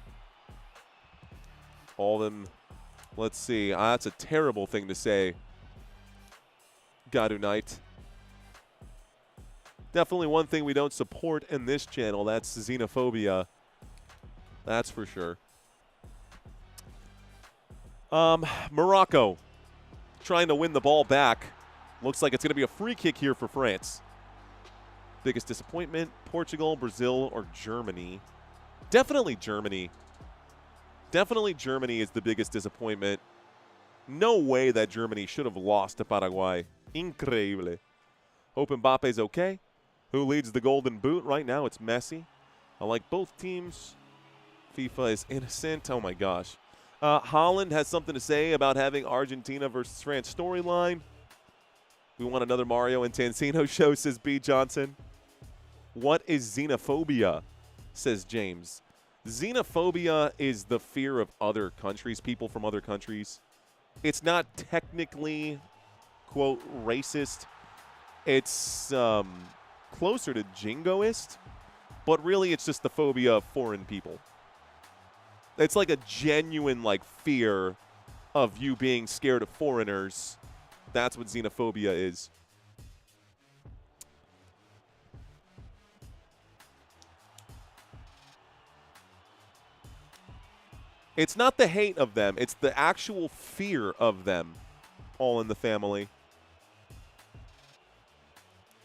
All of them. Let's see. That's a terrible thing to say. Gadu Knight. Definitely one thing we don't support in this channel. That's xenophobia. That's for sure. Morocco trying to win the ball back. Looks like it's going to be a free kick here for France. Biggest disappointment, Portugal, Brazil, or Germany? Definitely Germany. Definitely Germany is the biggest disappointment. No way that Germany should have lost to Paraguay. Increíble. Hope Mbappe's okay. Who leads the Golden Boot right now? It's Messi. I like both teams. FIFA is innocent. Oh, my gosh. Holland has something to say about having Argentina versus France storyline. We want another Mario and Tansino show, says B. Johnson. What is xenophobia, says James. Xenophobia is the fear of other countries, people from other countries. It's not technically, quote, racist. It's closer to jingoist, but really it's just the phobia of foreign people. It's like a genuine, like, fear of you being scared of foreigners. That's what xenophobia is. It's not the hate of them. It's the actual fear of them all in the family.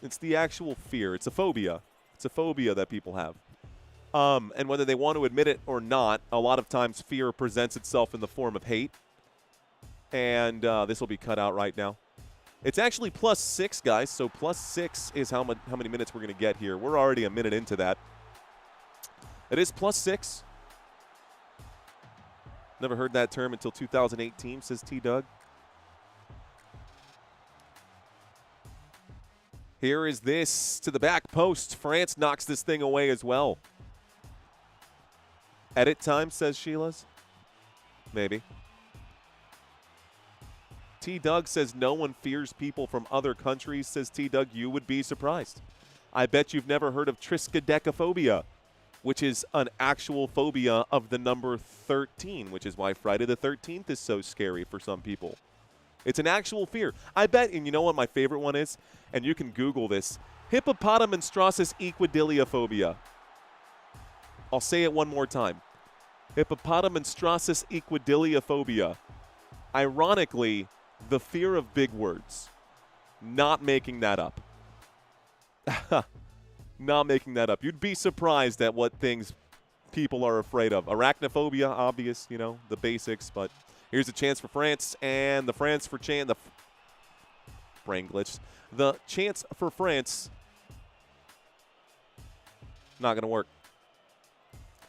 It's the actual fear. It's a phobia. It's a phobia that people have. And whether they want to admit it or not, a lot of times fear presents itself in the form of hate. And this will be cut out right now. It's actually +6, guys. So +6 is how many minutes we're going to get here. We're already a minute into that. It is +6. Never heard that term until 2018, says T-Doug. Here is this to the back post. France knocks this thing away as well. Edit time, says Sheila's. Maybe. T-Doug says no one fears people from other countries, says T-Doug. You would be surprised. I bet you've never heard of triskaidekaphobia, which is an actual phobia of the number 13, which is why Friday the 13th is so scary for some people. It's an actual fear. I bet, and you know what my favorite one is? And you can Google this. Hippopotamonstrossus equidiliophobia. I'll say it one more time. Hippopotamonstrossus equidiliophobia. Ironically, the fear of big words. Not making that up. Not making that up. You'd be surprised at what things people are afraid of. Arachnophobia, obvious, you know, the basics. But here's a chance for France, and the France for the brain glitch. The chance for France, not going to work.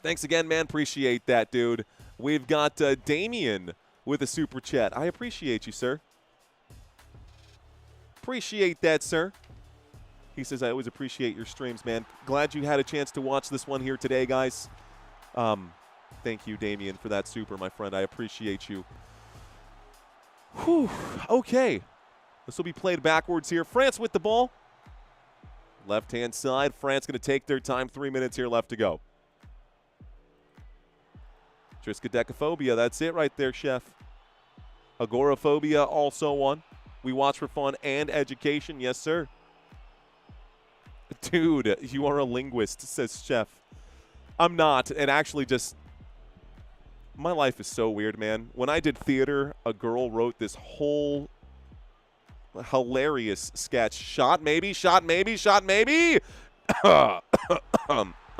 Thanks again, man. Appreciate that, dude. We've got Damien with a super chat. I appreciate you, sir. Appreciate that, sir. He says, I always appreciate your streams, man. Glad you had a chance to watch this one here today, guys. Thank you, Damien, for that super, my friend. I appreciate you. Whew. Okay. This will be played backwards here. France with the ball. Left-hand side. France going to take their time. 3 minutes here left to go. Triskaidekaphobia. That's it right there, chef. Agoraphobia, also one. We watch for fun and education. Yes, sir. Dude, you are a linguist, says Chef. I'm not, and actually just, my life is so weird, man. When I did theater, a girl wrote this whole hilarious sketch. Shot maybe, shot maybe, shot maybe. I'm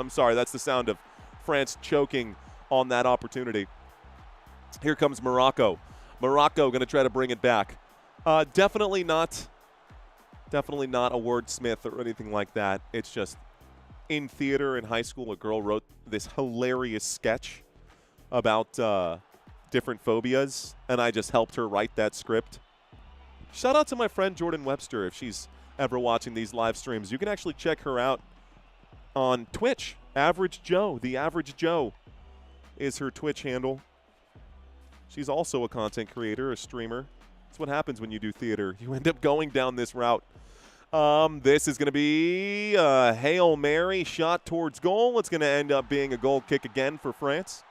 sorry, that's the sound of France choking on that opportunity. Here comes Morocco. Morocco going to try to bring it back. Definitely not a wordsmith or anything like that. It's just in theater in high school, a girl wrote this hilarious sketch about different phobias, and I just helped her write that script. Shout out to my friend Jordan Webster if she's ever watching these live streams. You can actually check her out on Twitch. Average Joe, the Average Joe is her Twitch handle. She's also a content creator, a streamer. That's what happens when you do theater. You end up going down this route. This is going to be a Hail Mary shot towards goal. It's going to end up being a goal kick again for France.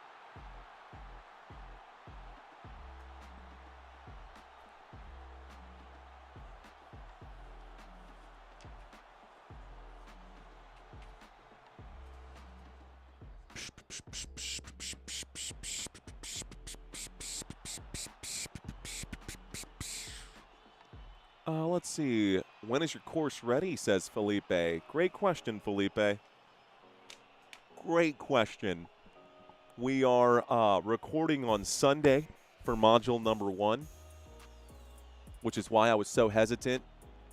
Let's see. When is your course ready, says Felipe. Great question, Felipe. Great question. We are recording on Sunday for module number 1, which is why I was so hesitant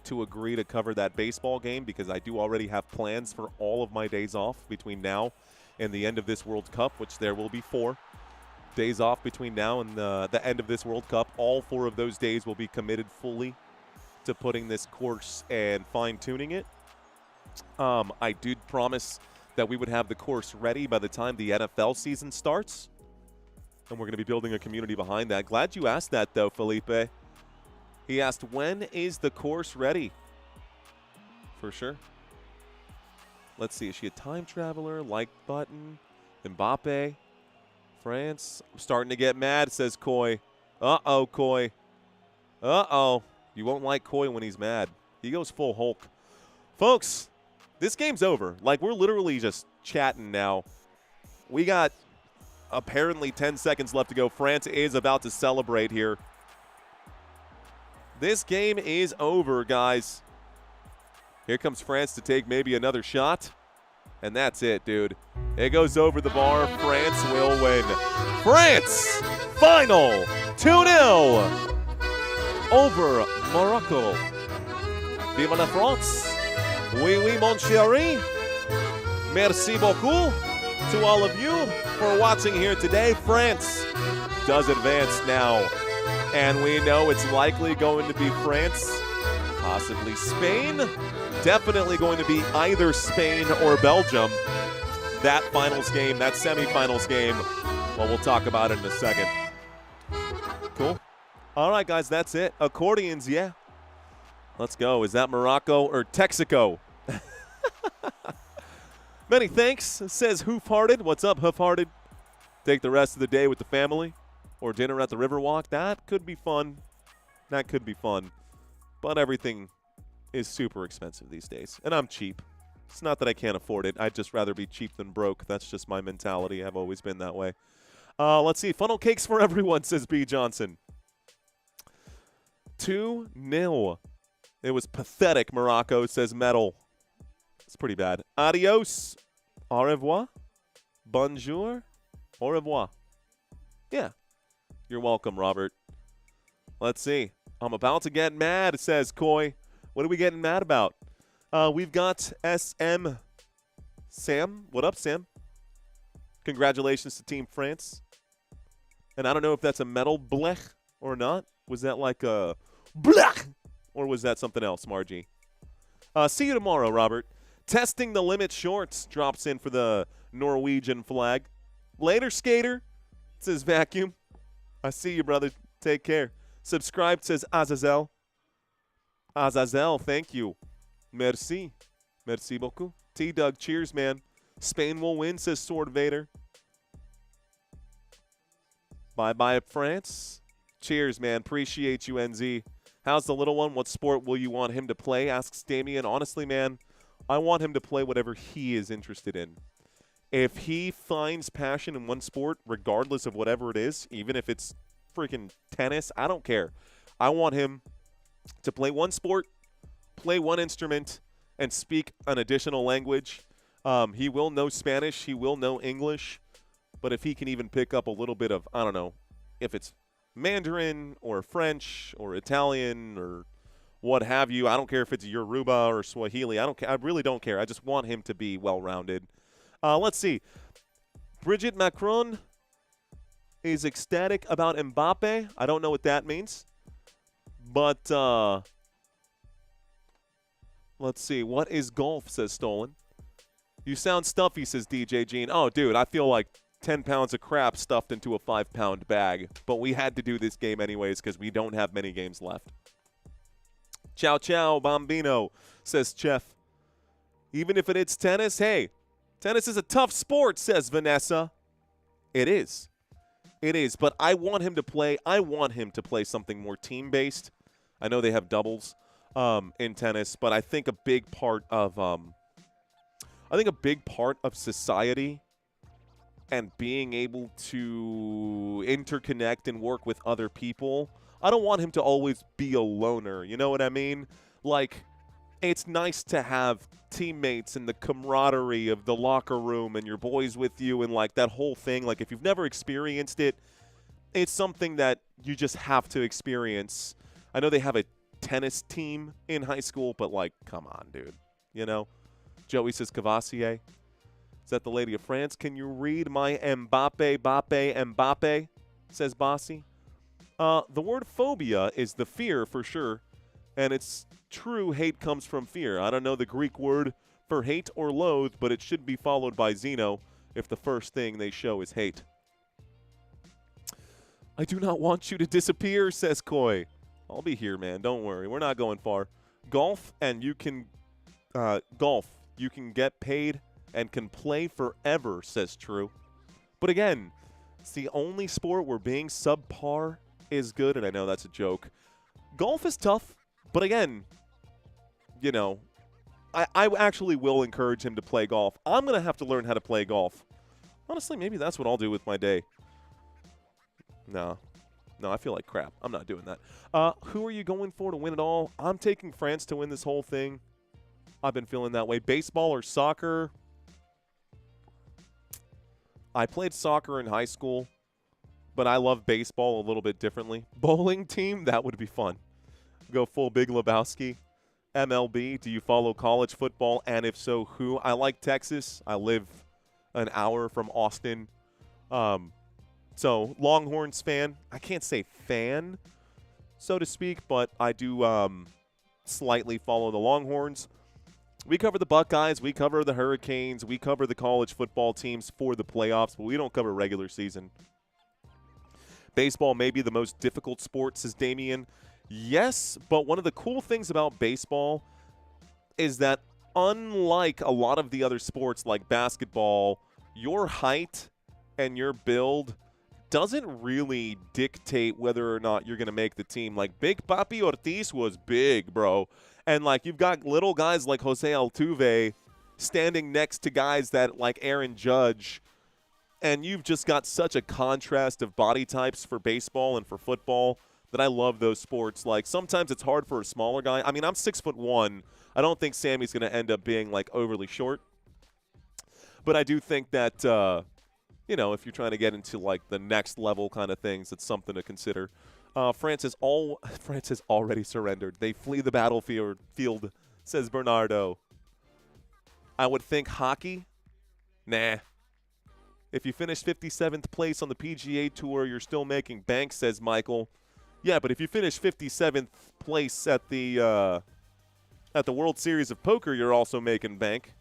to agree to cover that baseball game, because I do already have plans for all of my days off between now and the end of this World Cup, which there will be 4 days off between now and the end of this World Cup. All 4 of those days will be committed fully to putting this course and fine-tuning it. I did promise that we would have the course ready by the time the NFL season starts, and we're going to be building a community behind that. Glad you asked that, though, Felipe. He asked, when is the course ready? For sure. Let's see. Is she a time traveler? Like button. Mbappé. France. I'm starting to get mad, says Coy. Uh-oh, Coy. Uh-oh. You won't like Coy when he's mad. He goes full Hulk. Folks, this game's over. Like, we're literally just chatting now. We got apparently 10 seconds left to go. France is about to celebrate here. This game is over, guys. Here comes France to take maybe another shot. And that's it, dude. It goes over the bar. France will win. France! Final! 2-0! Over Morocco. Vive la France! Oui, oui, mon chéri. Merci beaucoup to all of you for watching here today. France does advance now. And we know it's likely going to be France, possibly Spain. Definitely going to be either Spain or Belgium. That finals game, that semifinals game, well, we'll talk about it in a second. Cool. All right, guys, that's it. Accordions, yeah. Let's go. Is that Morocco or Texaco? Many thanks, says Hoofhearted. What's up, Hoofhearted? Take the rest of the day with the family or dinner at the Riverwalk. That could be fun. That could be fun. But everything is super expensive these days, and I'm cheap. It's not that I can't afford it. I'd just rather be cheap than broke. That's just my mentality. I've always been that way. Let's see. Funnel cakes for everyone, says B. Johnson. 2-0. It was pathetic, Morocco, says Metal. It's pretty bad. Adios. Au revoir. Bonjour. Au revoir. Yeah. You're welcome, Robert. Let's see. I'm about to get mad, says Coy. What are we getting mad about? We've got SM. Sam? What up, Sam? Congratulations to Team France. And I don't know if that's a metal blech or not. Was that like a blech? Or was that something else, Margie? See you tomorrow, Robert. Testing the Limit Shorts drops in for the Norwegian flag. Later, skater, says Vacuum. I see you, brother. Take care. Subscribe, says Azazel. Azazel, thank you. Merci. Merci beaucoup. T-Doug, cheers, man. Spain will win, says Sword Vader. Bye-bye, France. Cheers, man. Appreciate you, NZ. How's the little one? What sport will you want him to play? Asks Damien. Honestly, man, I want him to play whatever he is interested in. If he finds passion in one sport, regardless of whatever it is, even if it's freaking tennis, I don't care. I want him to play one sport, play one instrument, and speak an additional language. He will know Spanish. He will know English. But if he can even pick up a little bit of, I don't know, if it's Mandarin or French or Italian or what have you. I don't care if it's Yoruba or Swahili. I really don't care. I just want him to be well-rounded. Let's see. Brigitte Macron is ecstatic about Mbappé. I don't know what that means. But let's see. What is golf, says Stolen. You sound stuffy, says DJ Gene. Oh, dude, I feel like 10 pounds of crap stuffed into a 5-pound bag. But we had to do this game anyways because we don't have many games left. Ciao, ciao, bambino, says Chef. Even if it is tennis, hey, tennis is a tough sport, says Vanessa. It is. It is, but I want him to play something more team-based. I know they have doubles in tennis, but I think a big part of society and being able to interconnect and work with other people. I don't want him to always be a loner, you know what I mean? Like, it's nice to have teammates and the camaraderie of the locker room and your boys with you and, like, that whole thing. Like, if you've never experienced it, it's something that you just have to experience. I know they have a tennis team in high school, but, like, come on, dude. You know? Joey says Cavassier. Is that the Lady of France? Can you read my Mbappe, says Bossy. The word phobia is the fear for sure, and it's true hate comes from fear. I don't know the Greek word for hate or loathe, but it should be followed by Xeno if the first thing they show is hate. I do not want you to disappear, says Koi. I'll be here, man. Don't worry. We're not going far. Golf, and you can get paid and can play forever, says True. But again, it's the only sport where being subpar is good, and I know that's a joke. Golf is tough, but again, you know, I actually will encourage him to play golf. I'm going to have to learn how to play golf. Honestly, maybe that's what I'll do with my day. No, I feel like crap. I'm not doing that. Who are you going for to win it all? I'm taking France to win this whole thing. I've been feeling that way. Baseball or soccer? I played soccer in high school, but I love baseball a little bit differently. Bowling team? That would be fun. Go full Big Lebowski. MLB, do you follow college football? And if so, who? I like Texas. I live an hour from Austin. So, Longhorns fan. I can't say fan, so to speak, but I do slightly follow the Longhorns. We cover the Buckeyes, we cover the Hurricanes, we cover the college football teams for the playoffs, but we don't cover regular season. Baseball may be the most difficult sport, says Damien. Yes, but one of the cool things about baseball is that unlike a lot of the other sports like basketball, your height and your build doesn't really dictate whether or not you're going to make the team. Like, Big Papi Ortiz was big, bro. And, like, you've got little guys like Jose Altuve standing next to guys that like Aaron Judge, and you've just got such a contrast of body types for baseball and for football that I love those sports. Like, sometimes it's hard for a smaller guy. I mean, I'm 6'1". I don't think Sammy's going to end up being, like, overly short. But I do think that, you know, if you're trying to get into, like, the next level kind of things, it's something to consider. France has already surrendered. They flee the battlefield, says Bernardo. I would think hockey? Nah. If you finish 57th place on the PGA Tour, you're still making bank, says Michael. Yeah, but if you finish 57th place at the World Series of Poker, you're also making bank.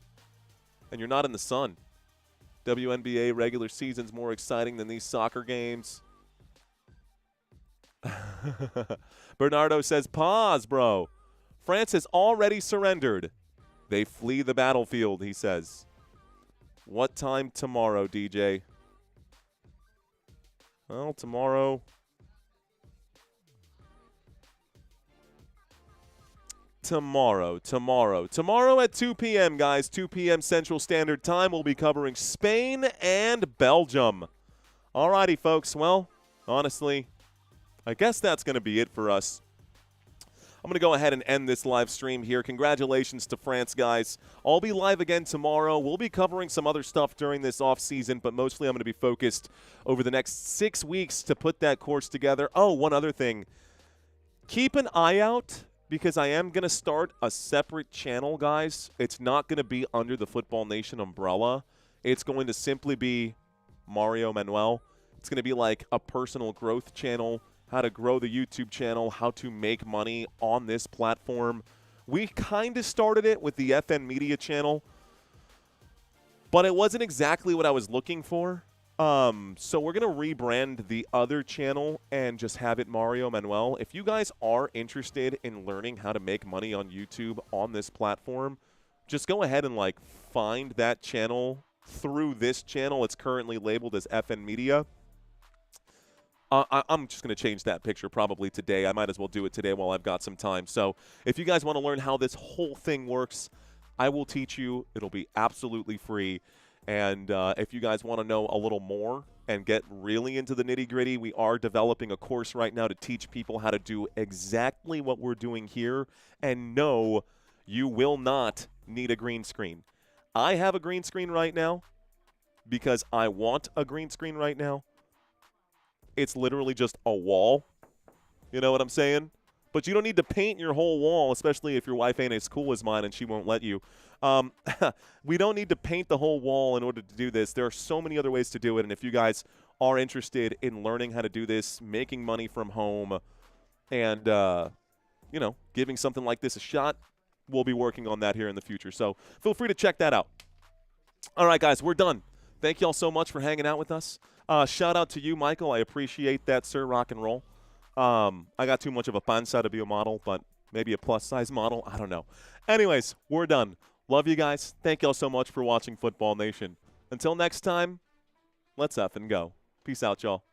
And you're not in the sun. WNBA regular season's more exciting than these soccer games. Bernardo says, pause, bro. France has already surrendered. They flee the battlefield, he says. What time tomorrow, DJ? Well, tomorrow at 2 p.m., guys. 2 p.m. Central Standard Time. We'll be covering Spain and Belgium. Alrighty, folks. Well, honestly, I guess that's going to be it for us. I'm going to go ahead and end this live stream here. Congratulations to France, guys. I'll be live again tomorrow. We'll be covering some other stuff during this off-season, but mostly I'm going to be focused over the next 6 weeks to put that course together. Oh, one other thing. Keep an eye out, because I am going to start a separate channel, guys. It's not going to be under the Football Nation umbrella. It's going to simply be Mario Manuel. It's going to be like a personal growth channel, how to grow the YouTube channel, how to make money on this platform. We kind of started it with the FN Media channel, but it wasn't exactly what I was looking for. So we're going to rebrand the other channel and just have it Mario Manuel. If you guys are interested in learning how to make money on YouTube on this platform, just go ahead and, like, find that channel through this channel. It's currently labeled as FN Media. I'm just going to change that picture probably today. I might as well do it today while I've got some time. So if you guys want to learn how this whole thing works, I will teach you. It'll be absolutely free. And if you guys want to know a little more and get really into the nitty-gritty, we are developing a course right now to teach people how to do exactly what we're doing here. And no, you will not need a green screen. I have a green screen right now because I want a green screen right now. It's literally just a wall. You know what I'm saying? But you don't need to paint your whole wall, especially if your wife ain't as cool as mine and she won't let you. We don't need to paint the whole wall in order to do this. There are so many other ways to do it, and if you guys are interested in learning how to do this, making money from home, and, giving something like this a shot, we'll be working on that here in the future. So feel free to check that out. All right, guys, we're done. Thank you all so much for hanging out with us. Shout out to you, Michael. I appreciate that, sir. Rock and roll. I got too much of a panza to be a model, but maybe a plus-size model. I don't know. Anyways, we're done. Love you guys. Thank you all so much for watching Football Nation. Until next time, let's effing go. Peace out, y'all.